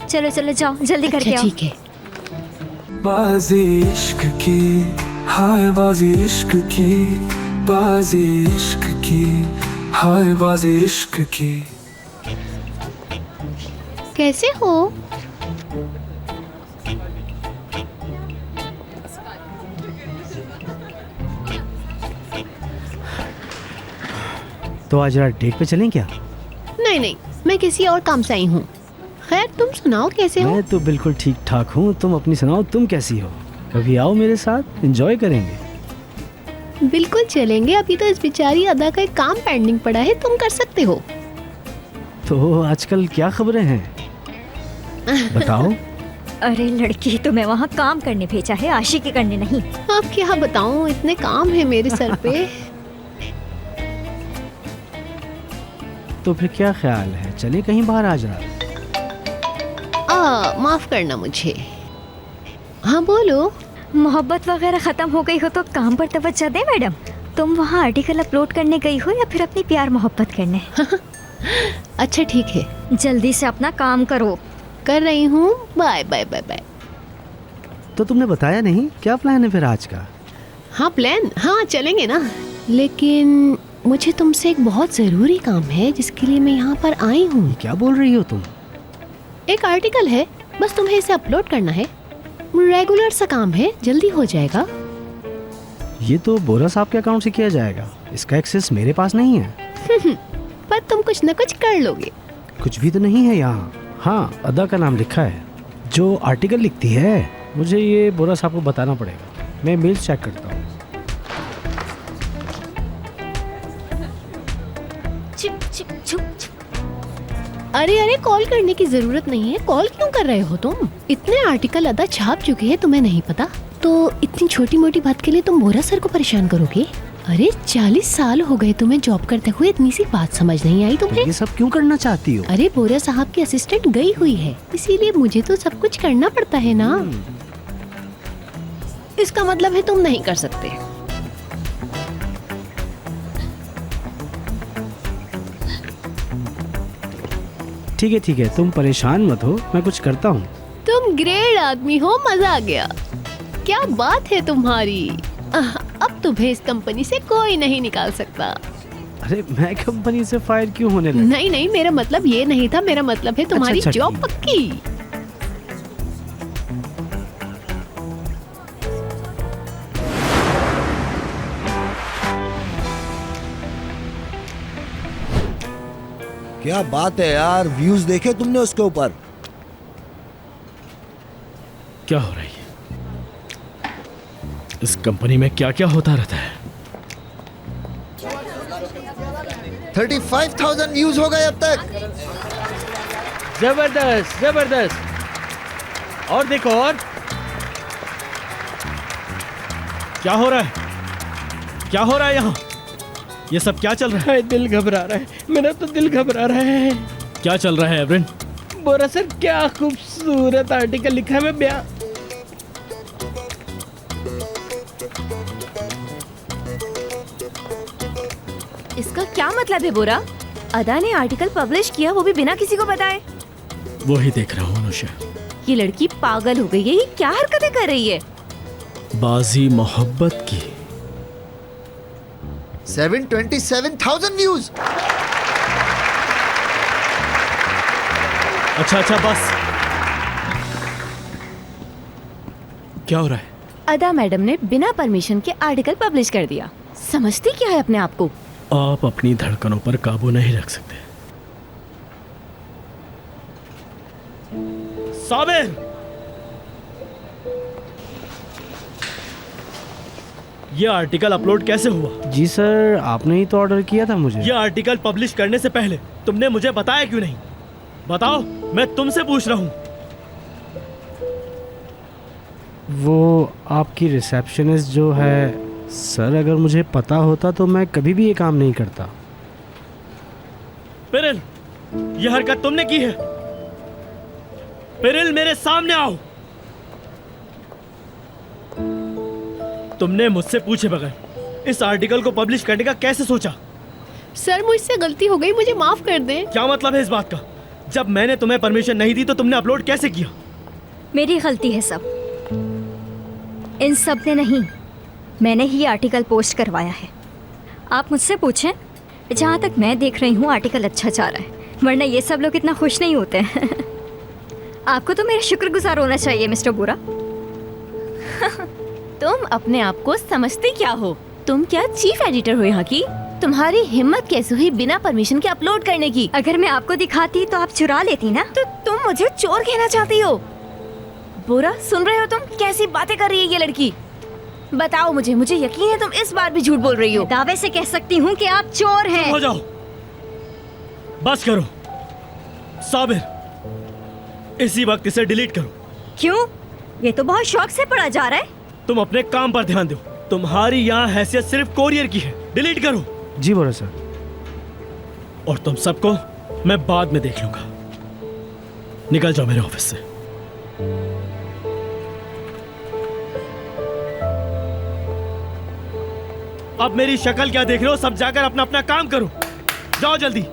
चलो जाओ, जल्दी करके आओ। ठीक है। बाजी इश्क की, हाय बाजी इश्क की, बाजी इश्क की, हाय बाजी इश्क की। कैसे हो? तो आज रात डेट पे चलें क्या? नहीं, मैं किसी और काम से आई हूँ। खैर, तुम सुनाओ कैसे हो? मैं तो बिल्कुल ठीक ठाक हूँ, तुम अपनी सुनाओ, तुम कैसी हो? कभी आओ मेरे साथ, एंजॉय करेंगे। बिल्कुल चलेंगे। अभी तो इस बेचारी अदा का एक काम पेंडिंग पड़ा है, तुम कर सकते हो। तो आजकल क्या खबरें हैं बताओ। अरे लड़की, तुम्हें वहाँ काम करने भेजा है, आशिकी करने नहीं। अब क्या बताऊँ, इतने काम है मेरे सर पे। तो फिर क्या ख्याल है, चले कहीं बाहर आज रात? माफ करना मुझे। हाँ बोलो। मोहब्बत वगैरह खत्म हो गई हो तो काम पर तवज्जो दे मैडम। तुम वहाँ आर्टिकल अपलोड करने गई हो या फिर अपनी प्यार मोहब्बत करने? अच्छा ठीक है, जल्दी से अपना काम करो। कर रही हूँ, बाय बाय बाय बाय। तो तुमने बताया नहीं, क्या प्लान है फिर आज का? हाँ प्लान, हाँ चलेंगे ना, लेकिन मुझे तुमसे एक बहुत ज़रूरी काम है जिसके लिए मैं यहाँ पर आई हूँ। क्या बोल रही हो तुम? एक आर्टिकल है, बस तुम्हें इसे अपलोड करना है। रेगुलर सा काम है, जल्दी हो जाएगा। ये तो बोरा साहब के अकाउंट से किया जाएगा, इसका एक्सेस मेरे पास नहीं है। पर तुम कुछ न कुछ कर लोगे। कुछ भी तो नहीं है यहाँ। हाँ, अदा का नाम लिखा है जो आर्टिकल लिखती है। मुझे ये बोरा साहब को बताना पड़ेगा। मैं मेल चेक करता हूँ। अरे कॉल करने की जरूरत नहीं है। कॉल क्यों कर रहे हो तुम? इतने आर्टिकल अदा छाप चुके हैं, तुम्हें नहीं पता? तो इतनी छोटी मोटी बात के लिए तुम बोरा सर को परेशान करोगे? अरे 40 साल हो गए तुम्हें जॉब करते हुए, इतनी सी बात समझ नहीं आई तुम्हें? ये सब क्यों करना चाहती हो? अरे बोरा साहब की असिस्टेंट गई हुई है, इसीलिए मुझे तो सब कुछ करना पड़ता है ना। इसका मतलब है तुम नहीं कर सकते। ठीक है, तुम परेशान मत हो, मैं कुछ करता हूँ। तुम ग्रेट आदमी हो, मजा आ गया। क्या बात है तुम्हारी। अब तुम्हें इस कंपनी से कोई नहीं निकाल सकता। अरे मैं कंपनी से फायर क्यों होने लगा? नहीं, मेरा मतलब ये नहीं था, मेरा मतलब है तुम्हारी अच्छा, जॉब ठीक। पक्की। क्या बात है यार, व्यूज देखे तुमने उसके ऊपर? क्या हो रहा है? इस कंपनी में क्या क्या होता रहता है? 35,000 व्यूज हो गए अब तक। जबरदस्त जबरदस्त। और देखो, और क्या हो रहा है? क्या हो रहा है यहाँ? ये सब क्या चल रहा है? दिल घबरा रहा है, मेरा तो दिल घबरा रहा है। क्या चल रहा है एवरिन? बोरा सर, क्या खूबसूरत आर्टिकल लिखा है। मैं बयां इसका क्या मतलब है बोरा? अदा ने आर्टिकल पब्लिश किया, वो भी बिना किसी को बताए। वो ही देख रहा हूँ अनुषा। ये लड़की पागल हो गई है, ये क्या हरकतें कर रही है? बाजी मोहब्बत की। 727,000 व्यूज। अच्छा बस। क्या हो रहा है? अदा मैडम ने बिना परमिशन के आर्टिकल पब्लिश कर दिया। समझती क्या है अपने आप को? आप अपनी धड़कनों पर काबू नहीं रख सकते। साबिर, ये आर्टिकल अपलोड कैसे हुआ? जी सर, आपने ही तो ऑर्डर किया था मुझे। ये आर्टिकल पब्लिश करने से पहले तुमने मुझे बताया क्यों नहीं? बताओ, मैं तुमसे पूछ रहा हूँ। वो आपकी रिसेप्शनिस्ट जो है सर, अगर मुझे पता होता तो मैं कभी भी ये काम नहीं करता। पिरिल, ये हरकत तुमने की है। पिरिल, मेरे सामने आओ। तुमने मुझसे पूछे बगैर इस आर्टिकल को पब्लिश करने का कैसे सोचा? सर, मुझसे गलती हो गई, मुझे माफ कर दें। क्या मतलब है इस बात का? जब मैंने तुम्हें परमिशन नहीं दी तो तुमने अपलोड कैसे किया? मेरी गलती है सब। इन सब ने नहीं, मैंने ही आर्टिकल पोस्ट करवाया है। आप मुझसे पूछें, जहाँ तक मैं देख रही हूँ आर्टिकल अच्छा जा रहा है, वरना ये सब लोग इतना खुश नहीं होते हैं। आपको तो मेरा शुक्रगुजार होना चाहिए मिस्टर बोरा। तुम अपने आप को समझते क्या हो? तुम क्या चीफ एडिटर हो यहाँ की? तुम्हारी हिम्मत कैसे हुई बिना परमिशन के अपलोड करने की? अगर मैं आपको दिखाती तो आप चुरा लेती ना। तो तुम मुझे चोर कहना चाहती हो? बोरा, सुन रहे हो तुम? कैसी बातें कर रही है ये लड़की? बताओ मुझे यकीन है तुम इस बार भी झूठ बोल रही हो। दावे से कह सकती हूँ कि आप चोर हैं। हो जाओ, बस करो। साबिर, इसी वक्त इसे डिलीट करो। क्यों? ये तो बहुत शौक से पढ़ा जा रहा है। तुम अपने काम पर ध्यान दो। तुम्हारी यहाँ हैसियत सिर्फ कोरियर की है। डिलीट करो। जी बोरा सर। और तुम सबको मैं बाद में देख लूंगा। निकल जाओ मेरे ऑफिस से। अब मेरी शक्ल क्या देख रहे हो? सब जाकर अपना अपना काम करो। जाओ जल्दी।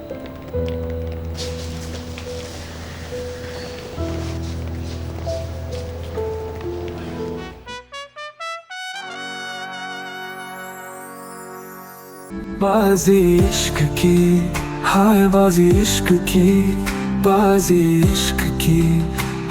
बाजी इश्क की, हाय बाजी इश्क की, बाजी इश्क की।